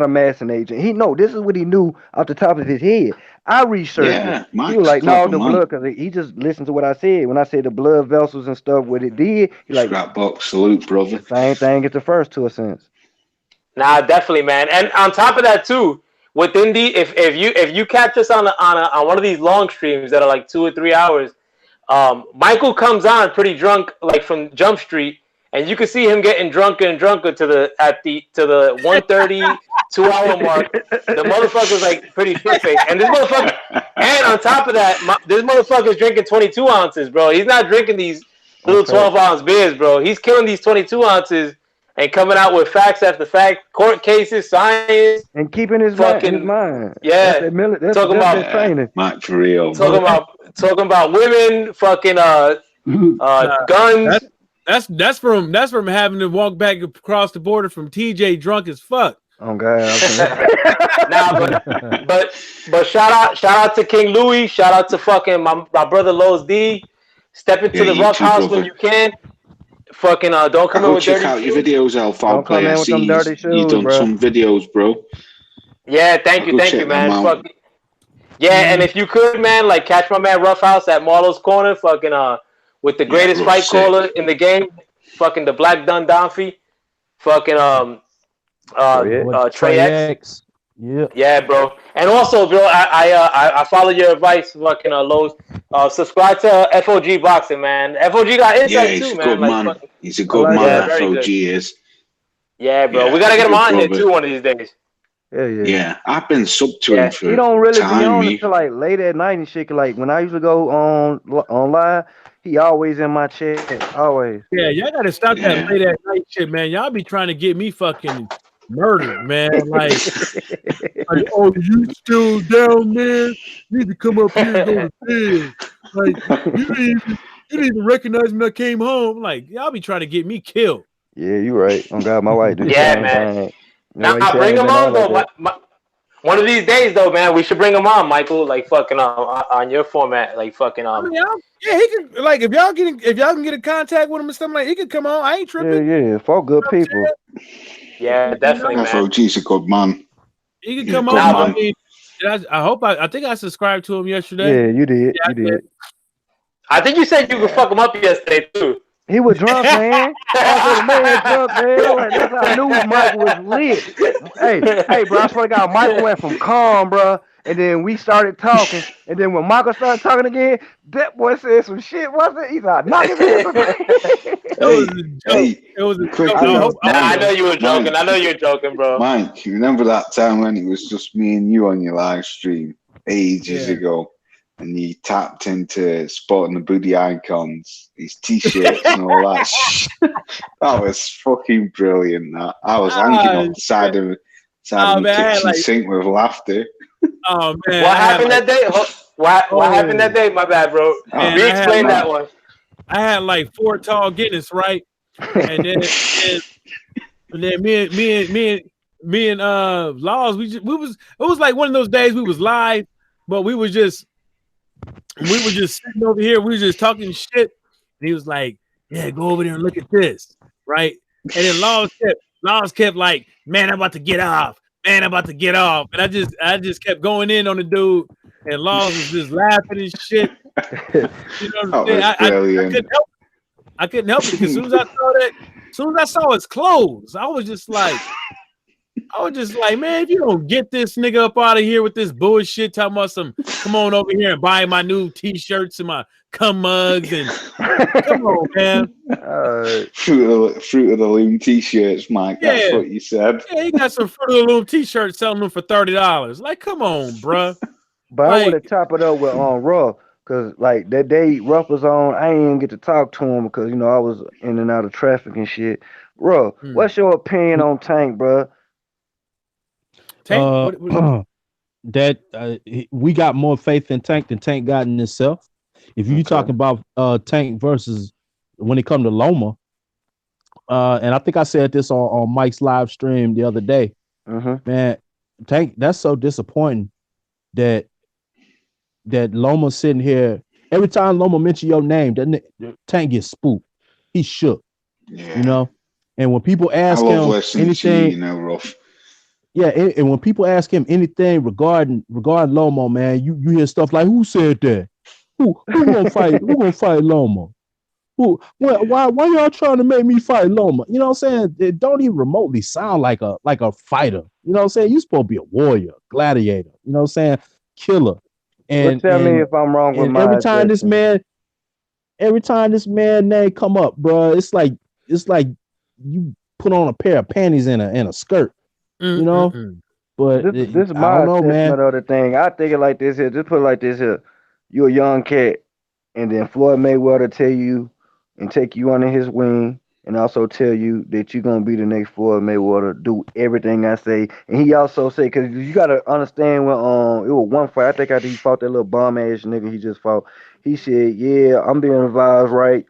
a massing agent. This is what he knew off the top of his head. I researched it. He was like, no, the blood, because he just listened to what I said. When I said the blood vessels and stuff, what it did, he like, Scrapbox salute, brother. Same thing as the first to a sense. Nah, definitely, man. And on top of that, too, within the if you catch us on one of these long streams that are like 2 or 3 hours, Michael comes on pretty drunk, like from Jump Street, and you can see him getting drunker and drunker to the 1:30 2-hour mark. The motherfucker's like pretty shit faced, and this motherfucker, and on top of that, this motherfucker's drinking 22 ounces, bro. He's not drinking these little 12-ounce beers, bro. He's killing these 22 ounces and coming out with facts after fact, court cases, science, and keeping his mind. Yeah, that's talking about training. Mike, for real. Talking about women, fucking guns. That's from having to walk back across the border from TJ drunk as fuck. Oh God. but shout out to King Louis. Shout out to fucking my brother Lowe's D. Step into the rough house when you can. Fucking don't come in with dirty shoes. Check out your videos, Alpha Play. I see you done some videos, bro. Yeah, thank you, man. And if you could, man, like catch my man Rough House at Marlo's Corner, fucking with the greatest fight caller in the game, fucking the Black Dun Donfi, fucking Trey X. Yeah, bro. And also, bro, I follow your advice, fucking Lowe's. Subscribe to FOG Boxing, man. FOG got insight too, man. Good man. He's a good man. FOG is. Yeah, bro. We gotta get him on here too one of these days. Yeah, I've been sub to him for he don't really time, be on until like late at night and shit. Like when I used to go on live, he always in my chat, always. Yeah, y'all gotta stop that late at night shit, man. Y'all be trying to get me fucking murdered, man. Like, oh, you still down there? You need to come up here and go to bed. Like, you didn't even recognize me when I came home. Like, y'all be trying to get me killed. Yeah, you right. On God, my wife do the Yeah, same man. thing. That's Now why you say I bring ain't him been on on like though. that. One of these days though, man, we should bring him on, Michael. Like fucking on your format, like fucking I mean, yeah, he could like if y'all can get in contact with him or something like he could come on. I ain't Yeah, tripping. yeah. Folk good people. Yeah, definitely, man. FOG's a good man. He could He's a come good on. I man. mean, I think I subscribed to him yesterday. Yeah, you did. Yeah, You did. I think you said you could fuck him up yesterday too. He was drunk, man. I said the man drunk, man. Like, that's how I knew Michael was lit. Hey, bro, I swear to God, Michael went from calm, bro, and then we started talking, and then when Michael started talking again, that boy said some shit, wasn't it? He's like, knock his ass. It was a joke. It was a joke. I know. I know you were joking. Mike, I know you're joking, bro. Mike, you remember that time when it was just me and you on your live stream ages ago? And you tapped into sporting the booty icons, his t-shirts and all that shit. That was fucking brilliant. That I was hanging on the side of the kitchen sink with laughter. Oh man! What happened that day? What happened that day? My bad, bro. Re-explain that one. I had like 4 tall Guinness, right? And then me and Laws, it was like one of those days we was live, but we were just sitting over here. We were just talking shit. And he was like, "Yeah, go over there and look at this, right?" And then Laws kept like, "Man, I'm about to get off. Man, I'm about to get off." And I just kept going in on the dude, and Laws was just laughing and shit. You know what I'm saying? I couldn't help it because as soon as I saw his clothes, I was just like, man, if you don't get this nigga up out of here with this bullshit, talking about come on over here and buy my new t-shirts and my cum mugs and come on, man. Fruit of the Loom t-shirts, Mike. Yeah. That's what you said. Yeah, he got some Fruit of the Loom t-shirts selling them for $30. Like, come on, bruh. But I want to top it up with Ruff, because like that day Ruff was on, I didn't even get to talk to him because I was in and out of traffic and shit. Ruff, what's your opinion on Tank, bro? Tank, we got more faith in Tank than Tank got in himself. If you talk about Tank versus when it comes to Loma, and I think I said this on Mike's live stream the other day, man, Tank, that's so disappointing that Loma sitting here. Every time Loma mention your name, Tank gets spooked. He's shook, and when people ask him anything, Ruff. Yeah, and when people ask him anything regarding Lomo, man, you hear stuff like, "Who said that? Who gonna fight? Who gonna fight Lomo? Why y'all trying to make me fight Loma?" You know what I'm saying? It don't even remotely sound like a fighter. You know what I'm saying? You supposed to be a warrior, gladiator. You know what I'm saying? Killer. And tell me if I'm wrong with my every time this man name come up, bro, it's like you put on a pair of panties and a skirt. But this is my assessment of the thing. I think it like this here. Just put it like this here. You're a young cat, and then Floyd Mayweather tell you and take you under his wing, and also tell you that you're gonna be the next Floyd Mayweather. Do everything I say, and he also say, because you gotta understand when it was one fight. I think after he fought that little bum ass nigga he just fought, he said, "Yeah, I'm being advised right."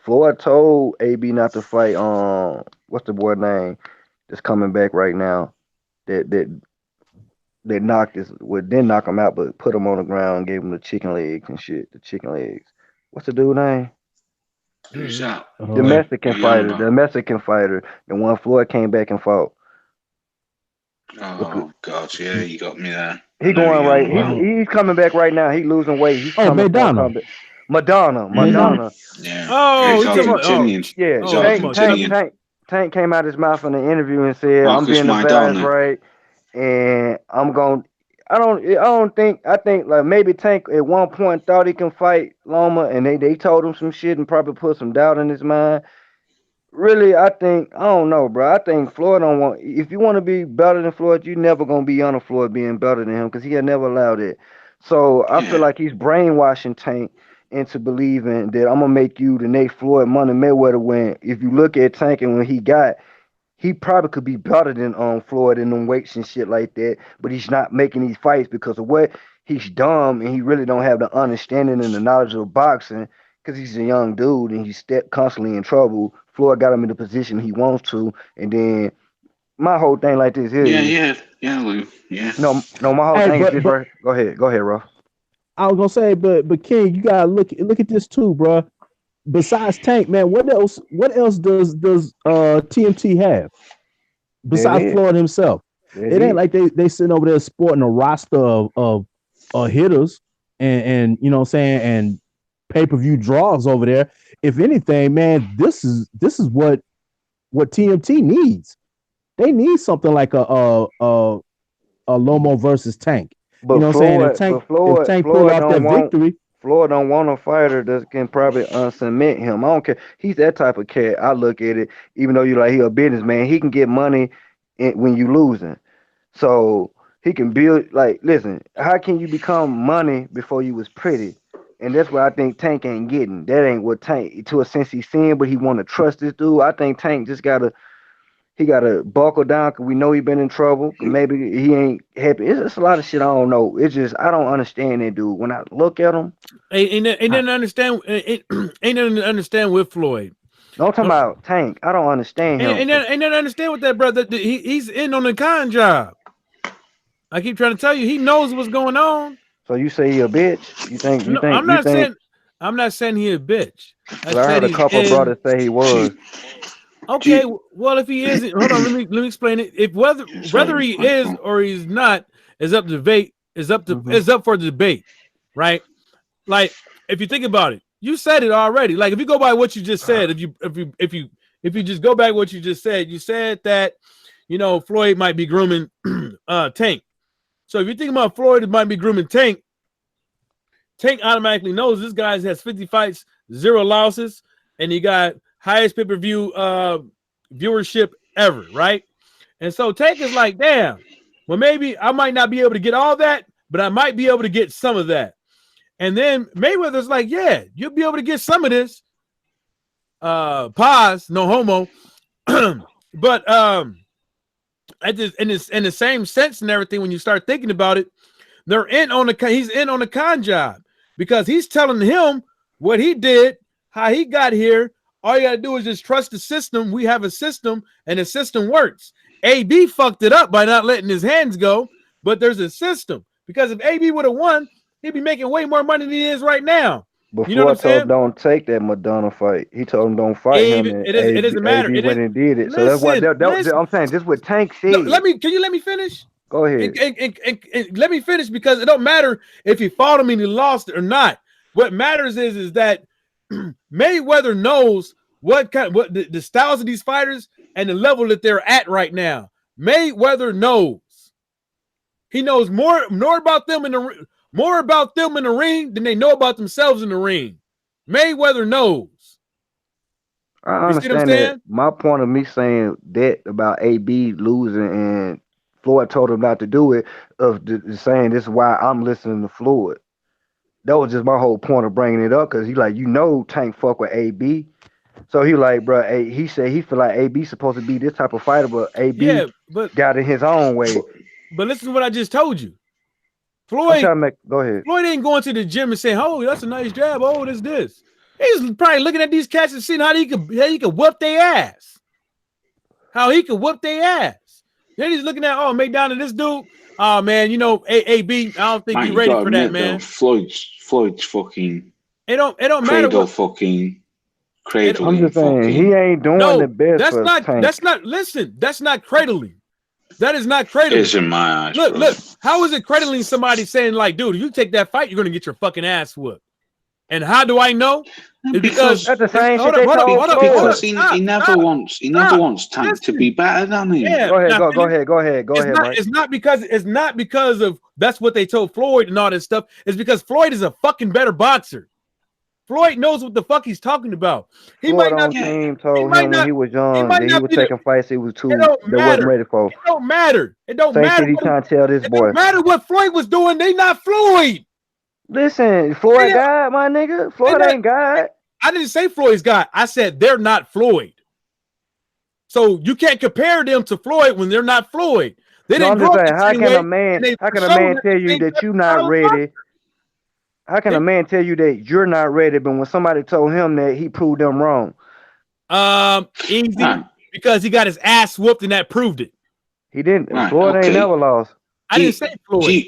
Floyd told AB not to fight. What's the boy name that's coming back right now? That knocked didn't knock him out, but put him on the ground and gave him the chicken legs and shit. The chicken legs. What's the dude name? Who's that? The Mexican fighter. The Mexican fighter. The one Floyd came back and fought. Oh God, yeah, you got me there. He going right. He's coming back right now. He losing weight. He's coming Madonna. Madonna. Yeah. Tank came out his mouth in the interview and said, Marcus "I'm being advised right, and I'm going." I think like maybe Tank at one point thought he can fight Loma, and they told him some shit and probably put some doubt in his mind. Really, I don't know, bro. I think Floyd don't want. If you want to be better than Floyd, you never gonna be under Floyd being better than him because he had never allowed it. So I feel like he's brainwashing Tank into believing that I'm gonna make you the next Floyd Money Mayweather. When if you look at Tank and when he probably could be better than Floyd in them weights and shit like that, but he's not making these fights because of what he's dumb and he really don't have the understanding and the knowledge of boxing. because he's a young dude and he's constantly in trouble. Floyd got him in the position he wants to, and then my whole thing like this here is Lou. Yeah. no. My whole Hey, thing is this. but Right? Go ahead, Ruff. I was gonna say, but King, you gotta look at this too, bro. Besides Tank, man, what else? What else does TMT have That besides it. Floyd himself? That It ain't it. like they sitting over there sporting a roster of hitters and you know what I'm saying, and pay-per-view draws over there. If anything, man, this is what TMT needs. They need something like a Lomo versus Tank. You But know what I'm saying? If Tank pull Floyd off don't that want. victory, Floyd don't want a fighter that can probably uncement him. I don't care. He's that type of cat. I look at it, even though you like he a businessman, he can get money when you losing. So he can build like listen, how can you become money before you was pretty? And that's what I think Tank ain't getting. That ain't what Tank to a sense he's seeing, but he wanna trust this dude. I think Tank just gotta buckle down because we know he been in trouble. Maybe he ain't happy. It's just a lot of shit I don't know. It's just I don't understand that dude. When I look at him, Ain't didn't understand. Ain't didn't understand with Floyd. don't talk about Tank. I don't understand him. Ain't didn't understand with that brother. He's in on the con job. I keep trying to tell you, he knows what's going on. So you say he a bitch? You think? No, I'm not saying he a bitch. I heard a he's couple in. brothers say he was. Okay, well, if he isn't, hold on, let me explain it. If whether he is or he's not is up to debate, is up for debate, right? Like if you think about it, you said it already. Like if you go by what you just said, if you just go back what you just said, you said that Floyd might be grooming Tank. So if you think about Floyd might be grooming Tank, Tank automatically knows this guy has 50 fights, 0 losses, and he got highest pay-per-view viewership ever, right? And so Tank is like, damn, well, maybe I might not be able to get all that, but I might be able to get some of that. And then Mayweather's like, yeah, you'll be able to get some of this. Pause, no homo. But in the same sense and everything, when you start thinking about it, he's in on the con job because he's telling him what he did, how he got here. All you gotta do is just trust the system. We have a system, and the system works. AB fucked it up by not letting his hands go, but there's a system because if AB would have won, he'd be making way more money than he is right now. But you know what I'm saying? Don't take that Madonna fight. He told him don't fight him. And it doesn't matter. AB went and did it. So that's why I'm saying this is what Tank said. No, can you let me finish? Go ahead. And let me finish because it don't matter if he fought him and he lost or not. What matters is that Mayweather knows what the styles of these fighters and the level that they're at right now. Mayweather knows. He knows more about them in the ring than they know about themselves in the ring. Mayweather knows. I understand that. My point of me saying that about AB losing and Floyd told him not to do it, saying this is why I'm listening to Floyd. That was just my whole point of bringing it up because he Tank fuck with AB. So he like, bro, he said he feel like AB supposed to be this type of fighter, but AB got it his own way. But listen to what I just told you. Floyd, go ahead. Floyd ain't going to the gym and saying, "Oh, that's a nice jab. Oh, that's this." He's probably looking at these cats and seeing how he could whoop their ass. How he could whoop their ass. Then he's looking at, make down to this dude. Oh man, AB. I don't think you're ready for that, man. Floyd's fucking. It don't matter what fucking. Cradling. I'm just saying he ain't doing the best. That's not cradling. That is not cradling. It's in my eyes. Look. How is it cradling somebody saying like, dude, if you take that fight, you're gonna get your fucking ass whooped? And how do I know? It's because that's the same shit. Because he never wants Tank to be better than him. Yeah, go ahead. Mike. It's not because of that's what they told Floyd and all this stuff. It's because Floyd is a fucking better boxer. Floyd knows what the fuck he's talking about. He Floyd might not team told him when he was young that he was taking fights he was wasn't ready for. It don't matter. It don't Same matter. Shit he trying to tell this boy. It don't matter what Floyd was doing. They not Floyd. Listen, Floyd God, my nigga. Floyd ain't God. I didn't say Floyd's God. I said they're not Floyd. So you can't compare them to Floyd when they're not Floyd. They didn't grow up the same way. How can a man tell you that you're not ready? How can a man tell you that you're not ready, but when somebody told him that, he proved them wrong? Easy, Man. because he got his ass whooped and that proved it. He didn't. Right, Floyd ain't okay. never lost. I didn't say Floyd.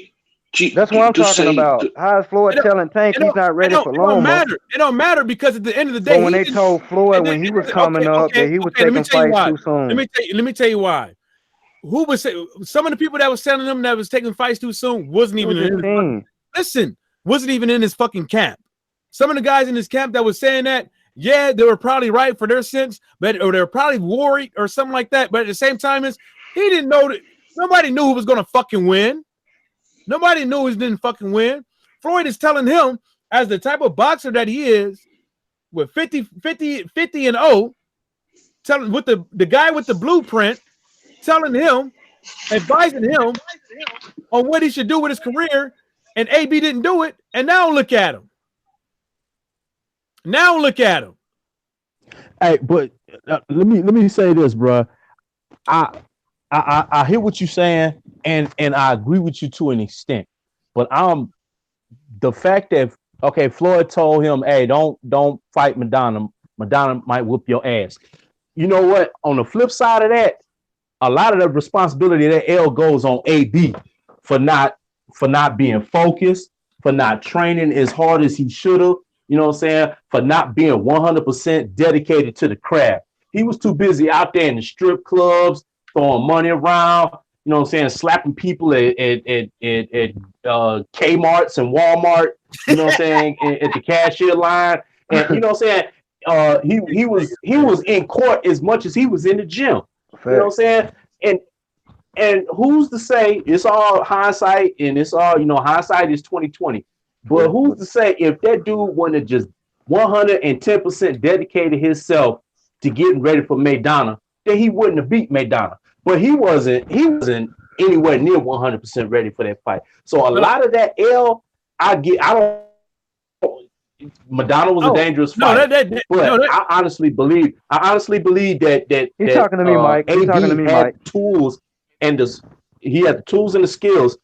That's what I'm talking about. How is Floyd telling Tank he's not ready for It don't Loma? matter. It don't matter because at the end of the day, But when they told Floyd when he was coming up that he was taking fights too soon. Let me tell you why. Who was some of the people that was telling him that was taking fights too soon wasn't even in wasn't even in his fucking camp. Some of the guys in his camp that was saying that, yeah, they were probably right for their sense, or they were probably worried or something like that. But at the same time, he didn't know that nobody knew who was gonna fucking win. Nobody knew he didn't fucking win. Floyd is telling him, as the type of boxer that he is, with 50 and 0, telling with the guy with the blueprint, telling him, advising him on what he should do with his career, and AB didn't do it, and now look at him. Hey, but let me say this, bro. I hear what you're saying, and I agree with you to an extent. But the fact that Floyd told him, hey, don't fight Madonna. Madonna might whoop your ass. You know what? On the flip side of that, a lot of the responsibility of that L goes on AB for not being focused, for not training as hard as he should have. You know what I'm saying? For not being 100% dedicated to the craft. He was too busy out there in the strip clubs, throwing money around, you know what I'm saying, slapping people at Kmart's and Walmart, you know what I'm saying, at the cashier line. And you know what I'm saying? He was in court as much as he was in the gym. You know what I'm saying? And who's to say, it's all hindsight, and it's all, hindsight is 2020. But who's to say if that dude wouldn't have just 110% dedicated himself to getting ready for Maidana, that he wouldn't have beat Maidana. But he wasn't anywhere near 100% ready for that fight. So a lot of that L, Madonna was a dangerous fighter. I honestly believe that he's talking to me, Mike. He's talking to me, Mike. Tools and he had the tools and the skills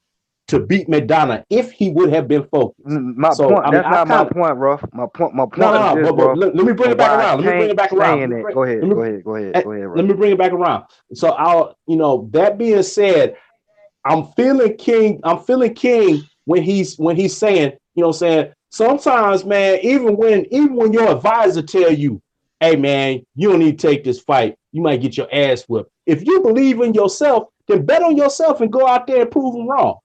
to beat Maidana if he would have been focused. That's not my point, Ruff. My point is this, but let me bring it back around. Go ahead. Let me bring it back around. So that being said, I'm feeling King when he's saying, sometimes, man, even when your advisor tell you, hey man, you don't need to take this fight, you might get your ass whipped. If you believe in yourself, then bet on yourself and go out there and prove them wrong.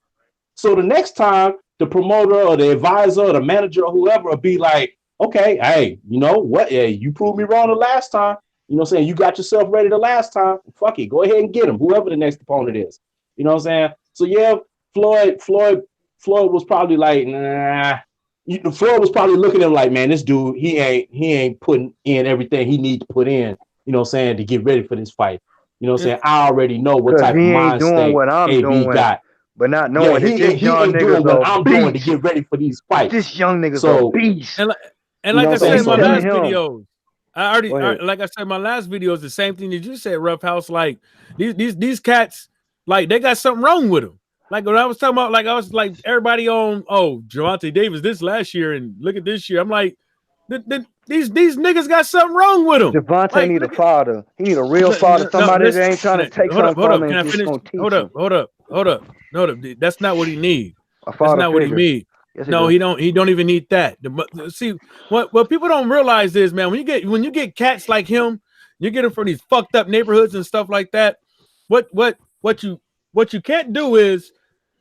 So the next time the promoter or the advisor or the manager or whoever will be like, okay, hey, you know what? Yeah, you proved me wrong the last time. You know what I'm saying? You got yourself ready the last time. Fuck it. Go ahead and get him, whoever the next opponent is. You know what I'm saying? So yeah, Floyd was probably like, nah. Floyd was probably looking at him like, man, this dude, he ain't putting in everything he needs to put in, you know what I'm saying, to get ready for this fight. You know what I'm saying? I already know what type of mind state AB got. But not knowing that this young nigga's what I'm doing to get ready for these fights. This young nigga's a beast. And like I said in my last videos, like I said in my last videos, the same thing that you said, Rough House. Like these cats, like they got something wrong with them. Like when I was talking about, like I was like everybody on Gervonta Davis this last year, and look at this year. I'm like, these niggas got something wrong with them. Devontae need a father. He need a real father. Somebody that ain't trying to take something from him. Can I finish? Hold up. That's not what he needs. That's not what he needs. Yes, no, he don't even need that. See, what people don't realize is, man, when you get cats like him, you get them from these fucked up neighborhoods and stuff like that. What you can't do is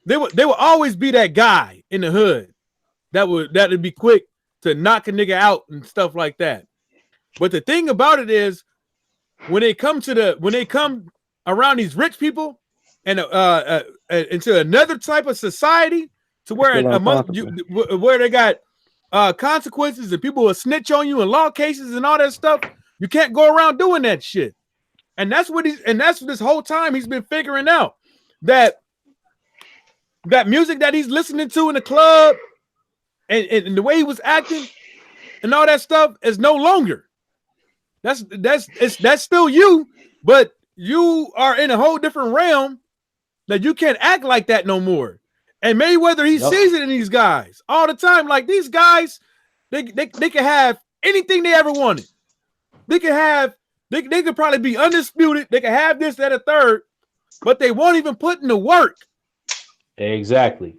they will always be that guy in the hood that would be quick to knock a nigga out and stuff like that. But the thing about it is, when they come around these rich people and into another type of society, to where where they got consequences and people will snitch on you in law cases and all that stuff, you can't go around doing that shit. And that's what this whole time he's been figuring out, that music that he's listening to in the club and the way he was acting and all that stuff is no longer. That's still you, but you are in a whole different realm that you can't act like that no more. And Mayweather, he sees it in these guys all the time. Like these guys, they can have anything they ever wanted. They could probably be undisputed. They can have this, that, a third, but they won't even put in the work. Exactly.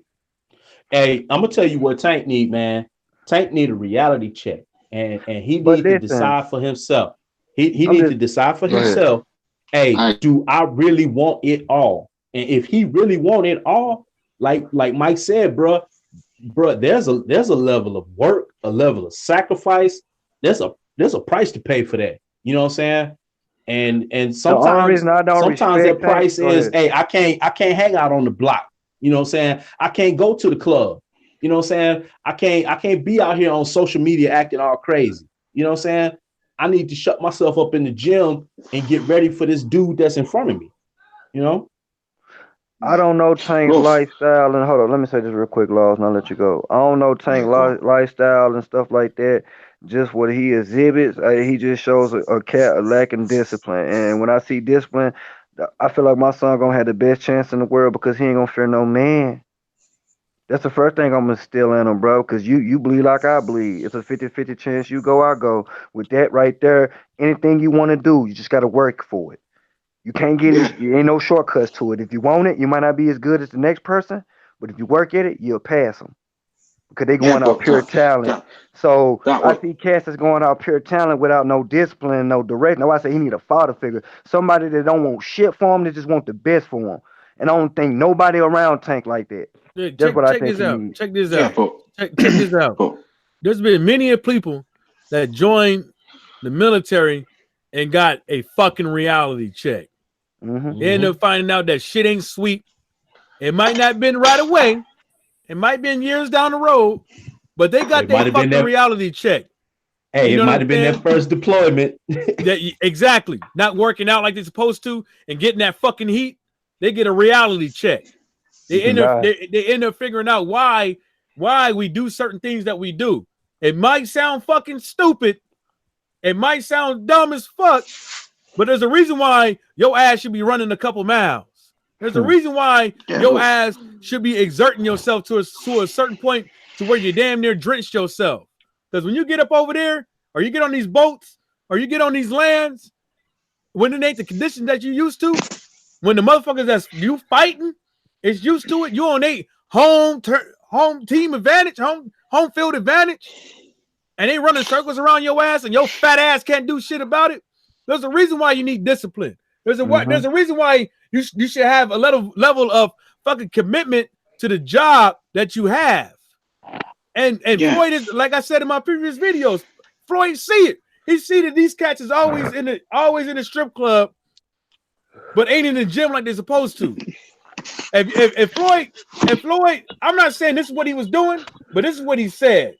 Hey, I'm gonna tell you what Tank need, man. Tank need a reality check, and he needs to decide for himself. He needs to decide for himself. Hey, do I really want it all? And if he really want it all, like Mike said, bro, there's a level of work, a level of sacrifice. There's a price to pay for that. You know what I'm saying? And sometimes that price is, hey, I can't hang out on the block. You know what I'm saying? I can't go to the club. You know what I'm saying? I can't be out here on social media acting all crazy. You know what I'm saying? I need to shut myself up in the gym and get ready for this dude that's in front of me. You know? I don't know Tank's lifestyle, and hold on, let me say this real quick, Laws, and I'll let you go. I don't know Tank's lifestyle and stuff like that. Just what he exhibits, he just shows a cat a lacking discipline. And when I see discipline, I feel like my son gonna have the best chance in the world because he ain't gonna fear no man. That's the first thing I'm gonna steal in him, bro, because you bleed like I bleed. It's a 50-50 chance you go, I go. With that right there, anything you want to do, you just gotta work for it. You can't get it. You ain't no shortcuts to it. If you want it, you might not be as good as the next person, but if you work at it, you'll pass them because they going out pure talent. So I see cats that's going out pure talent without no discipline, no direction. That's why I say he need a father figure, somebody that don't want shit for him, that just want the best for him. And I don't think nobody around Tank like that. That's what I think he needs. Check this out. Check this out. There's been many people that joined the military and got a fucking reality check. They end up finding out that shit ain't sweet. It might not have been right away. It might have been years down the road, but they got their fucking reality check. Hey, it might have been their first deployment. Exactly. Not working out like they're supposed to and getting that fucking heat. They get a reality check. They end up figuring out why we do certain things that we do. It might sound fucking stupid. It might sound dumb as fuck, but there's a reason why your ass should be running a couple miles. There's a reason why your ass should be exerting yourself to a certain point to where you damn near drenched yourself. Because when you get up over there, or you get on these boats, or you get on these lands, when it ain't the conditions that you used to, when the motherfuckers that's you fighting is used to it, you on a home team advantage, home field advantage, and they running circles around your ass, and your fat ass can't do shit about it. There's a reason why you need discipline. There's a reason why you should have a level of fucking commitment to the job that you have. And Floyd is, like I said in my previous videos, Floyd see it. He see that these cats is always in the strip club, but ain't in the gym like they're supposed to. If Floyd, I'm not saying this is what he was doing, but this is what he said.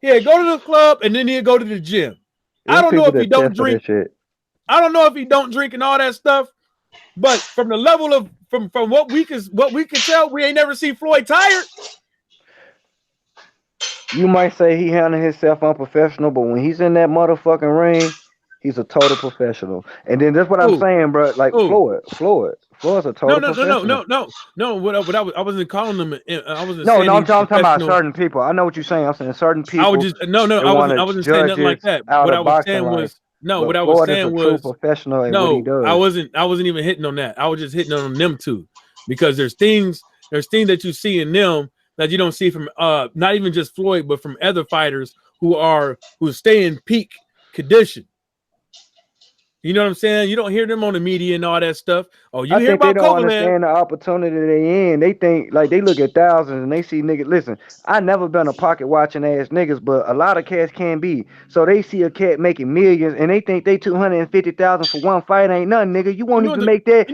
He'd go to the club and then he'd go to the gym. I don't know if he don't drink. I don't know if he don't drink and all that stuff, but from the level of from what we can tell, we ain't never seen Floyd tired. You might say he handled himself unprofessional, but when he's in that motherfucking ring, he's a total professional. And then that's what I'm saying, bro. Like Floyd's a total professional. No. What I wasn't calling them. I wasn't. No, I'm talking about certain people. I know what you're saying. I'm saying certain people. I was just I wasn't saying nothing like that. What I was saying was what I was saying was professional. I wasn't even hitting on that. I was just hitting on them too, because there's things that you see in them that you don't see from not even just Floyd, but from other fighters who stay in peak condition. You know what I'm saying? You don't hear them on the media and all that stuff. Oh, you hear about they don't understand the opportunity they in. They think like they look at thousands and they see niggas. Listen, I never been a pocket watching ass niggas, but a lot of cats can be. So they see a cat making millions and they think they 250,000 for one fight ain't nothing, nigga. You won't even make that.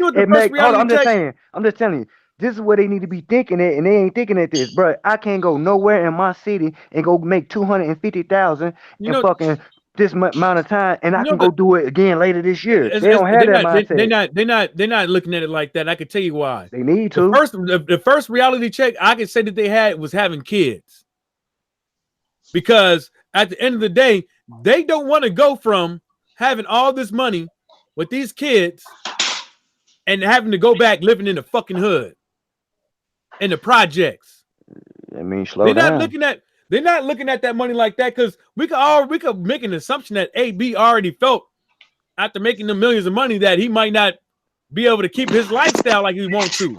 I'm just telling you. This is where they need to be thinking at, and they ain't thinking at this, bro. I can't go nowhere in my city and go make 250,000 in fucking this amount of time, and I can go do it again later this year. They don't have that mindset. They're not looking at it like that. I can tell you why. They need to. The first reality check I could say that they had was having kids, because at the end of the day, they don't want to go from having all this money with these kids and having to go back living in the fucking hood. and the projects. I mean, slow They're down. not looking at that money like that because we could make an assumption that AB already felt after making the millions of money that he might not be able to keep his lifestyle like he wants to.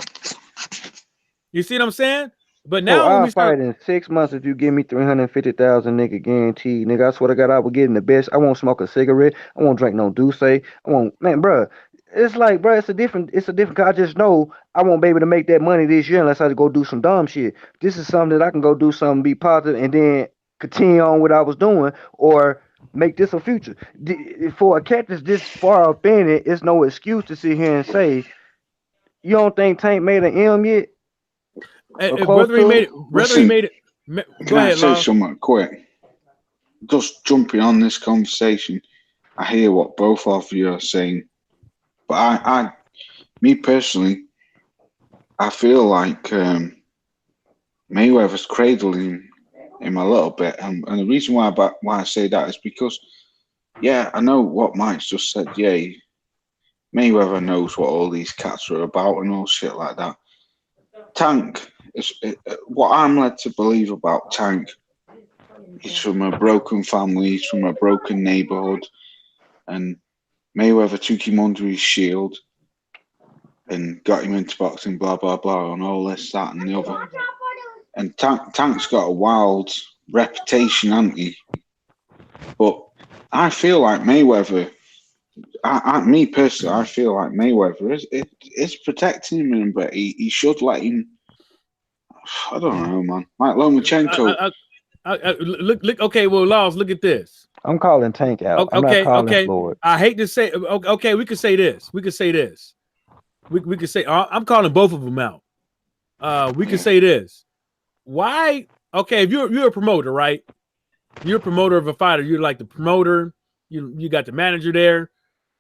You see what I'm saying? But now when I'll we start fight in 6 months if you give me 350,000, nigga, guaranteed. Nigga, I swear to God, I will get in the best. I won't smoke a cigarette. I won't drink no Douce. I won't, man, bro. It's like, bro, it's a different. I just know I won't be able to make that money this year unless I go do some dumb shit. This is something that I can go do something, be positive, and then continue on what I was doing, or make this a future. For a cat that's this far up in it, it's no excuse to sit here and say, you don't think Tank made an M yet? whether he made it, go I ahead, say Law. something quick? Just jumping on this conversation, I hear what both of you are saying, but me personally, I feel like Mayweather's cradling him a little bit, and the reason why I say that is because, yeah, I know what Mike's just said. Yeah, Mayweather knows what all these cats are about and all shit like that. Tank is what I'm led to believe about Tank. He's from a broken family. He's from a broken neighborhood, and Mayweather took him under his shield and got him into boxing, blah blah blah, and all this, that, and the other. And Tank's got a wild reputation, hasn't he? But I feel like Mayweather. Me personally, I feel like Mayweather is protecting him, but he should let him. I don't know, man. Like Lomachenko. Look. Okay, well, Laws, look at this. I'm calling Tank out. I'm not calling Floyd. I hate to say. Okay, we could say this. We could say I'm calling both of them out. We could say this. Why? Okay, if you're a promoter, right? You're a promoter of a fighter. You're like the promoter. You got the manager there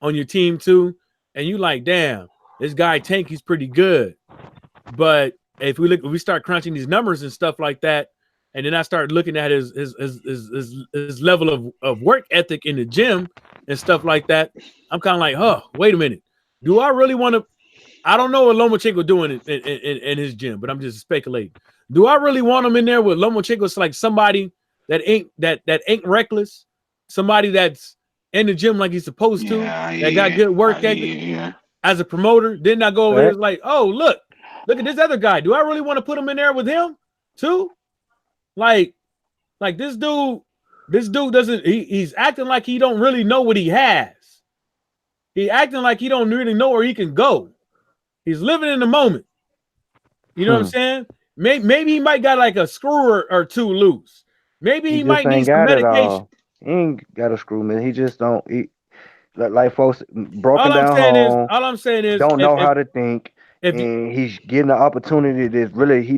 on your team too, and you like, damn, this guy Tank, he's pretty good. But if we start crunching these numbers and stuff like that, and then I start looking at his level of work ethic in the gym and stuff like that, I'm kind of like, wait a minute. Do I really want to? I don't know what Lomachenko doing in his gym, but I'm just speculating. Do I really want him in there with Lomachenko? It's like somebody that ain't reckless, somebody that's in the gym like he's supposed to, that got good work ethic. As a promoter, didn't I go over here like, oh, look at this other guy. Do I really want to put him in there with him too? Like this dude doesn't. He's acting like he don't really know what he has. He acting like he don't really know where he can go. He's living in the moment. You know what I'm saying? Maybe he might got like a screw or two loose. Maybe he might need some medication. He ain't got a screw, man. He just don't. Like folks broken down home. All I'm saying is don't know how to think. And he's getting the opportunity that really he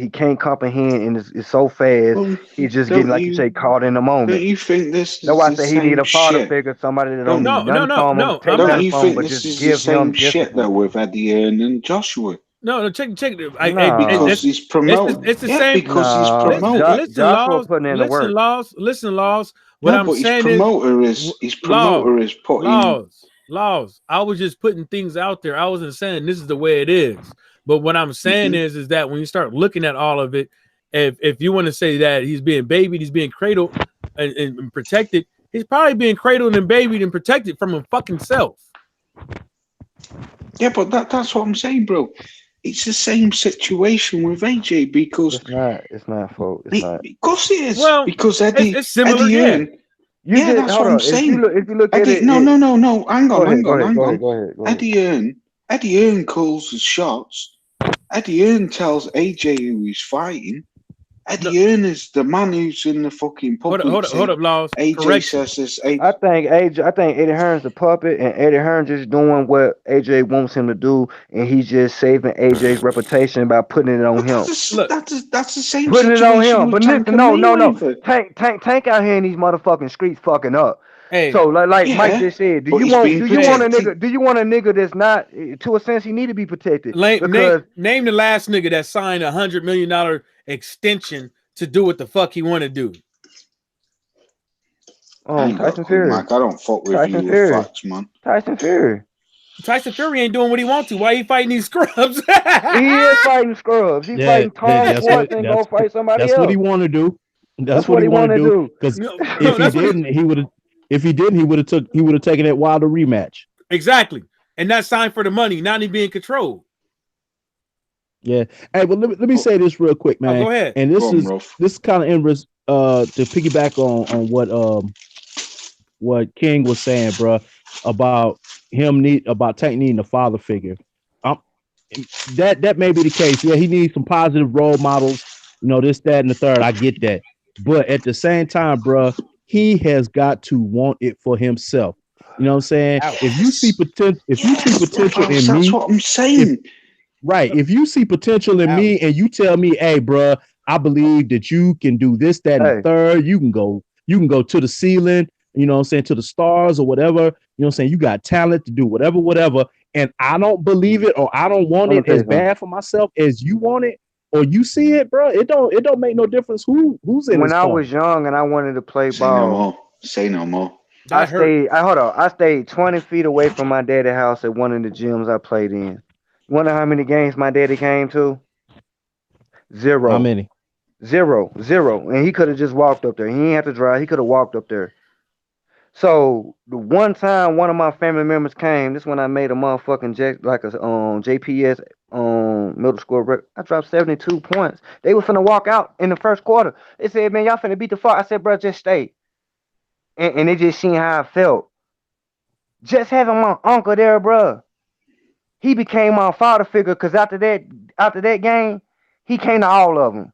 can't comprehend, and it's so fast. Well, he's just getting, like you say, caught in the moment. Don't you think this? That's why I say he need a father figure, somebody that don't Don't you think this is the same shit though with Eddie Hearn and Joshua? No, check. Because he's promoting. It's the same. Because he's promoting. Listen, Laws. What I'm saying is, his promoter is putting Laws. I was just putting things out there. I wasn't saying this is the way it is. But what I'm saying is that when you start looking at all of it, if you want to say that he's being babied, he's being cradled and protected, he's probably being cradled and babied and protected from him fucking self. Yeah, but that's what I'm saying, bro. It's the same situation with AJ because it's not, folks. It's not. Of course it is. Well, because Eddie Hearn. Yeah, that's what I'm saying. If you look at it, no. Hang on. Go ahead. Eddie Hearn calls the shots. Eddie Hearn tells AJ who he's fighting. Eddie Hearn is the man who's in the fucking public. Hold up, Laws. AJ says this. I think Eddie Hearn's the puppet, and Eddie Hearn just doing what AJ wants him to do, and he's just saving AJ's reputation by putting it on him. That's the same. Putting it on him, but listen, no. Tank out here in these motherfucking streets fucking up. Hey, so like Mike just said, do you want a nigga that's not, to a sense, he need to be protected? Name the last nigga that signed $100 million extension to do what the fuck he want to do. Tyson Fury. Mike, I don't fuck with you with facts, man. Tyson Fury. Tyson Fury ain't doing what he wants to. Why he fighting these scrubs? He is fighting scrubs. He fighting Tom Schwartz and go fight somebody else. That's what he want to do. That's what he want to do. Because if he didn't, he would have. If he didn't, he would have taken that Wilder rematch. Exactly, and that's signed for the money, not him being controlled. Yeah. Hey, but let me say this real quick, man. Go ahead. And this is kind of inverse to piggyback on what King was saying, bro, about Tank needing a father figure. That may be the case. Yeah, he needs some positive role models, this, that, and the third. I get that. But at the same time, bro, he has got to want it for himself. You know what I'm saying? If you see potential in me, that's what I'm saying. Right. If you see potential in me and you tell me, hey, bro, I believe that you can do this, that, and the third, you can go to the ceiling, to the stars or whatever. You got talent to do whatever. And I don't believe it or I don't want it as bad for myself as you want it or you see it, bro. It don't make no difference who's in. When I was young and I wanted to play ball, say no more. I stayed 20 feet away from my daddy's house at one of the gyms I played in. You wonder how many games my daddy came to? 0. How many? 0. And he could have just walked up there. He didn't have to drive. He could have walked up there. So the one time one of my family members came, this when I made a motherfucking JPS middle school record. I dropped 72 points. They were finna walk out in the first quarter. They said, man, y'all finna beat the fuck. I said, bro, just stay. And they just seen how I felt. Just having my uncle there, bro. He became my father figure because after that game, he came to all of them.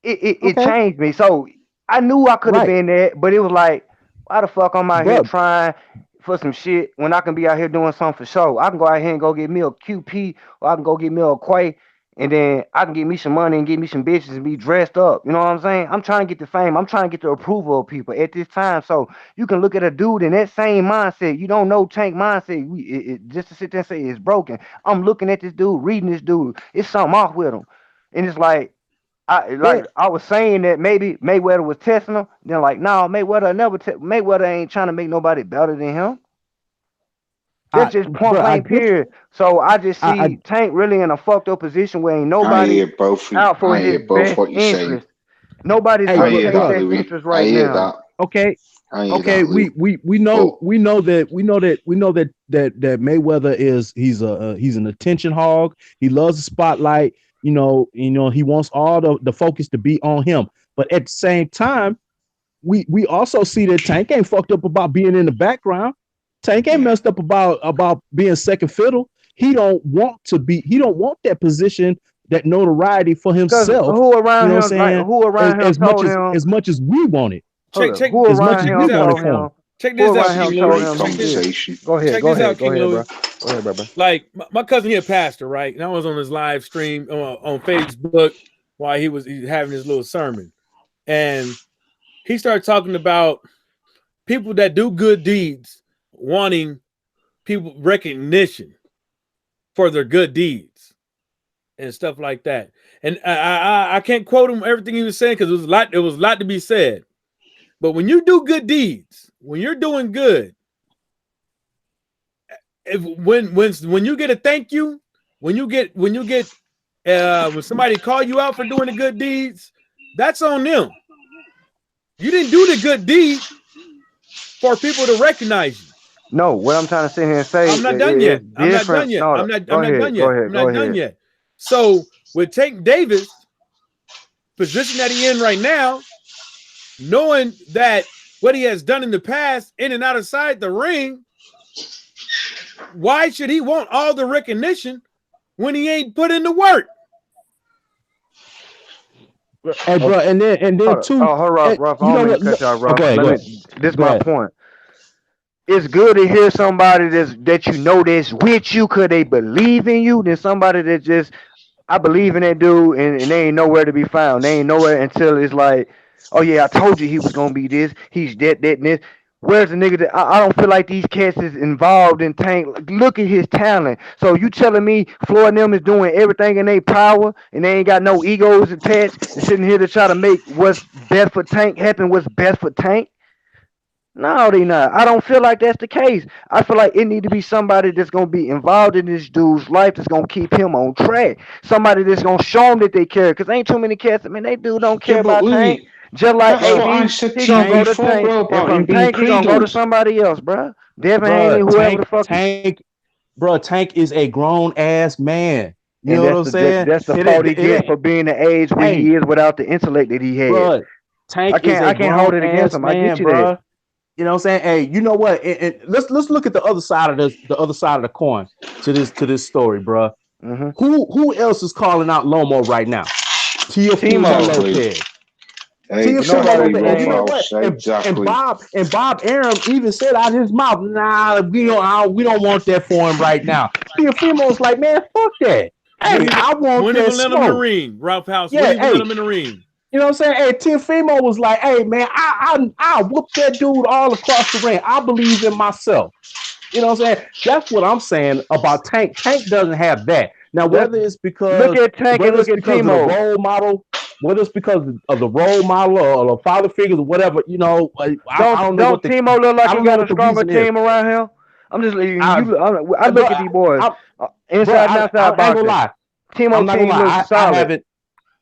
It changed me. So I knew I could have been there, but it was like, why the fuck I'm out here trying for some shit when I can be out here doing something for show? I can go out here and go get me a QP or I can go get me a Quay and then I can get me some money and get me some bitches and be dressed up. You know what I'm saying? I'm trying to get the fame. I'm trying to get the approval of people at this time. So you can look at a dude in that same mindset. You don't know Tank mindset. Just to sit there and say it's broken. I'm looking at this dude, reading this dude. It's something off with him. And it's like, I was saying that maybe Mayweather was testing him. Then like, no, Mayweather ain't trying to make nobody better than him. That's just point blank period. So I just see Tank really in a fucked up position where ain't nobody out for his best interest. Nobody's going to take that interest right now. Okay. We know that Mayweather he's an attention hog. He loves the spotlight. He wants all the focus to be on him. But at the same time, we also see that Tank ain't fucked up about being in the background. Tank ain't messed up about being second fiddle. He don't want that position, that notoriety for himself. Who around him? Who around him told him as much as we want it? Check who around him told him? Check this out, King Louis. Go ahead, bro. Like my cousin, he a pastor, right? And I was on his live stream on Facebook while he was having his little sermon, and he started talking about people that do good deeds wanting people recognition for their good deeds and stuff like that. And I can't quote him everything he was saying because it was a lot to be said. But when you do good deeds, when you're doing good, when you get a thank you, when somebody call you out for doing the good deeds, that's on them. You didn't do the good deed for people to recognize you. No, what I'm trying to sit here and say, I'm not done yet. I'm not done yet. So with Tank Davis, position that he in right now, knowing that what he has done in the past, in and outside the ring, why should he want all the recognition when he ain't put in the work? Hey, bro, and then too. Hold on, Ruff. I don't mean to cut y'all, Ruff. This is my point. It's good to hear somebody that you know that's with you because they believe in you than somebody that just, I believe in that dude and they ain't nowhere to be found. They ain't nowhere until it's like, oh yeah, I told you he was gonna be this. He's that, and this. Where's the nigga that I don't feel like these cats is involved in Tank? Look at his talent. So you telling me Floyd and them is doing everything in their power and they ain't got no egos attached and sitting here to try to make what's best for Tank happen? What's best for Tank? No, they not. I don't feel like that's the case. I feel like it need to be somebody that's gonna be involved in this dude's life that's gonna keep him on track. Somebody that's gonna show him that they care. Cause ain't too many cats. I mean, they do don't Yeah, care but about Tank. Lee, Just like that's what I AB, said he to you gonna go to before, Tank, bro, and about him from being Tank he gonna go to cradled. somebody else, bruh. Devin ain't Bruh, even whoever the fuck. Tank is a grown ass man. You And know what I'm saying? that's the It fault ain't, he it gets ain't, for being the age where hey, he is without the intellect that he has. bruh, Tank is a I can't grown hold it against ass him. I get man, you that. bruh. You know what I'm saying? Hey, you know what? Let's look at the other side of the other side of the coin to this story, bruh. Mm-hmm. Who else is calling out Lomo right now? Teofimo Timo. Lopez. Teofimo Nobody's Lopez. And you know saying what? Exactly. And Bob Arum even said out of his mouth, nah, we don't want that for him right now. Teofimo's like, man, fuck that. Hey, I want Wouldn't that even let him in the smoke. ring, Ralph House. Yeah, Wouldn't even let hey, him in the ring. you know what I'm saying? Hey, Teofimo was like, hey, man, I whoop that dude all across the ring. I believe in myself. You know what I'm saying? That's what I'm saying about Tank. Tank doesn't have that. Now, whether it's because look at Tank and look at of the Timo. role model, whether it's because of the role model or the father figures or whatever, you know, I don't know what the Timo look like I he don't know got a what the stronger reason is. team around him? I'm just I I look at these boys inside and outside I ain't gonna boxing. lie. Timo I'm not team gonna lie. looks solid.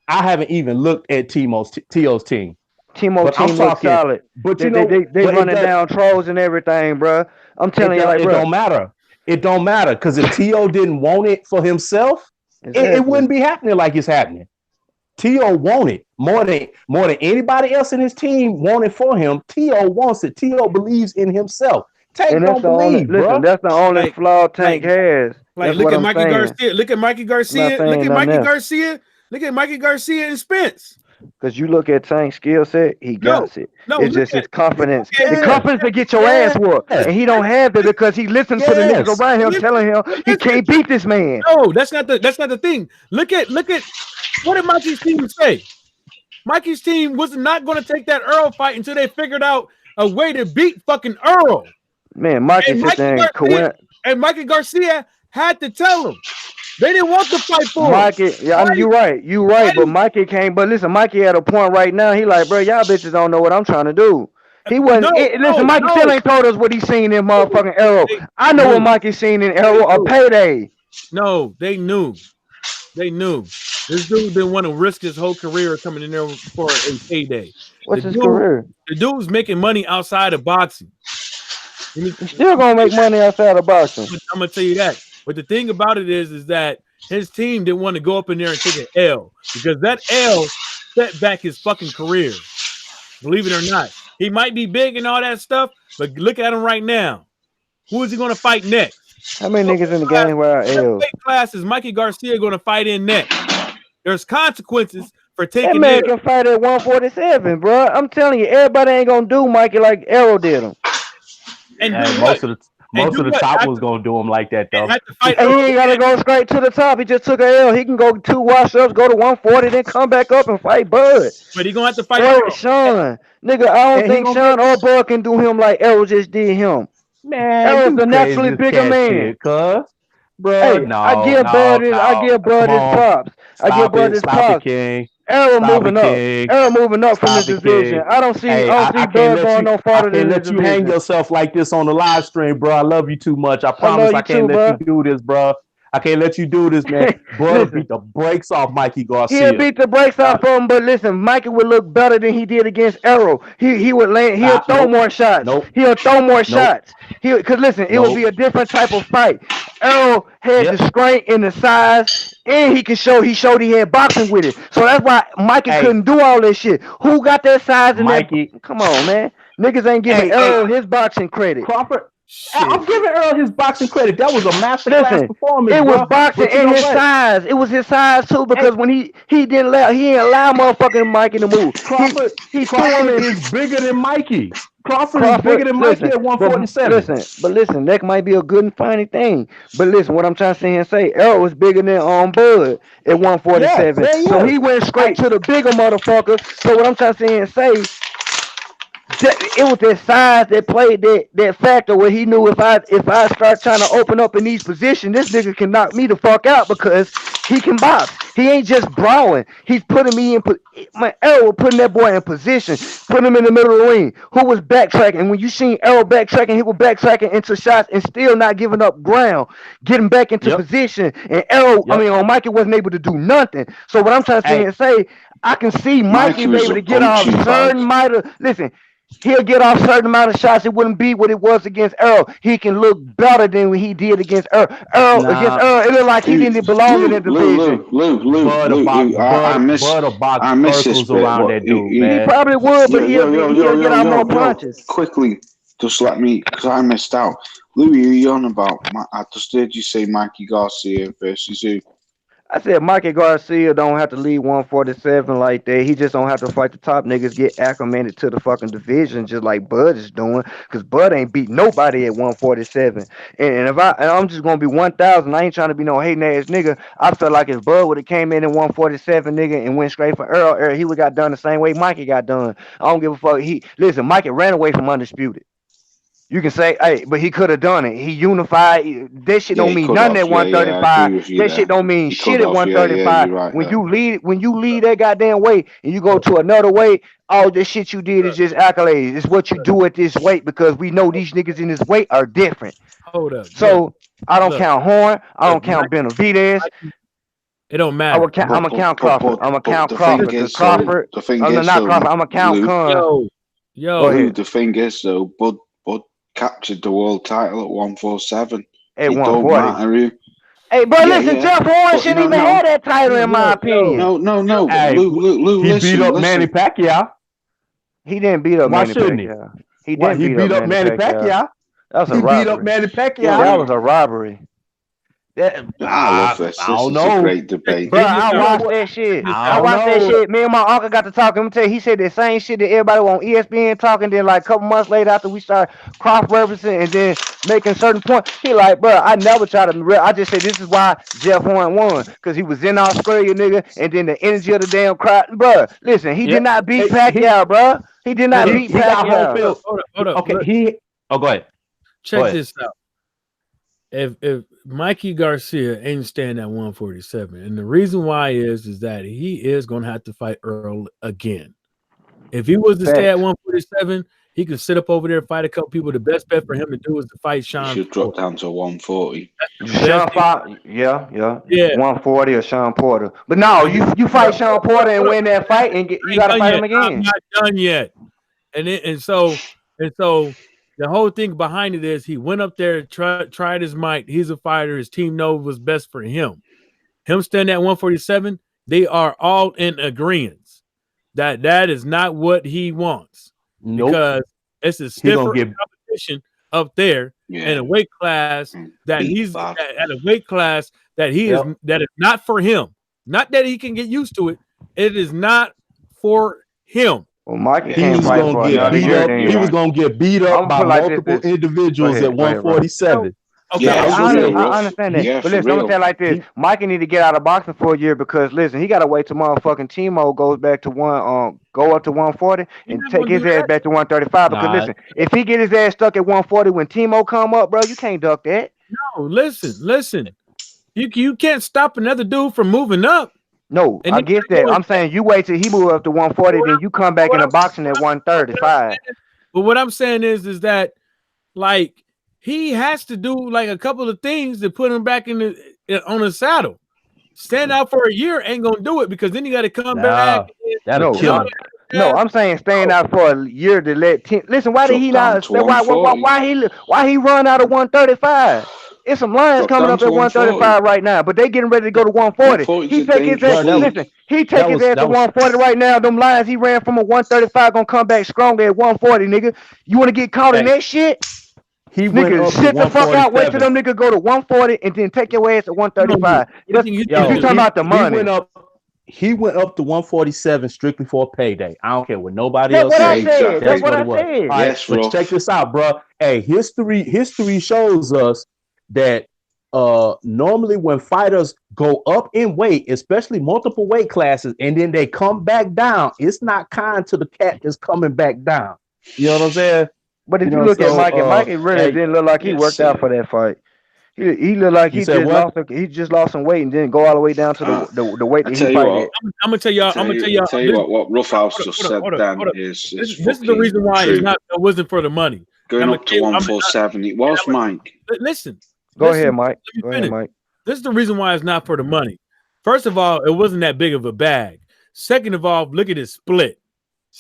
I haven't even looked at T.O.'s team. Timo But I'm team looks talking, solid. but They you know, they but running down trolls and everything, bro. I'm telling you, like, it bro. don't matter. It don't matter because if T.O. didn't want it for himself, Exactly. it wouldn't be happening like it's happening. T.O. want it more than anybody else in his team want it for him. T.O. wants it. T.O. believes in himself. Tank And that's don't the only believe, bro. that's the only Like- flaw Tank has. Like, That's look what at I'm Mikey saying. Garcia. Look at Mikey Garcia. I'm not Look saying at Mikey nothing else. Garcia. Look at Mikey Garcia and Spence. Because you look at Tank's skill set, he got it. No, It's look just his confidence. Yeah. The confidence to get your ass whooped. And he don't have it because he listens to the niggas around him telling him he can't beat this man. No, that's not the thing. Look at what did Mikey's team say? Mikey's team was not going to take that Earl fight until they figured out a way to beat fucking Earl. Man, Mikey sit there and Mikey Garcia had to tell him. They didn't want to fight for Mikey, you're right. But Mikey came. But listen, Mikey at a point right now. He like, bro, y'all bitches don't know what I'm trying to do. He wasn't. Mikey still ain't told us what he seen in motherfucking Arrow. I know what Mikey seen in Arrow. A payday. No, they knew. They knew. This dude didn't want to risk his whole career coming in there for a payday. What's his career? The dude's making money outside of boxing. He's still gonna make money outside of boxing. I'm gonna tell you that. But the thing about it is that his team didn't want to go up in there and take an L because that L set back his fucking career. Believe it or not, he might be big and all that stuff, but look at him right now. Who is he going to fight next? How many niggas in the game were L's? What class is Mikey Garcia going to fight in next? There's consequences for taking. That man can fight at 147, bro. I'm telling you, everybody ain't gonna do Mikey like Arrow did him. And most of the top ones gonna do him like that though. And he ain't gotta go straight to the top. He just took an L. He can go 2 wash-ups, go to 140, then come back up and fight Bud. But he gonna have to fight Sean. Nigga, I don't think Sean or Bud can do him like Arrow just did him. Man, Arrow's a naturally bigger man. Bro, hey, I give Bud his props. I give Bud his props. Arrow moving up. Arrow moving up from this division. I don't see Bud going no farther than this division. Let you hang yourself like this on the live stream, bro. I love you too much. I promise I can't let you do this, bro. I can't let you do this, man. Bud beat the brakes off Mikey Garcia. He'll beat the brakes off him, but listen, Mikey would look better than he did against Arrow. He would land. He'll throw more shots. He'll throw more shots. Because listen, it would be a different type of fight. Arrow had the strength and the size, and he showed he had boxing with it. So that's why Mikey couldn't do all this shit. Who got that size and Mikey? Come on, man. Niggas ain't giving Arrow his boxing credit. Crawford. I'm giving Earl his boxing credit. That was a masterclass performance. It was boxing and his size. It was his size too, because when he didn't allow motherfucking Mikey to move. Crawford is bigger than Mikey. Crawford is bigger than Mikey at 147. Listen, that might be a good and funny thing. But listen, what I'm trying to say, Errol was bigger than Bud at 147. Yeah. So he went straight to the bigger motherfucker. So what I'm trying to say, it was that size that played that factor where he knew if I start trying to open up in these positions, this nigga can knock me the fuck out because He can box. He ain't just brawling. He's putting me in. My Errol putting that boy in position, putting him in the middle of the ring. Who was backtracking? When you seen Errol backtracking, he was backtracking into shots and still not giving up ground, getting back into position. And Errol, Mikey wasn't able to do nothing. So what I'm trying to sit here and say, I can see Mikey be able to get off certain listen. He'll get off certain amount of shots. It wouldn't be what it was against Earl. He can look better than what he did against Earl. Against Earl, it looked like he didn't belong in that division. I miss this bit. Around that dude, man. He probably would, but he'll get out more punches. Quickly, just let me, because I missed out. Louis, are you on about? I just heard you say Mikey Garcia versus who? I said Mikey Garcia don't have to leave 147 like that. He just don't have to fight the top niggas, get acclimated to the fucking division just like Bud is doing. Because Bud ain't beat nobody at 147. And if I'm just gonna be 1,000, I ain't trying to be no hating ass nigga. I feel like if Bud would have came in at 147, nigga, and went straight for Earl, he would got done the same way Mikey got done. I don't give a fuck. Listen, Mikey ran away from Undisputed. You can say, hey, but he could have done it. He unified. That shit don't mean nothing at 135. That shit don't mean shit at 135. When you leave that goddamn weight and you go to another weight, all this shit you did is just accolades. It's what you do at this weight because we know these niggas in this weight are different. Hold up. So I don't count Horn. I don't count Benavidez. It don't matter. I'm gonna count Crawford. I'm gonna count Crawford. Crawford. I'm not Crawford. I'm gonna count Khan. Yo, the thing is though, Bud captured the world title at 147. At it 140. Hey, bro, listen, Jeff Horn shouldn't even have that title in my opinion. No. Hey, Lou, he beat up Manny Pacquiao. He didn't beat up Manny Pacquiao. He beat up Manny Pacquiao. That was a robbery. He beat up Manny Pacquiao. That was a robbery. I love this. This is a great debate. Bro, I watched that shit. Me and my uncle got to talking. Let me tell you, he said the same shit that everybody on ESPN talking. Then like a couple months later, after we started cross-referencing and then making certain points, he like, bro, I never tried to. I just said this is why Jeff Horn won because he was in Australia, nigga, and then the energy of the damn crowd, bro. Listen, he did not beat Pacquiao, bro. He did not beat Pacquiao. Hold up. Okay, go ahead. Check this out. If Mikey Garcia ain't staying at 147, and the reason why is that he is going to have to fight Earl again. If he was to stay at 147, he could sit up over there, fight a couple people. The best bet for him to do is to fight Sean. He should drop down to 140. Yeah. 140 or Sean Porter. But no, you fight Sean Porter and win that fight, and you got to fight him again. I'm not done yet. And so. The whole thing behind it is he went up there, tried his might. He's a fighter. His team knows what's best for him. Him standing at 147, they are all in agreement that is not what he wants. Nope. Because it's a stiffer competition up there in a weight class that he's at a weight class that he is that is not for him. Not that he can get used to it. It is not for him. Well, Mikey can't fight for another year. He was going to get beat up by multiple individuals at 147. Okay, I understand that. But listen, I'm going to tell you like this. Mikey need to get out of boxing for a year because, listen, he got to wait till motherfucking Timo goes back to go up to 140 and take his ass back to 135. Because, listen, if he get his ass stuck at 140 when Timo come up, bro, you can't duck that. No, listen. You can't stop another dude from moving up. No, I get that. I'm saying you wait till he move up to 140, then you come back in the boxing at 135. But what I'm saying is that like he has to do like a couple of things to put him back on the saddle. Stand out for a year ain't gonna do it because then you got to come back. That'll kill him. No, I'm saying staying out for a year to let listen. Why did he not? Why he run out of 135? It's some lions coming up at 135 right now, but they getting ready to go to 140. He take his ass. Listen, he take his ass to 140 right now. Them lions he ran from a 135 gonna come back stronger at 140, nigga. You want to get caught in that shit? He nigga, sit the fuck out. Wait till them nigga go to 140 and then take your ass to 135. You talking about the money? He went up to 147 strictly for a payday. I don't care what nobody else says. That's what I said. Yes, but check this out, bro. Hey, history shows us that normally when fighters go up in weight, especially multiple weight classes, and then they come back down, it's not kind to the cat that's coming back down. You know what I'm saying? But if you look at Mikey really didn't look like he worked out for that fight. He looked like You he said just what? he just lost some weight and then go all the way down to the weight I that tell he you fight what. at. I'm gonna tell y'all. I'm gonna tell y'all. I tell you what Roughhouse just said then is This is the fucking reason why true. it wasn't for the money. Going up to 147, it was Mike. Listen. Go ahead, Mike. Go ahead, Mike. This is the reason why it's not for the money. First of all, it wasn't that big of a bag. Second of all, look at his split.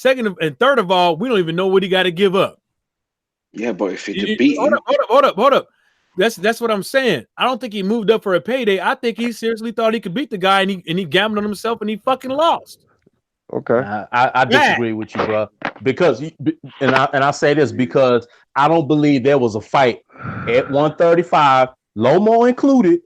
And third of all, we don't even know what he got to give up. Yeah, but if he'd beat him, hold up. That's what I'm saying. I don't think he moved up for a payday. I think he seriously thought he could beat the guy, and he gambled on himself, and he fucking lost. Okay, I disagree with you, bro. Because I say this because I don't believe there was a fight at 135, Lomo included,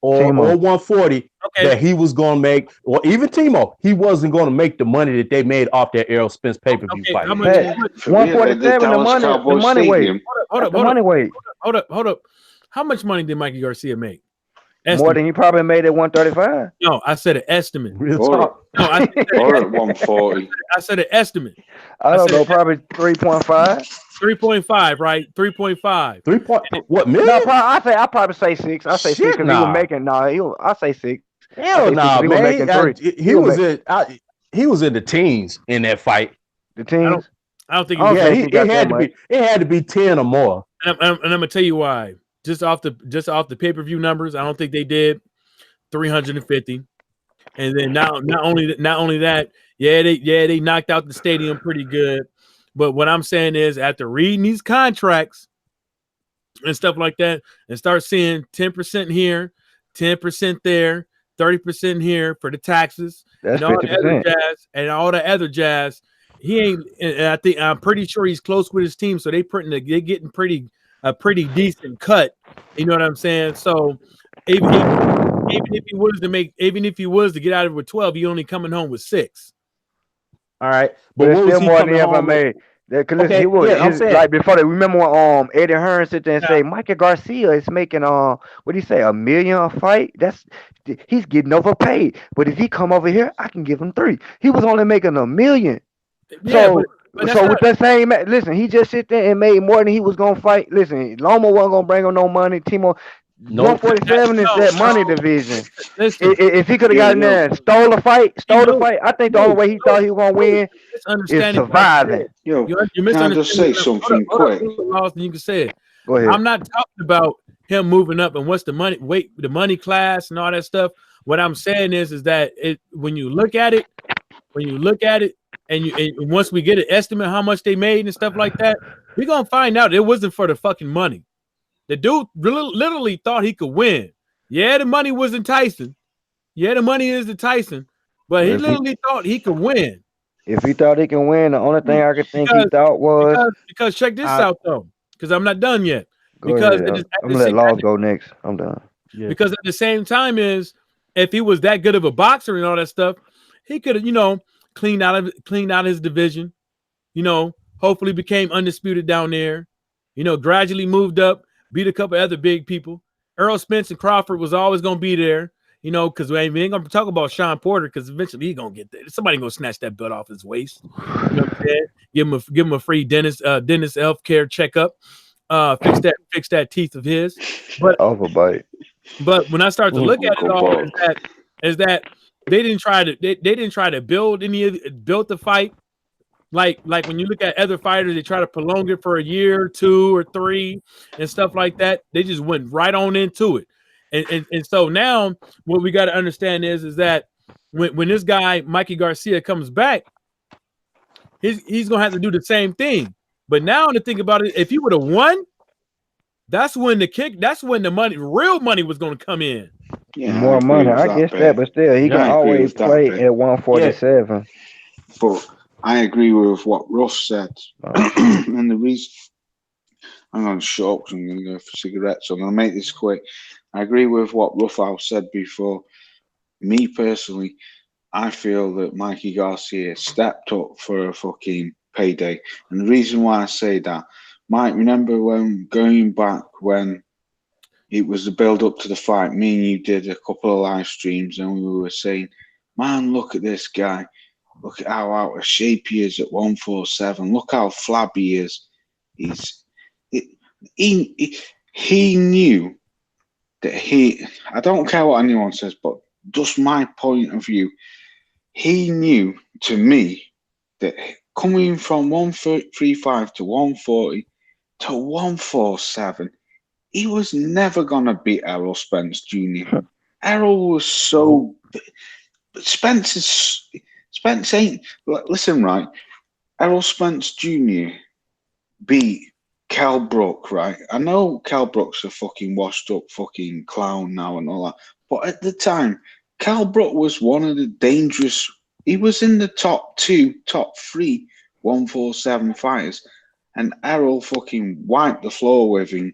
or 140 that he was going to make, or even Timo, he wasn't going to make the money that they made off that Errol Spence pay-per-view fight. 147, the money weight. Hold up. How much money did Mikey Garcia make? More than he probably made at 135. No, I said an estimate. Real talk. No, I said or at 140. I said an estimate. I don't know, probably 3.5. 3.5, right? 3.5. 3 point. What million? No, I probably say 6. I say 6 because he was making. I say 6. Hell no, man. He was in the teens in that fight. The teens. I don't think. It had to be 10 or more. And I'm gonna tell you why. Just off the pay-per-view numbers, I don't think they did 350. And then not only that, they knocked out the stadium pretty good. But what I'm saying is, after reading these contracts and stuff like that, and start seeing 10% here, 10% there, 30% here for the taxes, that's and all 50%. the other jazz, and all the other jazz. He ain't. And I'm pretty sure he's close with his team, so they're getting a pretty decent cut. You know what I'm saying? So even if he was to get out of it with 12, he only coming home with 6. All right, but it's still more than he ever made. Listen, he was like before that. Remember when Eddie Hearn sit there and say Michael Garcia is making what do you say, $1 million a fight? He's getting overpaid. But if he come over here, I can give him 3. He was only making $1 million. Yeah, so with that same, listen, he just sit there and made more than he was gonna fight. Listen, Loma wasn't gonna bring him no money. Timo, 147 is that money division. If he could have gotten there and stole the fight, I think the only way he thought he was gonna win is surviving. Yo, can I just say something quick? You can say it. Go ahead. I'm not talking about him moving up and what's the money class and all that stuff. What I'm saying is that when you look at it, and once we get an estimate how much they made and stuff like that, we're gonna find out it wasn't for the fucking money. The dude literally thought he could win. Yeah, the money was enticing. Yeah, the money is enticing, but he literally thought he could win. If he thought he can win, the only thing I could think he thought was because check this out though, because I'm not done yet. I'm gonna let Laws go next. I'm done. Yeah. Because at the same time is if he was that good of a boxer and all that stuff, he could have, cleaned out his division, hopefully became undisputed down there, gradually moved up, beat a couple other big people. Errol Spence and Crawford was always going to be there, because we ain't going to talk about Sean Porter because eventually he's going to get there. Somebody going to snatch that belt off his waist. You know what I'm saying? Give him a free dentist healthcare checkup. Fix that teeth of his. But overbite. But when I start to look at it all, is that they didn't try to build the fight like when you look at other fighters, they try to prolong it for a year, 2 or 3, and stuff like that. They just went right on into it, and so now what we got to understand is that when this guy Mikey Garcia comes back, he's gonna have to do the same thing. But now to think about it, if he would have won, that's when the real money was gonna come in. Yeah, more money, I guess that, but still, he can always play at 147. Yeah. But I agree with what Ruff said, and the reason I'm going to shut up because I'm going to go for cigarettes. So I'm going to make this quick. I agree with what Ruff said before. Me personally, I feel that Mikey Garcia stepped up for a fucking payday, and the reason why I say that, Mike, remember when going back when it was the build up to the fight, me and you did a couple of live streams and we were saying, man, look at this guy. Look at how out of shape he is at 147. Look how flabby he is. He knew that I don't care what anyone says, but just my point of view, he knew, to me, that coming from 135 to 140 to 147, he was never going to beat Errol Spence Jr. Errol was so... Spence ain't... Listen, right? Errol Spence Jr. beat Cal Brook, right? I know Cal Brook's a fucking washed up fucking clown now and all that, but at the time, Cal Brook was one of the dangerous... He was in the top 3 147 fighters, and Errol fucking wiped the floor with him.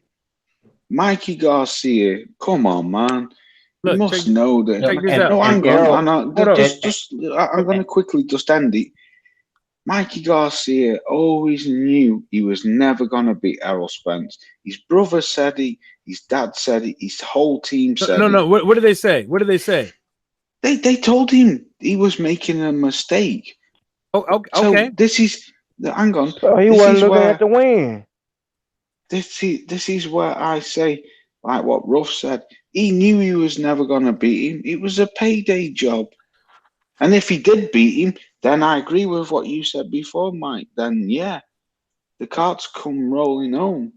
Mikey Garcia, come on, man. You must know that. Check this out. No, hang on. I'm going to quickly just end it. Mikey Garcia always knew he was never going to beat Errol Spence. His brother said it. His dad said it. His whole team said it. No. What did they say? What did they say? They told him he was making a mistake. Oh, okay. So this is... Hang on. So he wasn't looking at the win. This is where I say, like what Ruff said, he knew he was never going to beat him. It was a payday job. And if he did beat him, then I agree with what you said before, Mike. Then, yeah, the cards come rolling home.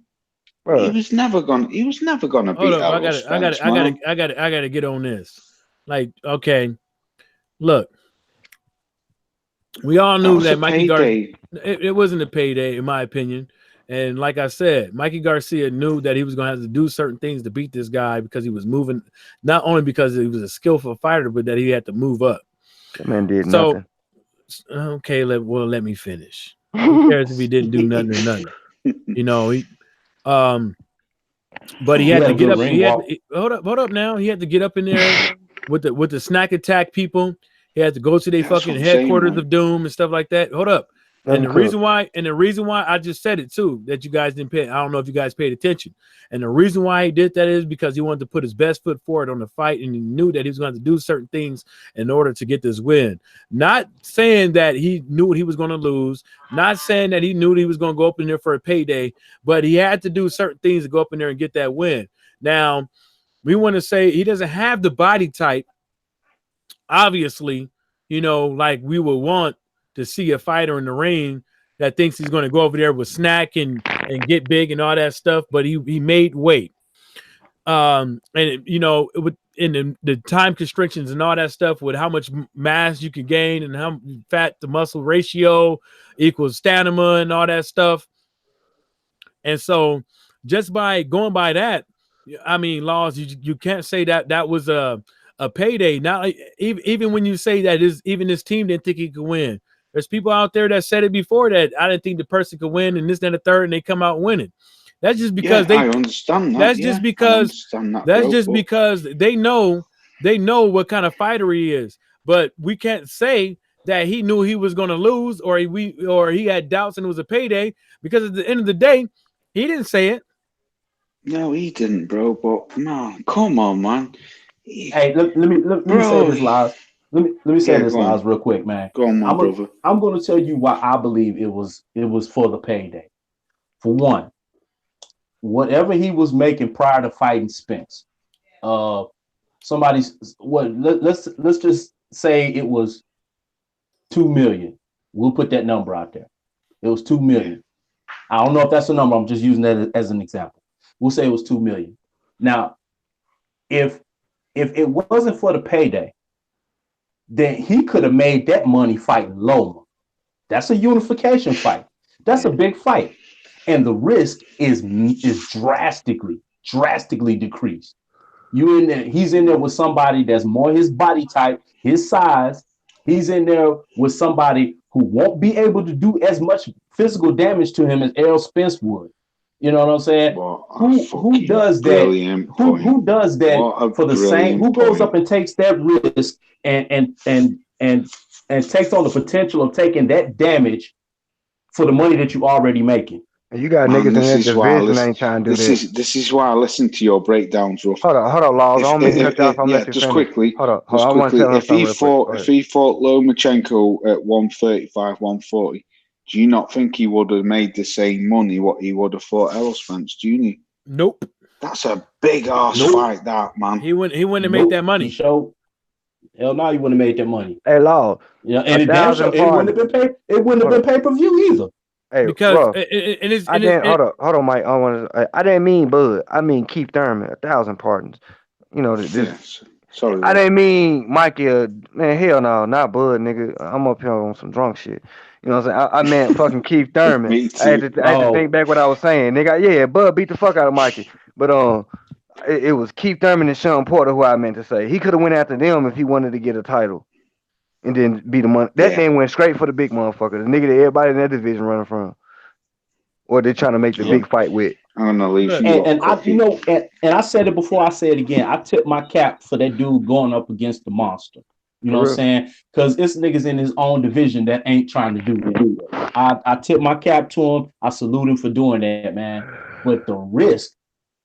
Bro. He was never going to beat Errol Spence. I got to get on this. Like, okay, look. We all knew that Mikey Garcia... It wasn't a payday, in my opinion. And like I said, Mikey Garcia knew that he was going to have to do certain things to beat this guy because he was moving, not only because he was a skillful fighter, but that he had to move up. That man did nothing. Okay, let me finish. Who cares if he didn't do nothing or nothing? You know, but he had to get up. Hold up now. He had to get up in there with the snack attack people. He had to go to their fucking headquarters of doom and stuff like that. Hold up. And the reason why I just said it too, that you guys didn't pay, I don't know if you guys paid attention. And the reason why he did that is because he wanted to put his best foot forward on the fight, and he knew that he was going to do certain things in order to get this win. Not saying that he knew he was going to lose, not saying that he knew he was going to go up in there for a payday, but he had to do certain things to go up in there and get that win. Now, we want to say he doesn't have the body type, obviously, you know, like we would want to see a fighter in the ring that thinks he's going to go over there with snack and get big and all that stuff, but he made weight. And you know, in the time constrictions and all that stuff with how much mass you can gain and how fat to muscle ratio equals stamina and all that stuff. And so just by going by that, I mean, Laws, you can't say that was a payday. Now, even when you say that even this team didn't think he could win. There's people out there that said it before that I didn't think the person could win and this, then the third, and they come out winning. That's just because I understand that. That's just because because they know what kind of fighter he is. But we can't say that he knew he was going to lose or he had doubts and it was a payday, because at the end of the day, he didn't say it. No, he didn't, bro. But man, come on, man. Hey, let me say this, Lars. Let me say this, Lars, real quick, man. Go on, my brother. I'm going to tell you why I believe it was for the payday. For one, whatever he was making prior to fighting Spence, let's just say it was $2 million. We'll put that number out there. It was $2 million. I don't know if that's a number. I'm just using that as an example. We'll say it was $2 million. Now, if it wasn't for the payday, then he could have made that money fighting Loma. That's a unification fight. That's a big fight. And the risk is drastically decreased. He's in there with somebody that's more his body type, his size. He's in there with somebody who won't be able to do as much physical damage to him as Errol Spence would. You know what I'm saying? Who does that? Who does that for the same? Who goes up and takes that risk and takes on the potential of taking that damage for the money that you already making? You got niggas in that division ain't trying to do this. This is why I listen to your breakdowns, Ruff. Hold on, Laws. Just quickly. Hold on. If he fought Lomachenko at 135, 140, do you not think he would have made the same money what he would have fought Errol Spence Jr.? Nope. That's a big ass fight, that man. He wouldn't have made that money. He showed. Hell no, he wouldn't have made that money. Hey, Law. Yeah, and it damn sure it wouldn't have been pay. It wouldn't have been pay per view either. Hey, Because bro, hold on, Mike. I didn't mean Bud. I mean Keith Thurman. 1,000 pardons. You know this. Yes. Sorry. I didn't mean Mikey. Man, hell no, not Bud, nigga. I'm up here on some drunk shit. You know what I'm saying? I meant fucking Keith Thurman. Me too. I had to think back what I was saying, nigga. Yeah, Bud beat the fuck out of Mikey, but it was Keith Thurman and Sean Porter who I meant to say. He could have went after them if he wanted to get a title, and then beat the money. That man went straight for the big motherfucker, the nigga that everybody in that division running from, or they're trying to make the big fight with. I'm gonna leave I said it before. I say it again. I tip my cap for that dude going up against the monster. You know what I'm saying? Because it's niggas in his own division that ain't trying to do that. I tip my cap to him. I salute him for doing that, man. But the risk,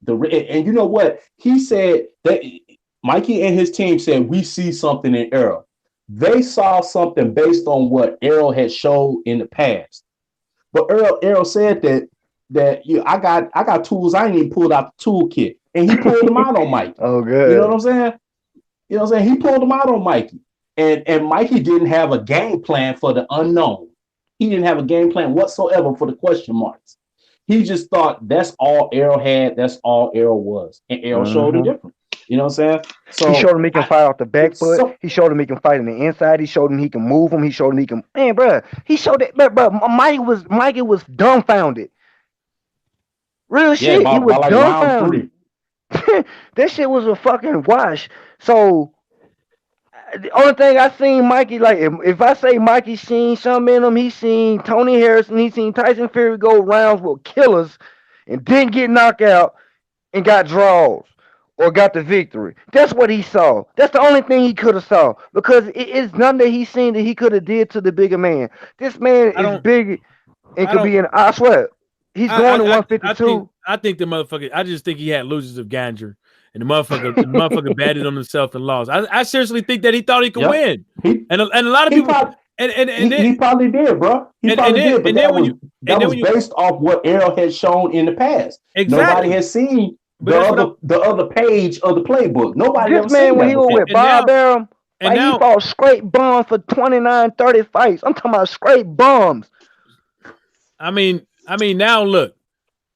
and you know what? He said that Mikey and his team said we see something in Errol. They saw something based on what Errol had showed in the past. But Errol said that I got tools I ain't even pulled out the toolkit, and he pulled them out on Mikey. Oh, good. You know what I'm saying? You know what I'm saying? He pulled them out on Mikey, and Mikey didn't have a game plan for the unknown. He didn't have a game plan whatsoever for the question marks. He just thought that's all Errol had. That's all Errol was, and Errol showed him different. You know what I'm saying? So he showed him he can fight off the back foot. He showed him he can fight on the inside. He showed him he can move him. He showed him he can. Man, bro, he showed it. But Mikey was dumbfounded. Real shit. He was dumbfounded. That shit was a fucking wash. So the only thing I seen Mikey, like if I say Mikey seen something in him, he seen Tony Harrison, he seen Tyson Fury go rounds with killers and didn't get knocked out and got draws or got the victory. That's what he saw. That's the only thing he could have saw, because it's nothing that he seen that he could have did to the bigger man. This man is big and could be I swear. He's going to 152. I think the motherfucker. I just think he had losers of Ganger, and the motherfucker batted on himself and lost. I seriously think that he thought he could win, and a lot of people. He probably did, bro. He probably did, but that was based off what Errol had shown in the past. Exactly. Nobody has seen the other page of the playbook. Nobody this ever man seen when that he was with Bob Arum, he fought straight bums for 29, 30 fights. I'm talking about straight bums. I mean, now look.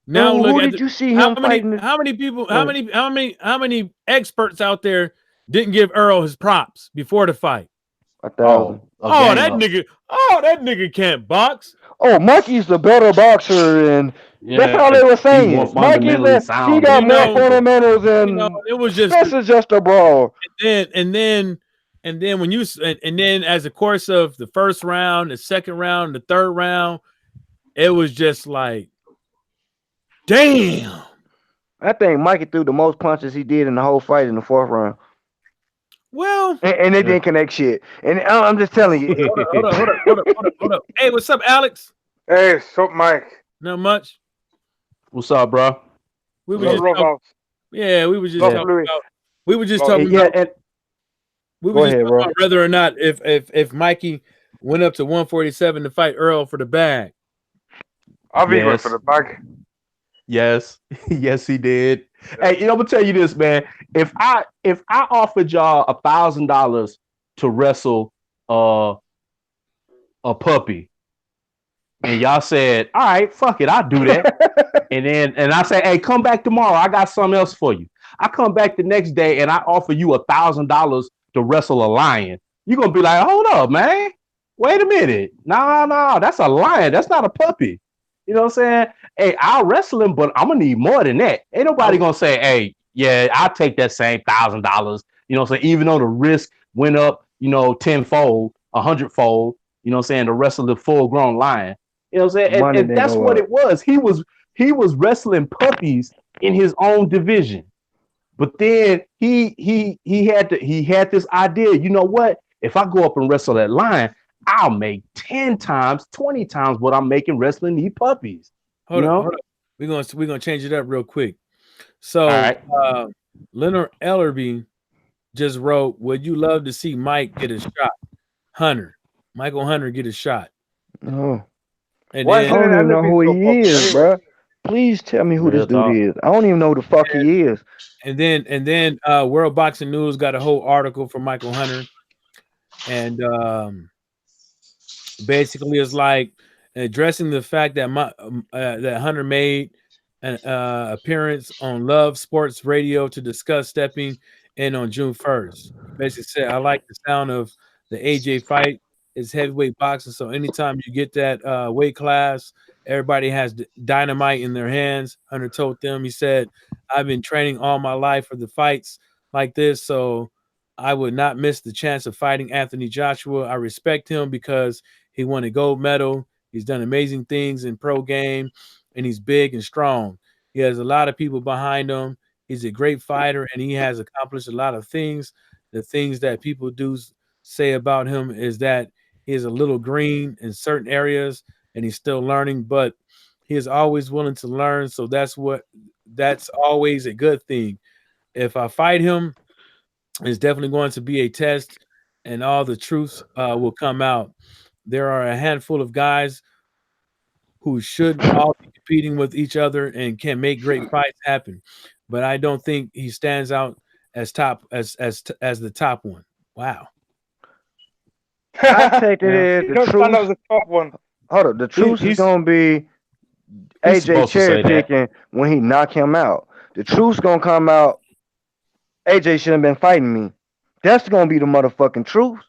Now who look. Did you see him fighting? How many people? How many experts out there didn't give Earl his props before the fight? 1,000. That nigga can't box. Oh, Mikey's the better boxer, and that's all they were saying. Mikey's he got more fundamentals, and it was just this is just a brawl. And then when you and then as the course of the first round, the second round, the third round, it was just like, damn. I think Mikey threw the most punches he did in the whole fight in the fourth round. Well, and they didn't connect shit. And I'm just telling you. Hold up. Hey, what's up, Alex? Hey, what's up, Mike? Not much. What's up, bro? We were just talking about whether or not if Mikey went up to 147 to fight Earl for the bag. I'll be going for the bag. Yes, yes, he did. Hey, I'm gonna tell you this, man. If I offered y'all $1,000 to wrestle a puppy, and y'all said, "All right, fuck it, I'll do that," and I say, "Hey, come back tomorrow. I got something else for you." I come back the next day and I offer you $1,000 to wrestle a lion. You're gonna be like, "Hold up, man. Wait a minute. No, that's a lion. That's not a puppy." You know what I'm saying? Hey, I'll wrestle him, but I'm gonna need more than that. Ain't nobody gonna say, "Hey, yeah, I'll take that same $1,000." You know what I'm saying? Even though the risk went up, 10-fold, 100-fold. You know what I'm saying? To wrestle the full-grown lion. You know what I'm saying? And that's what it was. He was wrestling puppies in his own division, but then he had this idea. You know what? If I go up and wrestle that lion, I'll make 10 times, 20 times what I'm making wrestling these puppies. Hold on. We're gonna change it up real quick. So Leonard Ellerby just wrote, "Would you love to see Mike get a shot? Michael Hunter get a shot?" Oh. And I don't even know who he is, bro. Please tell me who Real this dude talk. is. I don't even know who the fuck he is. And then World Boxing News got a whole article from Michael Hunter, and basically it's like addressing the fact that that Hunter made an appearance on Love Sports Radio to discuss stepping in on June 1st. He basically said, "I like the sound of the AJ fight. It's heavyweight boxing, so anytime you get that weight class, everybody has dynamite in their hands." Hunter told them, he said, "I've been training all my life for the fights like this, so I would not miss the chance of fighting Anthony Joshua. I respect him because he won a gold medal. He's done amazing things in pro game, and he's big and strong. He has a lot of people behind him. He's a great fighter, and he has accomplished a lot of things. The things that people do say about him is that he is a little green in certain areas, and he's still learning, but he is always willing to learn. So that's always a good thing. If I fight him, it's definitely going to be a test, and all the truths will come out. There are a handful of guys who should all be competing with each other and can make great fights happen, but I don't think he stands out as top as the top one." Wow. I take it as He the don't stand out as truth. a top one. Hold up, the truth is he's gonna be he's AJ supposed to cherry say that. picking when he knock him out. The truth's gonna come out. AJ shouldn't have been fighting me. That's gonna be the motherfucking truth.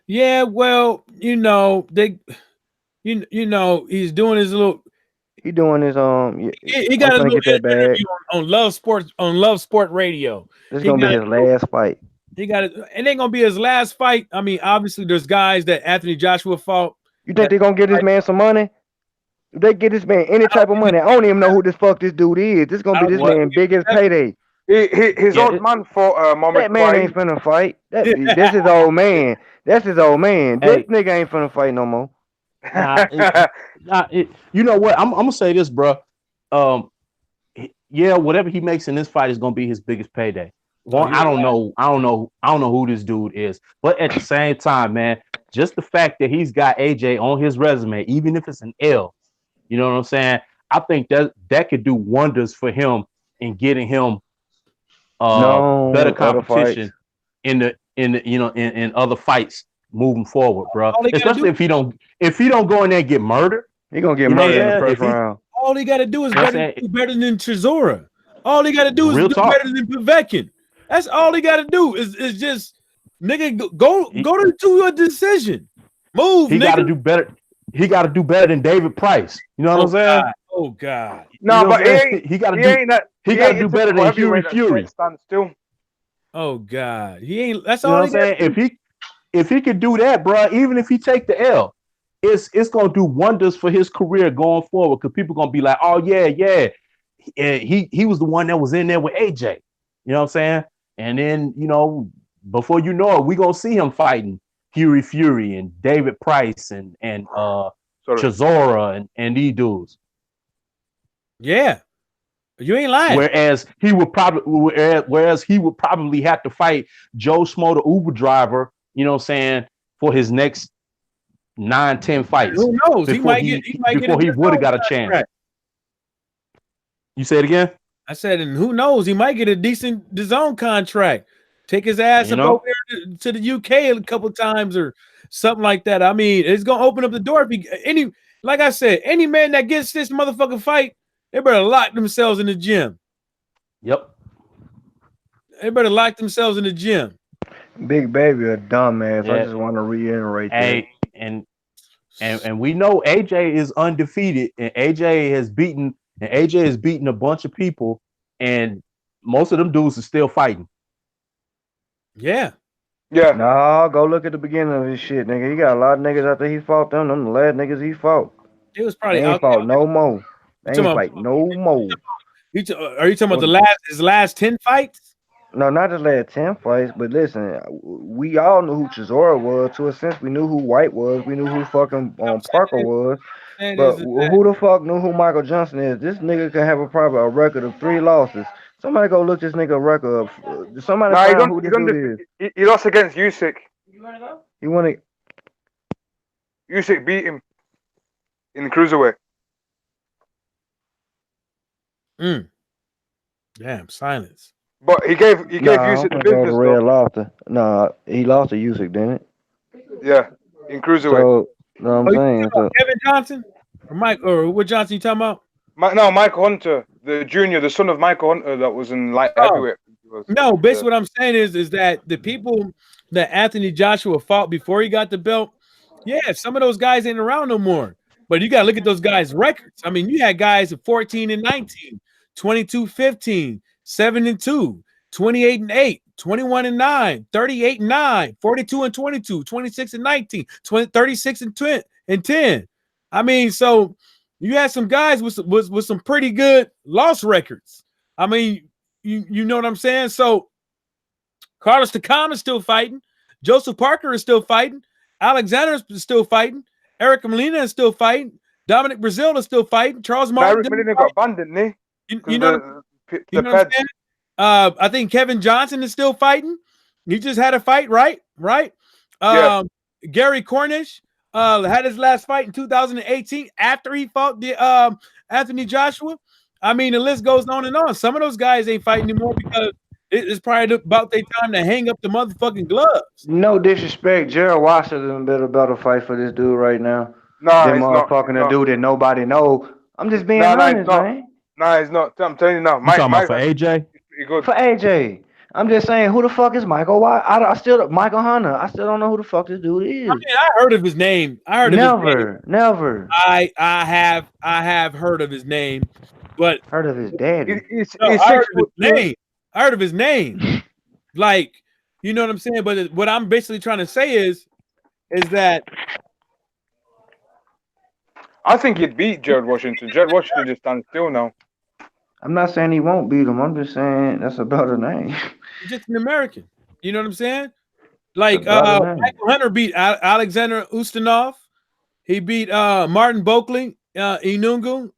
Yeah, well, he's doing his little. He doing his He I'm got his gonna little get that bag. interview on Love Sport Radio. This He gonna be got his last fight. he got it. It ain't gonna be his last fight. I mean, obviously, there's guys that Anthony Joshua fought. You think they gonna get this man some money? If they get this man any type of money, I don't even know who this fuck this dude is. This gonna be this What? man biggest payday. His Yeah, old man fought Mohammed That man ain't Ibrahim. finna fight. That's his old man. That's his old man. This Hey, nigga ain't finna fight no more. you know what? I'm gonna say this, bro. Yeah, whatever he makes in this fight is gonna be his biggest payday. One, I don't know who this dude is, but at the same time, man, just the fact that he's got AJ on his resume, even if it's an L, you know what I'm saying? I think that could do wonders for him in getting him No better other fights. competition in other fights moving forward, bro. All he gotta Especially do, if he don't go in there and get murdered. He gonna get You know what murdered in the I'm saying? first If he, round. all he gotta do is you know what I'm saying? do better than Chisora. All he gotta do is Real do talk. better than Povetkin. That's all he gotta do is just nigga go to a decision. Move, He got to nigga. do better. He got to do better than David Price. You know what I'm saying? God. Oh God. No, You know but what I'm saying? He got to do. ain't that. He got to do a better typical than Fury heavyweight that's Fury. stand still. Oh God. He ain't. That's You know all what he I'm got. saying? If he could do that, bro, even if he take the L, it's gonna do wonders for his career going forward. Because people gonna be like, oh yeah, and he was the one that was in there with AJ. You know what I'm saying? And then before you know it, we gonna see him fighting Fury and David Price and Chisora and these dudes. Yeah. You ain't lying. Whereas he would probably have to fight Joe Schmo, the Uber driver, you know what I'm saying, for his next 9-10 fights. Who knows? He Before might he get would have got a chance. You say it again? I said, and who knows? He might get a decent DAZN contract. Take his ass up over there to the UK a couple times or something like that. I mean, it's gonna open up the door. Like I said, any man that gets this motherfucking fight, they better lock themselves in the gym. Yep. They better lock themselves in the gym. Big Baby a dumbass. Yeah. I just want to reiterate that. Hey, and we know AJ is undefeated, and AJ has beaten a bunch of people, and most of them dudes are still fighting. Yeah. Yeah. Nah, go look at the beginning of this shit, nigga. He got a lot of niggas after he fought them. Them the last niggas he fought. It was probably They ain't fought no more. They ain't fight no more. Are you talking about his last 10 fights? No, not his last 10 fights, but listen, we all knew who Chisora was. To a sense, we knew who White was. We knew who fucking Parker was. But who the fuck knew who Michael Johnson is? This nigga could have a record of 3 losses. Somebody go look this nigga record up. Somebody find who this dude is. He lost against Usyk. You want to? Usyk beat him in the cruiserweight. Damn, silence. But he gave Nah, I'm Usyk the gonna go to business though. Red Lobster. Nah, he lost to Usyk, didn't it? Yeah, in cruiserweight. So, know what I'm Oh, you saying? talking So, about Kevin Johnson or Mike or what Johnson you talking about? No, Michael Hunter, the junior, the son of Michael Hunter, that was in light Oh, heavyweight. no, basically what I'm saying is that the people that Anthony Joshua fought before he got the belt, yeah, some of those guys ain't around no more. But you got to look at those guys' records. I mean, you had guys at 14 and 19, 22-15, 7 and 2, 28 and 8, 21 and 9, 38 and 9, 42 and 22, 26 and 19, 36 and 10. I mean, so you had some guys with some pretty good loss records. I mean, you know what I'm saying? So Carlos Takam is still fighting. Joseph Parker is still fighting. Alexander is still fighting. Eric Molina is still fighting. Dominic Brazil is still fighting. Charles Martin. Eric Molina got banned, didn't he? You know what I'm saying? I think Kevin Johnson is still fighting. He just had a fight, right? Yeah. Gary Cornish had his last fight in 2018 after he fought the Anthony Joshua. I mean, the list goes on and on. Some of those guys ain't fighting anymore because it's probably about their time to hang up the motherfucking gloves. no disrespect, Gerald Washington better fight for this dude right now. Nah, Them he's not. motherfucking a dude that nobody know. I'm just being honest, man. Nah, he's not. I'm telling you now. You talking about for AJ? Pretty good. For AJ. I'm just saying, who the fuck is Michael? Why? I still Michael Hunter. I still don't know who the fuck this dude is. I mean, I heard of his name. Never. I have heard of his name, but heard of his daddy. I heard of his name. I heard of his name. Like, you know what I'm saying? But what I'm basically trying to say is that I think he'd beat Jared Washington. Jared Washington just stands still now. I'm not saying he won't beat him. I'm just saying that's about a name. He's just an American. You know what I'm saying? Like Michael Hunter beat Alexander Ustinov. He beat Martin Buckley, Inungu.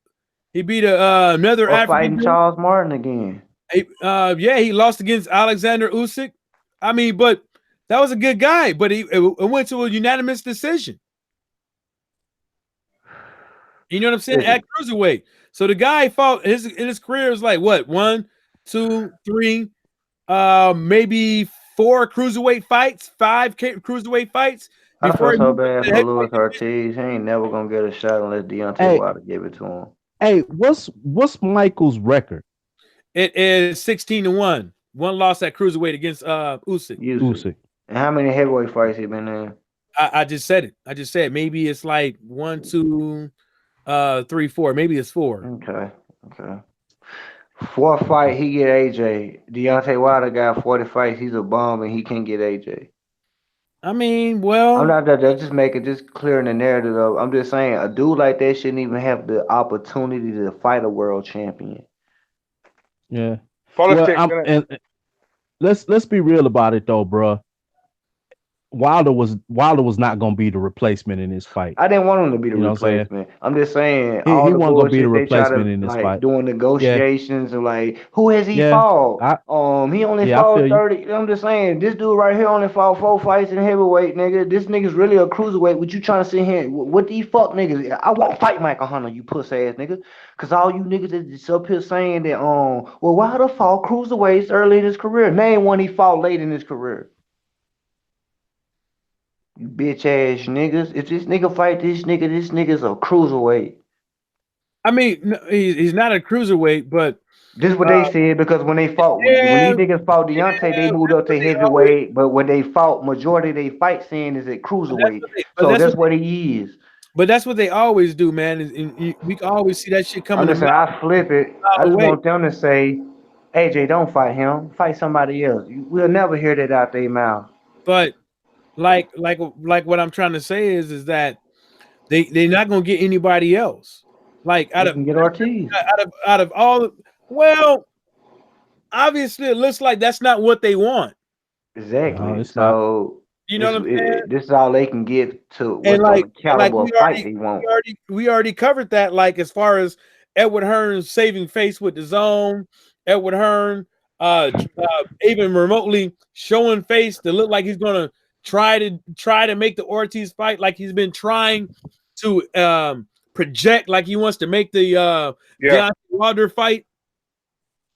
He beat another African fighting dude. Charles Martin again. He lost against Alexander Usyk. I mean, but that was a good guy. But it went to a unanimous decision. You know what I'm saying? At cruiserweight. So the guy fought his career was like what 1, 2, 3, maybe 4 cruiserweight fights, 5 cruiserweight fights. I feel so bad for Luis Ortiz. He ain't never gonna get a shot unless Deontay Wilder give it to him. Hey, what's Michael's record? It is 16-1. One loss at cruiserweight against Usyk. And how many heavyweight fights he been in? I just said it. I just said maybe it's like 1, 2, 3, 4. Maybe it's 4. Okay. 4th fight, he get AJ. Deontay Wilder got 40 fights. He's a bum and he can't get AJ. I mean, well, I'm not just clearing the narrative of. I'm just saying a dude like that shouldn't even have the opportunity to fight a world champion. Yeah. Politics. Well, and let's be real about it though, bro. Wilder was not gonna be the replacement in this fight. I didn't want him to be the replacement. I'm just saying he wasn't gonna be the replacement in this fight. Doing negotiations and like who has he fought? He only fought 30. I'm just saying this dude right here only fought 4 fights in heavyweight, nigga. This nigga's really a cruiserweight. What you trying to sit here? What these fuck niggas? I won't fight Michael Hunter, you puss ass nigga. Cause all you niggas is up here saying that well Wilder fought cruiserweights early in his career. Name one he fought late in his career. You bitch ass niggas. If this nigga fight this nigga's a cruiserweight. I mean, he's not a cruiserweight, but this is what they said because when they fought, when these niggas fought Deontay, they moved up to heavyweight. But when they fought, majority of they fight scene is at cruiserweight. So that's what he is. But that's what they always do, man. And we can always see that shit coming. Listen, I flip it. I just want them to say, AJ, don't fight him. Fight somebody else. We'll never hear that out their mouth. But like what I'm trying to say is that they're not gonna get anybody else. Like out of Ortiz. Out of all, well, obviously it looks like that's not what they want. Exactly. So you know what I'm saying? This is all they can get to what caliber of fight they want. We already covered that. Like as far as Edward Hearn saving face with the zone, Edward Hearn even remotely showing face to look like he's gonna try to make the Ortiz fight like he's been trying to project like he wants to make the Deontay Wilder fight.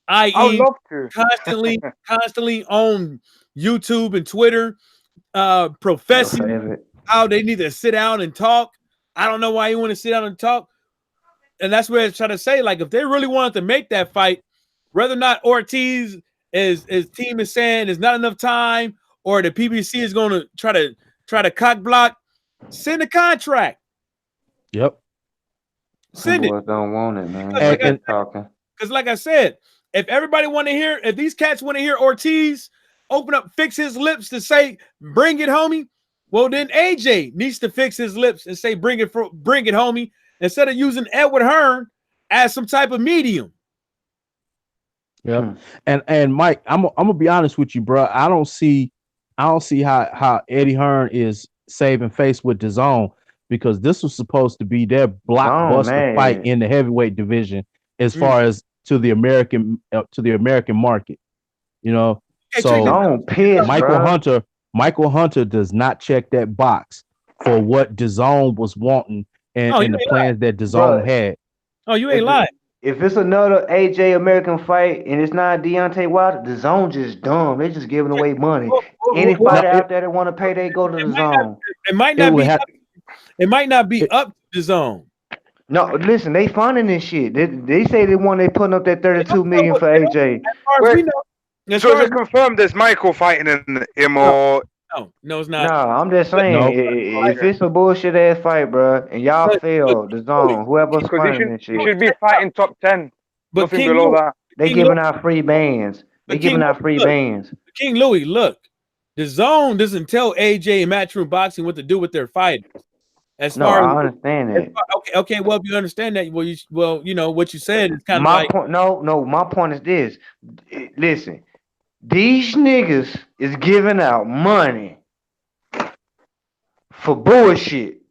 I would i.e., love to. constantly on YouTube and Twitter, Your professing favorite. how they need to sit down and talk. I don't know why you want to sit down and talk. And that's what I try to say. Like, if they really wanted to make that fight, whether or not Ortiz his team is saying there's not enough time, or the PBC is going to try to cock block, send a contract. Yep. Send it. Boys don't want it, man. Because like I said, if everybody want to hear, if these cats want to hear Ortiz open up, fix his lips to say, bring it, homie, well, then AJ needs to fix his lips and say, bring it, homie, instead of using Edward Hearn as some type of medium. Yeah. And Mike, I'm gonna be honest with you, bro. I don't see how Eddie Hearn is saving face with DAZN, because this was supposed to be their blockbuster fight in the heavyweight division as far as to the American market. You know, so Michael Hunter does not check that box for what DAZN was wanting and the plans that DAZN had. Oh, you ain't lying. If it's another AJ American fight and it's not Deontay Wilder, the zone just dumb. They just giving away money. Any fighter out there that want to pay, they go to the zone. It might not be up to the zone. No, listen, they funding this shit. They say they putting up that 32 million for AJ. So is it confirmed there's Michael fighting in him or? No, it's not. No, I'm just saying, if it's a bullshit ass fight, bro, and y'all fail the zone, whoever's funding this shit, he should be fighting top 10. But nothing below that. They giving out free bands. King Louis, look, the zone doesn't tell AJ and Matchroom Boxing what to do with their fighters. I understand that. Okay. Well, if you understand that, you know what you said is kind of my point. No, my point is this. Listen. These niggas is giving out money for bullshit.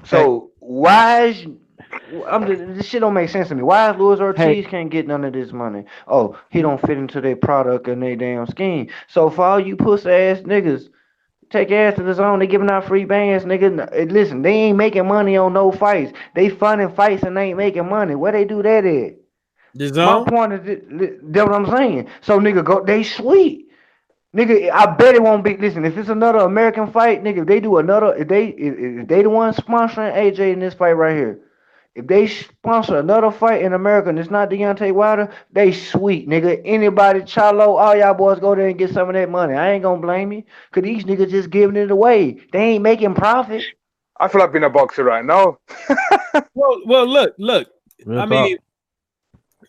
So why is this shit don't make sense to me? Why is Luis Ortiz can't get none of this money? Oh, he don't fit into their product and their damn scheme. So for all you pussy ass niggas, take ass to the zone. They giving out free bands, nigga. Listen, they ain't making money on no fights. They funding fights and they ain't making money. Where they do that at? My point is that's what I'm saying. So nigga, they sweet. Nigga, I bet it won't be. Listen, if it's another American fight, nigga, if they do another, if they the one sponsoring AJ in this fight right here, if they sponsor another fight in America and it's not Deontay Wilder, they sweet, nigga. Anybody, Chalo, all y'all boys go there and get some of that money. I ain't gonna blame you, cause these niggas just giving it away. They ain't making profit. I feel like being a boxer right now. well, look.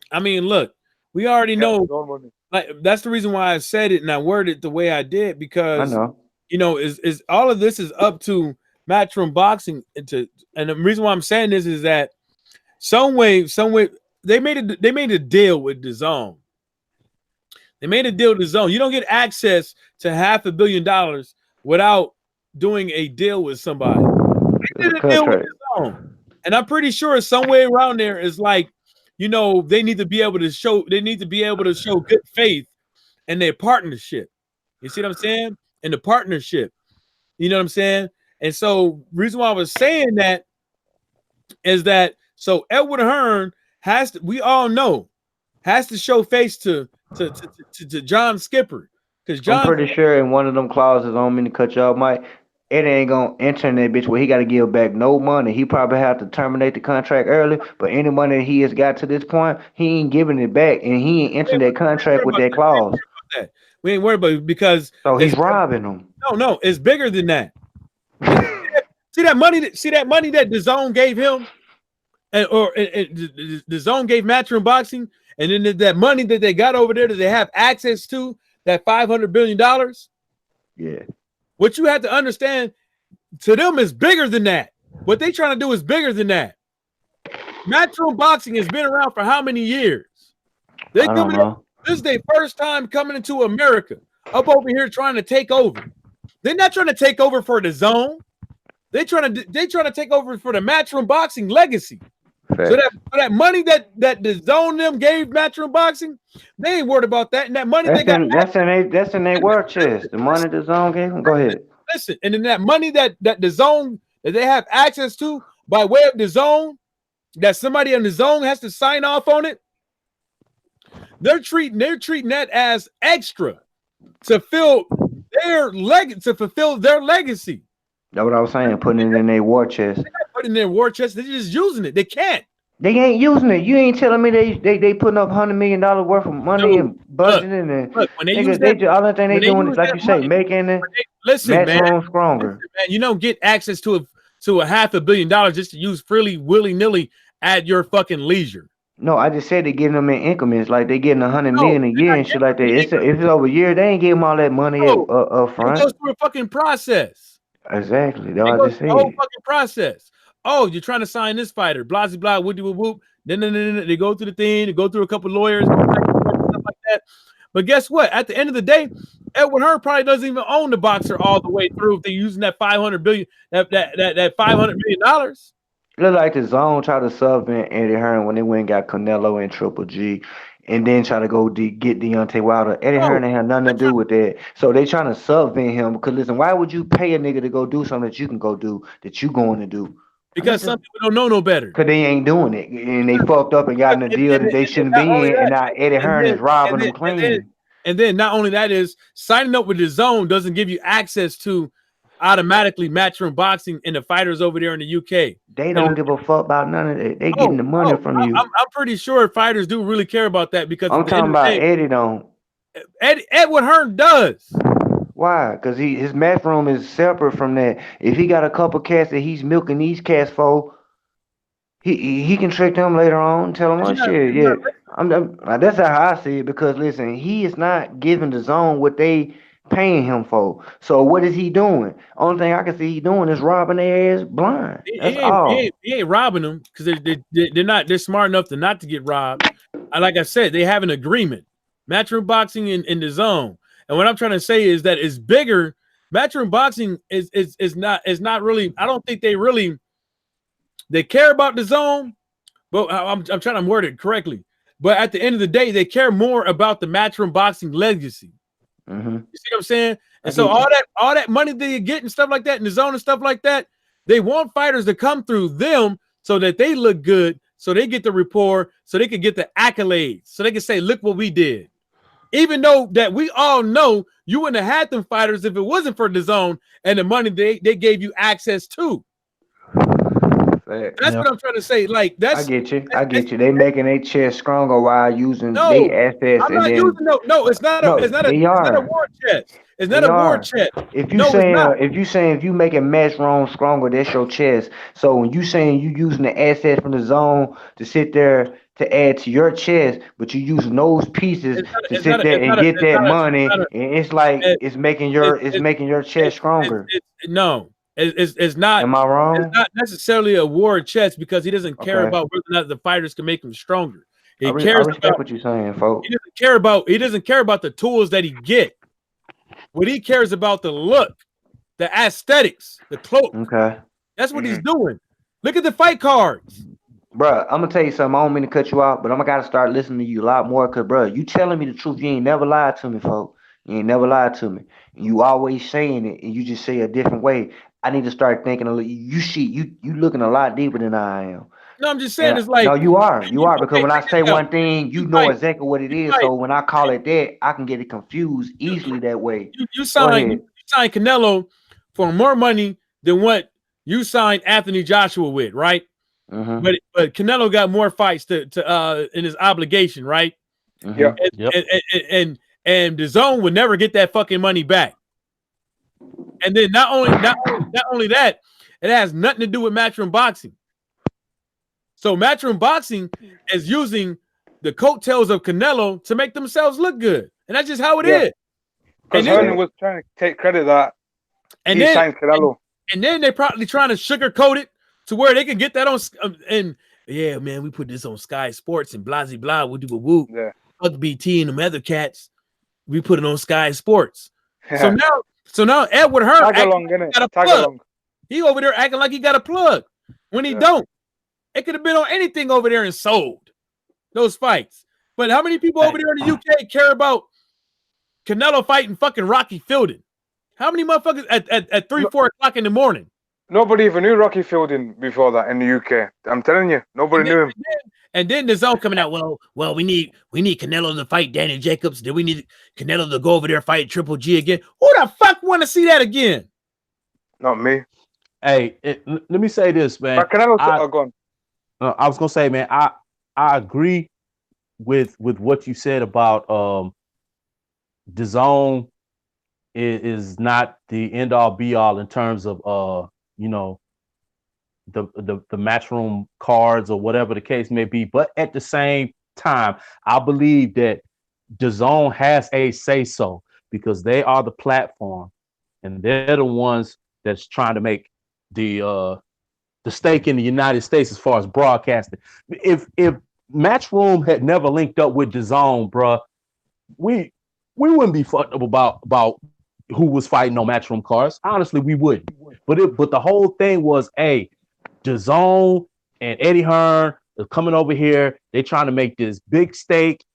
I mean, look. We already know. Like, that's the reason why I said it and I worded it the way I did, because you know, is all of this is up to Matchroom Boxing and the reason why I'm saying this is that some way they made a deal with DAZN. They made a deal with DAZN. You don't get access to $500 million without doing a deal with somebody. They did a deal with DAZN. And I'm pretty sure somewhere around there is like, you know, they need to be able to show good faith in their partnership. You see what I'm saying? In the partnership. You know what I'm saying? And so reason why I was saying that is that so Edward Hearn we all know, has to show face to John Skipper. Because I'm pretty sure in one of them clauses, I don't mean to cut you off, Mike, it ain't gonna enter in that bitch where he got to give back no money. He probably have to terminate the contract early, but any money he has got to this point, he ain't giving it back, and he ain't entering that contract with that clause. We ain't worried about it because he's robbing them. No, it's bigger than that. See that money that DAZN gave him, or DAZN gave Matchroom Boxing, and then that money that they got over there that they have access to, that $500 billion. Yeah. What you have to understand, to them is bigger than that. What they trying to do is bigger than that. Matchroom Boxing has been around for how many years? This is their first time coming into America, up over here trying to take over. They're not trying to take over for the zone. They're trying to take over for the Matchroom Boxing legacy. Fair. So that money that the zone them gave Matchroom Boxing, they ain't worried about that. And that money that's in their war chest. The money the zone gave them. Go ahead. Listen, and then that money that the zone that they have access to by way of the zone, that somebody in the zone has to sign off on it. they're treating that as extra to fulfill their legacy. That's what I was saying. Putting it in their war chest. They're not putting it in their war chest. They're just using it. They can't. They ain't using it. You ain't telling me they putting up $100 million worth of money and budgeting and look, when they nigga, use they that, just all the thing they doing is like you say, money, making it listen, match man, room stronger. listen, man, you don't get access to a $500 million just to use freely, willy-nilly at your fucking leisure. No, I just said they getting them in increments, like they getting $100 million a year and shit like that. If it's over a year, they ain't getting all that money up front. It goes through a fucking process. Exactly. That's what I just said. The whole fucking process. Oh, you're trying to sign this fighter, blah blah blah, whoop whoop whoop. Then they go through the thing, they go through a couple lawyers, stuff like that. But guess what? At the end of the day, Edward Hearn probably doesn't even own the boxer all the way through if they're using that $500 million. Look like the Zone tried to sub in Eddie Hearn when they went and got Canelo and Triple G, and then try to go get Deontay Wilder. Eddie Hearn ain't had nothing to do with that. So they trying to subvent him because listen, why would you pay a nigga to go do something that you can go do that you going to do? Because some people don't know no better. Because they ain't doing it. And they fucked up and got in a deal that they shouldn't be in. And now Eddie Hearn is robbing them clean. And then not only that is signing up with the Zone doesn't give you access to automatically Matchroom Boxing and the fighters over there in the UK. They don't give a fuck about none of that. They getting the money from you. I'm pretty sure fighters do really care about that because I'm talking about Eddie don't. Edward Hearn does. Why? Because his Matchroom is separate from that. If he got a couple cats that he's milking these cats for, he can trick them later on. Tell them, shit, yeah. That's how I see it. Because listen, he is not giving the Zone what they paying him for. So what is he doing? Only thing I can see he doing is robbing their ass blind. That's all. He ain't robbing them because they're smart enough to not to get robbed. Like I said, they have an agreement. Matchroom Boxing in the Zone. And what I'm trying to say is that it's bigger. Matchroom Boxing is not really. I don't think they care about the Zone, but I'm trying to word it correctly. But at the end of the day, they care more about the Matchroom Boxing legacy. Mm-hmm. You see what I'm saying? And so all that money that you get and stuff like that in the Zone and stuff like that, they want fighters to come through them so that they look good, so they get the rapport, so they can get the accolades, so they can say, "Look what we did." Even though that we all know you wouldn't have had them fighters if it wasn't for the Zone and the money they gave you access to. That's what I'm trying to say. Like that's I get you. They making their chest stronger while using their assets. I'm not using it's not a war chest. It's not a war chest. If you making Matchroom stronger, that's your chest. So when you saying you using the assets from the Zone to sit there to add to your chest, but you using those pieces to sit there and get that money, and it's like it's making your chest stronger. It's not. Am I wrong? It's not necessarily a war chest because he doesn't care about whether or not the fighters can make him stronger. I respect about what you're saying, folks. He doesn't care about the tools that he get. What he cares about the look, the aesthetics, the cloak. Okay, that's what he's doing. Look at the fight cards. Bruh, I'm gonna tell you something. I don't mean to cut you off, but I'm gonna start listening to you a lot more. Cause, bruh, you telling me the truth. You ain't never lied to me, folks. You ain't never lied to me. You always saying it, and you just say a different way. I need to start thinking a little. You looking a lot deeper than I am. No, I'm just saying it's like no, you are because when I say one thing, you know exactly what it is. So when I call it that, I can get it confused easily that way. You signed Canelo for more money than what you signed Anthony Joshua with, right? Mm-hmm. But Canelo got more fights to in his obligation, right? Mm-hmm. And the Zone would never get that fucking money back. And then not only that, it has nothing to do with Matchroom Boxing. So Matchroom Boxing is using the coattails of Canelo to make themselves look good, and that's just how it is. Because Herman was trying to take credit that he signed Canelo, and then they probably trying to sugarcoat it to where they can get that on. And yeah, man, we put this on Sky Sports and blah blah blah. We'll do a whoop. Yeah, fuck BT and them other cats. We put it on Sky Sports. Yeah. So now Edward Hearn got a plug. He over there acting like he got a plug when he don't. It could have been on anything over there and sold those fights. But how many people over there in the UK care about Canelo fighting fucking Rocky Fielding? How many motherfuckers at 3-4 o'clock in the morning? Nobody even knew Rocky Fielding before that in the UK. I'm telling you, nobody knew him. And then the zone coming out. Well, we need Canelo to fight Danny Jacobs. Then we need Canelo to go over there fight Triple G again. Who the fuck want to see that again? Not me. Hey, let me say this, man. But Canelo's gone. I was gonna say, man, I agree with what you said about the zone is not the end all be all in terms of you know, the matchroom cards or whatever the case may be. But at the same time, I believe that the zone has a say so because they are the platform and they're the ones that's trying to make the stake in the United States as far as broadcasting. If Matchroom had never linked up with DAZN, bruh, we wouldn't be fucked up about who was fighting on Matchroom cards. Honestly, we wouldn't. But the whole thing was, hey, DAZN and Eddie Hearn are coming over here. They trying to make this big stake.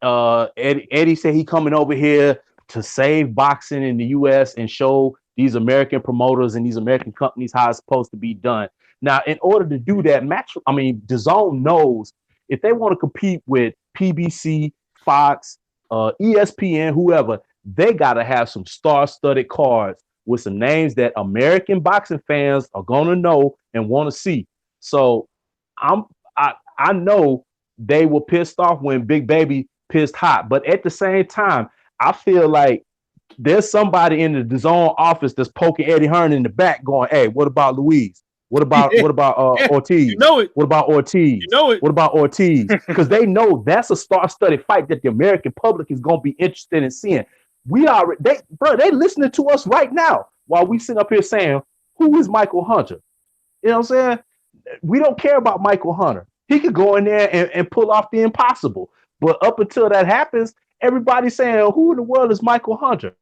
Eddie said he coming over here to save boxing in the U.S. and show these American promoters and these American companies how it's supposed to be done. Now, in order to do that, DAZN knows if they want to compete with PBC, Fox, ESPN, whoever, they got to have some star-studded cards with some names that American boxing fans are gonna know and want to see. So I know they were pissed off when Big Baby pissed hot, but at the same time, I feel like there's somebody in the DAZN office that's poking Eddie Hearn in the back, going, "Hey, what about Louise? What about Ortiz? You know it. What about Ortiz? You know it. What about Ortiz?" Because they know that's a star-studded fight that the American public is gonna be interested in seeing. They listening to us right now while we sit up here saying, "Who is Michael Hunter?" You know what I'm saying? We don't care about Michael Hunter. He could go in there and pull off the impossible. But up until that happens, everybody's saying, "Who in the world is Michael Hunter?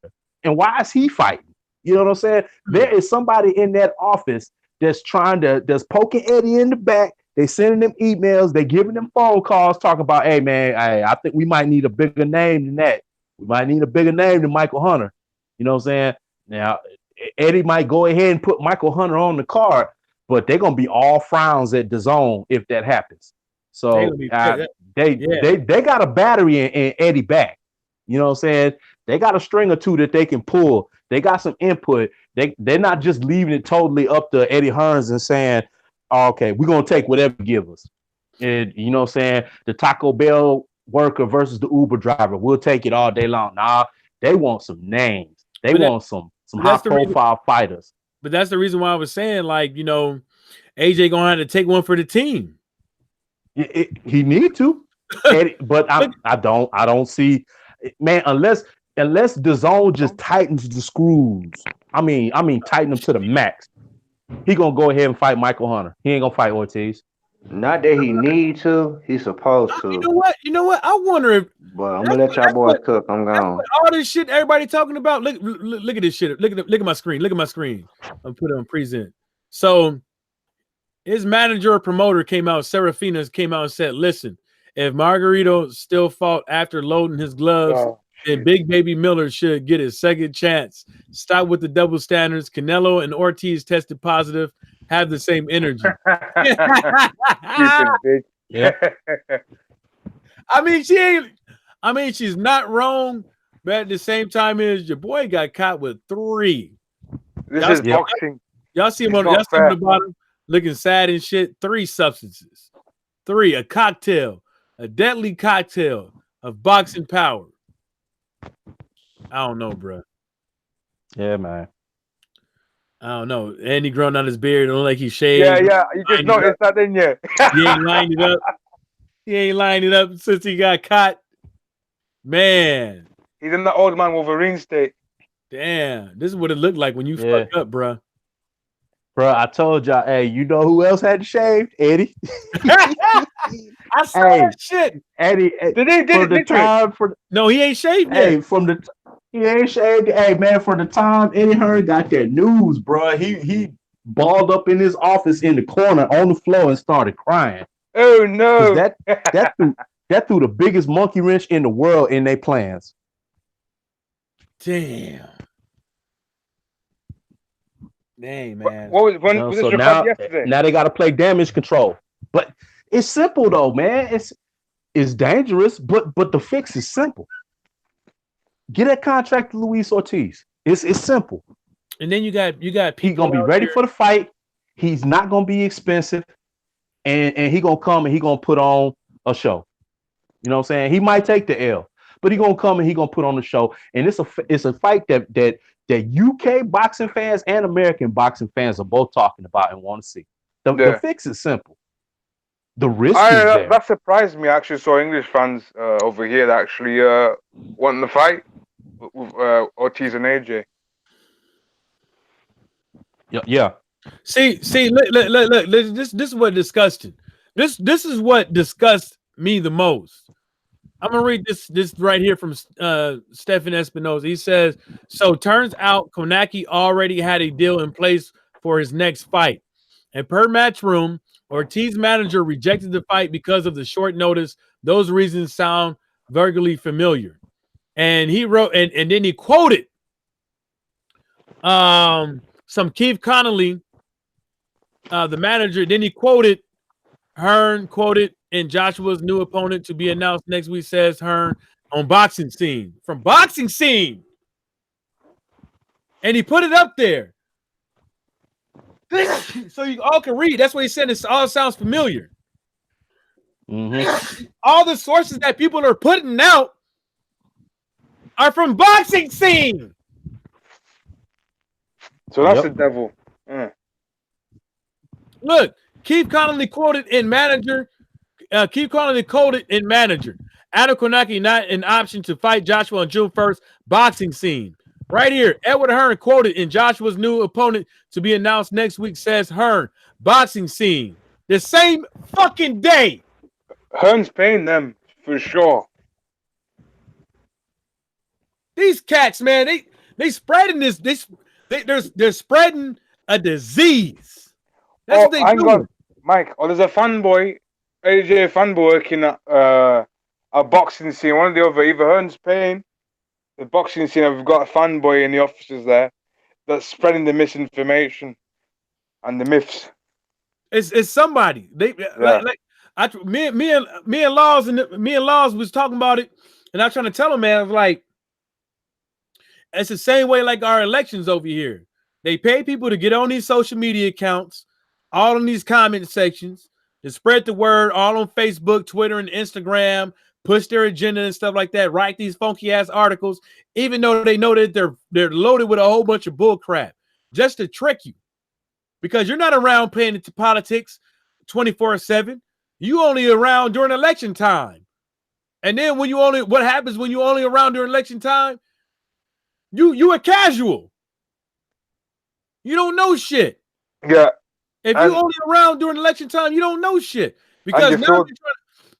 And why is he fighting?" You know what I'm saying? There is somebody in that office that's that's poking Eddie in the back. They sending them emails. They giving them phone calls talking about, "Hey, man, I think we might need a bigger name than that. We might need a bigger name than Michael Hunter." You know what I'm saying? Now, Eddie might go ahead and put Michael Hunter on the card, but they're going to be all frowns at DAZN if that happens. So they got a battery in Eddie back. You know what I'm saying? They got a string or two that they can pull. They got some input. They're not just leaving it totally up to Eddie Hearns and saying, "Oh, okay, we're going to take whatever you give us." And you know what I'm saying? The Taco Bell worker versus the Uber driver. We'll take it all day long. Nah, they want some names. They want some high profile fighters. But that's the reason why I was saying, like, you know, AJ gonna have to take one for the team. He need to, but I don't see, man, unless DAZN just tightens the screws. I mean tighten them to the max. He gonna go ahead and fight Michael Hunter. He ain't gonna fight Ortiz. Not that he need to, he's supposed to. You know what? I wonder if. But I'm gonna let y'all boys cook. I'm gone. All this shit everybody talking about. Look at this shit. Look at my screen. Look at my screen. I'm put it on present. So his manager or promoter came out. Serafina came out and said, "Listen, if Margarito still fought after loading his gloves, then Big Baby Miller should get his second chance. Stop with the double standards. Canelo and Ortiz tested positive. Have the same energy." Yeah. I mean, she's not wrong, but at the same time, your boy got caught with 3. This is boxing. Y'all see him on the bottom, looking sad and shit. 3 substances, 3, a cocktail, a deadly cocktail of boxing power. I don't know, bro. Yeah, man. I don't know. And he grown out his beard. It look like he shaved. Yeah. You just noticed that, didn't you? He ain't lined it up. He ain't lined it up since he got caught. Man. He's in the old man Wolverine state. Damn. This is what it looked like when you fucked up, bro. Bro, I told y'all, hey, you know who else had to shave? Eddie. I saw that shit. Eddie. No, he ain't shaved yet. Hey, he ain't shaved. Hey, man, for the time Eddie Hearn got that news, bro, he balled up in his office in the corner on the floor and started crying. Oh no! That threw the biggest monkey wrench in the world in their plans. Damn. Dang, man. What was this yesterday? Now they got to play damage control. But It's simple though, man. It's dangerous, but the fix is simple. Get that contract to Luis Ortiz. It's simple. And then you got people. He's gonna be ready for the fight. He's not gonna be expensive, and he gonna come and he gonna put on a show. You know what I'm saying? He might take the L, but he gonna come and he gonna put on the show. And it's a fight that UK boxing fans and American boxing fans are both talking about and want to see. The fix is simple. The risk is there. That surprised me. I actually saw English fans over here that actually wanting the fight with Ortiz and AJ. Yeah. See, look. This is what disgusting. This is what disgusts me the most. I'm gonna read this right here from Stefan Espinosa. He says, "So turns out Konaki already had a deal in place for his next fight, and per Matchroom, Ortiz manager rejected the fight because of the short notice. Those reasons sound vaguely familiar." And he wrote, and then he quoted some Keith Connolly, the manager. Then he quoted Hearn, quoted, "And Joshua's new opponent to be announced next week," says Hearn on Boxing Scene, from Boxing Scene. And he put it up there. So you all can read. That's what he said. It all sounds familiar. Mm-hmm. All the sources that people are putting out are from Boxing Scene. So that's the devil. Look, Keith Connolly quoted in manager. Keith Connolly quoted in manager. Adam Konaki not an option to fight Joshua on June 1st. Boxing Scene. Right here, Edward Hearn quoted in Joshua's new opponent to be announced next week, says Hearn. Boxing Scene. The same fucking day. Hearn's paying them for sure. These cats, man, they spreading this. They're spreading a disease. That's what they do. Mike, there's a fanboy, AJ fanboy working at a boxing scene. One or the other, either Hearn's paying the boxing scene, or we've got a fanboy in the offices there that's spreading the misinformation and the myths. It's somebody. Me and Laws was talking about it, and I'm trying to tell him, man, like, it's the same way like our elections over here. They pay people to get on these social media accounts, all in these comment sections, to spread the word, all on Facebook, Twitter, and Instagram, push their agenda and stuff like that, write these funky ass articles, even though they know that they're loaded with a whole bunch of bull crap, just to trick you. Because you're not around paying into politics 24/7. You only around during election time. And then what happens when you only around during election time? You a casual. You don't know shit. Yeah. If you only around during election time, you don't know shit. Because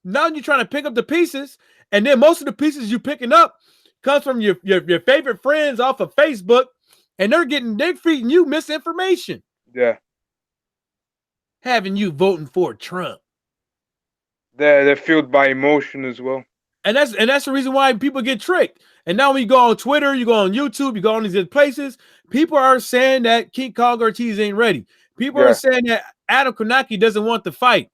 now you're trying to pick up the pieces, and then most of the pieces you're picking up comes from your favorite friends off of Facebook, and they're feeding you misinformation. Yeah. Having you voting for Trump. They're fueled by emotion as well. And that's the reason why people get tricked. And now when you go on Twitter, you go on YouTube, you go on these other places, people are saying that King Kong Ortiz ain't ready. People are saying that Adam Konaki doesn't want the fight.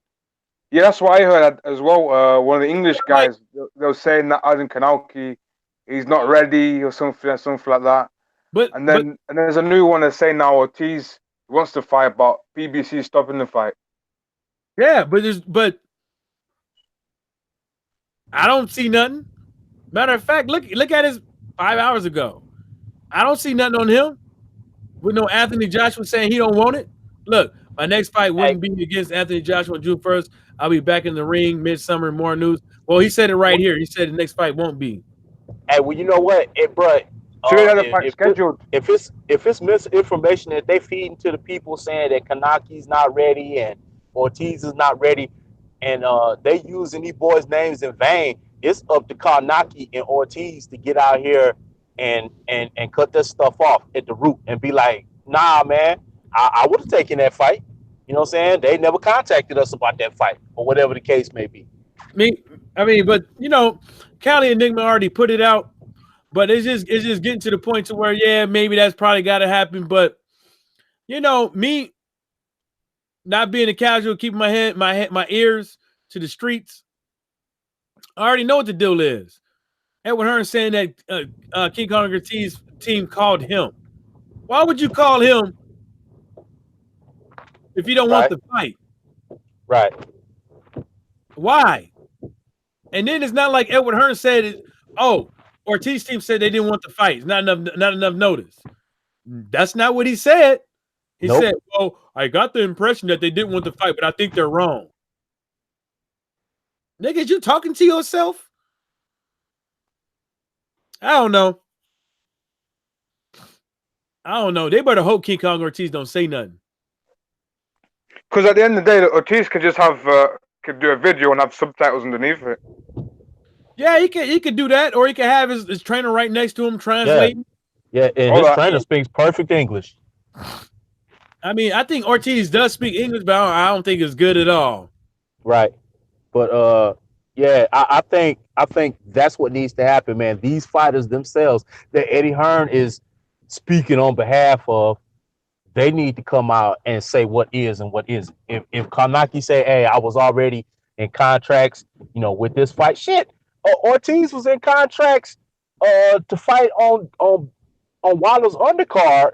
Yeah, that's what I heard as well. One of the English guys, they were saying that Adam Konaki, he's not ready or something like that. And then there's a new one that's saying now Ortiz wants to fight, but PBC stopping the fight. Yeah, but I don't see nothing. Matter of fact, look at his 5 hours ago. I don't see nothing on him with no Anthony Joshua saying he don't want it. Look, my next fight wouldn't be against Anthony Joshua on June 1st. I'll be back in the ring midsummer. More news. Well, he said it right here. He said the next fight won't be. Hey, well, you know what, bro? If it's misinformation that they feeding to the people saying that Kanaki's not ready and Ortiz is not ready, and they using these boys' names in vain, it's up to Kanaki and Ortiz to get out here and cut this stuff off at the root and be like, nah, man, I would have taken that fight. You know what I'm saying? They never contacted us about that fight or whatever the case may be. I mean, but you know, Cali Enigma already put it out, but it's just getting to the point to where, yeah, maybe that's probably got to happen. But you know, me not being a casual, keeping my ears to the streets. I already know what the deal is. Edward Hearn saying that King Kong Ortiz team called him. Why would you call him if you don't want the fight? Right. Why? And then it's not like Edward Hearn said, "Oh, Ortiz team said they didn't want the fight. It's not enough notice." That's not what he said. He said, "Oh, I got the impression that they didn't want the fight, but I think they're wrong." Nigga, you talking to yourself? I don't know. They better hope King Kong Ortiz don't say nothing. Because at the end of the day, Ortiz could just have could do a video and have subtitles underneath it. Yeah, he could do that, or he could have his trainer right next to him translating. Yeah, and his trainer speaks perfect English. I mean, I think Ortiz does speak English, but I don't think it's good at all. Right. But yeah, I think that's what needs to happen, man. These fighters themselves that Eddie Hearn is speaking on behalf of, they need to come out and say what is and what isn't. If Kanaki say, "Hey, I was already in contracts, with this fight," shit. Ortiz was in contracts to fight on Wilder's undercard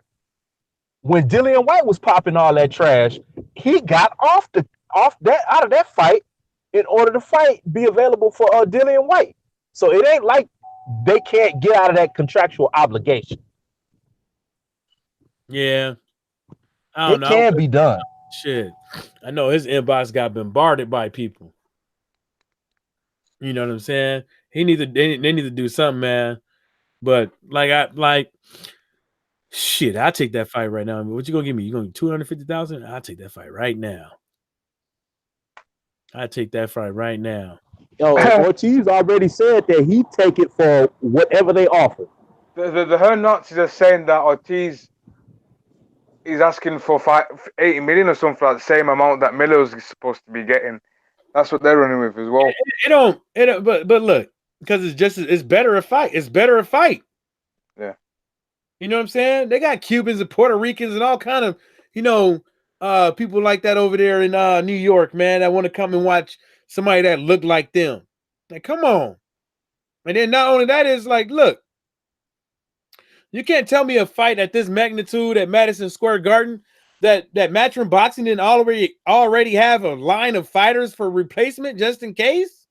when Dillian White was popping all that trash. He got out of that fight in order to be available for Dillian White. So it ain't like they can't get out of that contractual obligation. Yeah. I don't know. It can be done. Shit. I know his inbox got bombarded by people. You know what I'm saying? They need to do something, man. But shit, I'll take that fight right now. I mean, what you gonna give me? You gonna $250,000? I'll take that fight right now. I take that fight right now. Ortiz already said that he'd take it for whatever they offer. The Hearn Nazis are saying that Ortiz is asking for 80 million or something, like the same amount that Miller's supposed to be getting. That's what they're running with as well. But look, because it's better a fight. It's better a fight. Yeah. You know what I'm saying? They got Cubans and Puerto Ricans and all kind of, people like that over there in New York, man, that want to come and watch somebody that look like them. Like, come on. And then not only that is like, look, you can't tell me a fight at this magnitude at Madison Square Garden that Matchroom Boxing didn't already have a line of fighters for replacement just in case.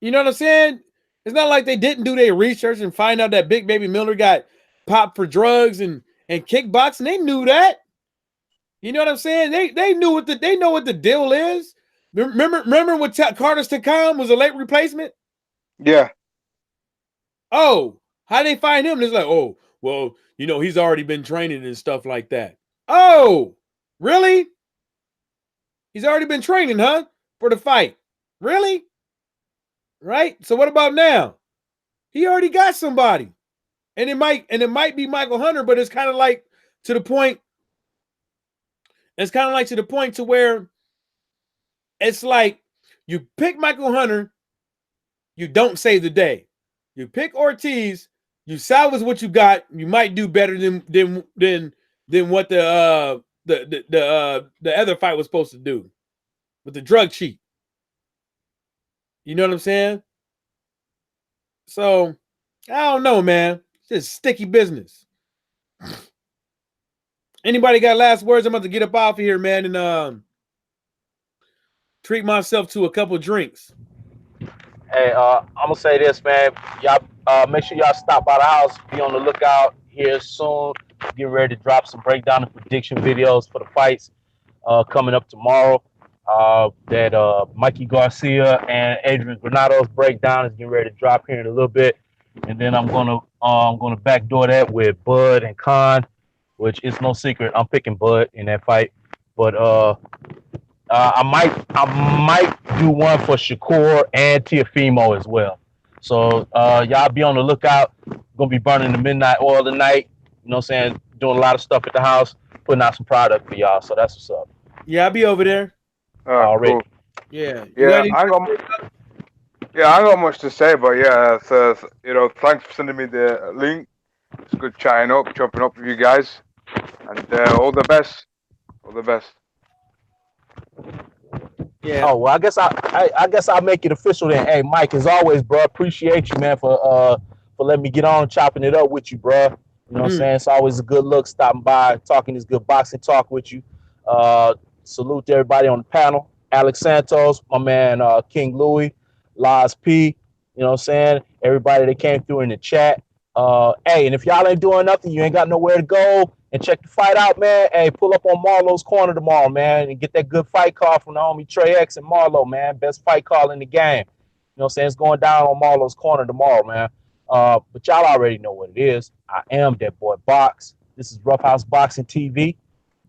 You know what I'm saying? It's not like they didn't do their research and find out that Big Baby Miller got popped for drugs and kickboxing. They knew that. You know what I'm saying? They know what the deal is. Remember when Carter's Takam was a late replacement? Yeah. Oh, how they find him? It's like, oh, well, he's already been training and stuff like that. Oh, really? He's already been training, huh? For the fight. Really? Right? So what about now? He already got somebody. And it might be Michael Hunter, but it's kind of like to the point. It's kind of like to the point to where it's like you pick Michael Hunter, you don't save the day. You pick Ortiz, you salvage what you got. You might do better than what the other fight was supposed to do with the drug cheat. You know what I'm saying? So I don't know, man. It's just sticky business. Anybody got last words? I'm about to get up off of here, man, and treat myself to a couple drinks. Hey, I'm gonna say this, man. Y'all make sure y'all stop by the house. Be on the lookout here soon. Getting ready to drop some breakdown and prediction videos for the fights coming up tomorrow. That Mikey Garcia and Adrian Granado's breakdown is getting ready to drop here in a little bit, and then I'm gonna backdoor that with Bud and Khan, which is no secret. I'm picking Bud in that fight, but I might do one for Shakur and Tiafimo as well. So y'all be on the lookout. Gonna be burning the midnight oil tonight. You know what I'm saying? Doing a lot of stuff at the house, putting out some product for y'all. So that's what's up. Yeah, I'll be over there. Already. Cool. Yeah. I got much to say, but yeah, thanks for sending me the link. It's good chatting up, chopping up with you guys, and all the best. All the best. Yeah. Oh well, I guess I'll make it official then. Hey, Mike, as always, bro, appreciate you, man, for letting me get on chopping it up with you, bro. You know what I'm saying? It's always a good look stopping by, talking this good boxing talk with you. Salute to everybody on the panel. Alex Santos, my man, King Louis, Laz P. You know what I'm saying? Everybody that came through in the chat. Hey, and if y'all ain't doing nothing, you ain't got nowhere to go and check the fight out, man. Hey, pull up on Marlowe's Corner tomorrow, man, and get that good fight call from the homie Trey X and Marlowe, man. Best fight call in the game. You know what I'm saying? It's going down on Marlowe's Corner tomorrow, man. But y'all already know what it is. I am that boy Box. This is Rough House Boxing TV.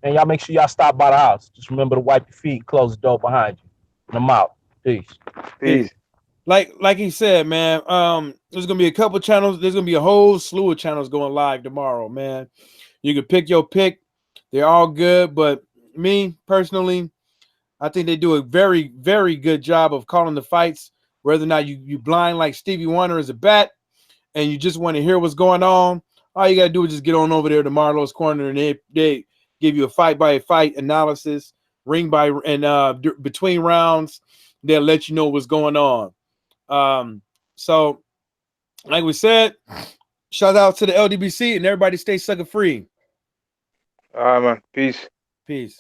And y'all make sure y'all stop by the house. Just remember to wipe your feet and close the door behind you. And I'm out. Peace. Peace. Like he said, man, there's gonna be a couple channels. There's gonna be a whole slew of channels going live tomorrow, man. You can pick your pick. They're all good, but me personally, I think they do a very, very good job of calling the fights. Whether or not you blind like Stevie Wonder is a bat, and you just want to hear what's going on, all you gotta do is just get on over there to Marlowe's Corner, and they give you a fight by fight analysis, ring by and between rounds. They'll let you know what's going on. So like we said, shout out to the LDBC and everybody stay sucker free. All right, man. Peace. Peace.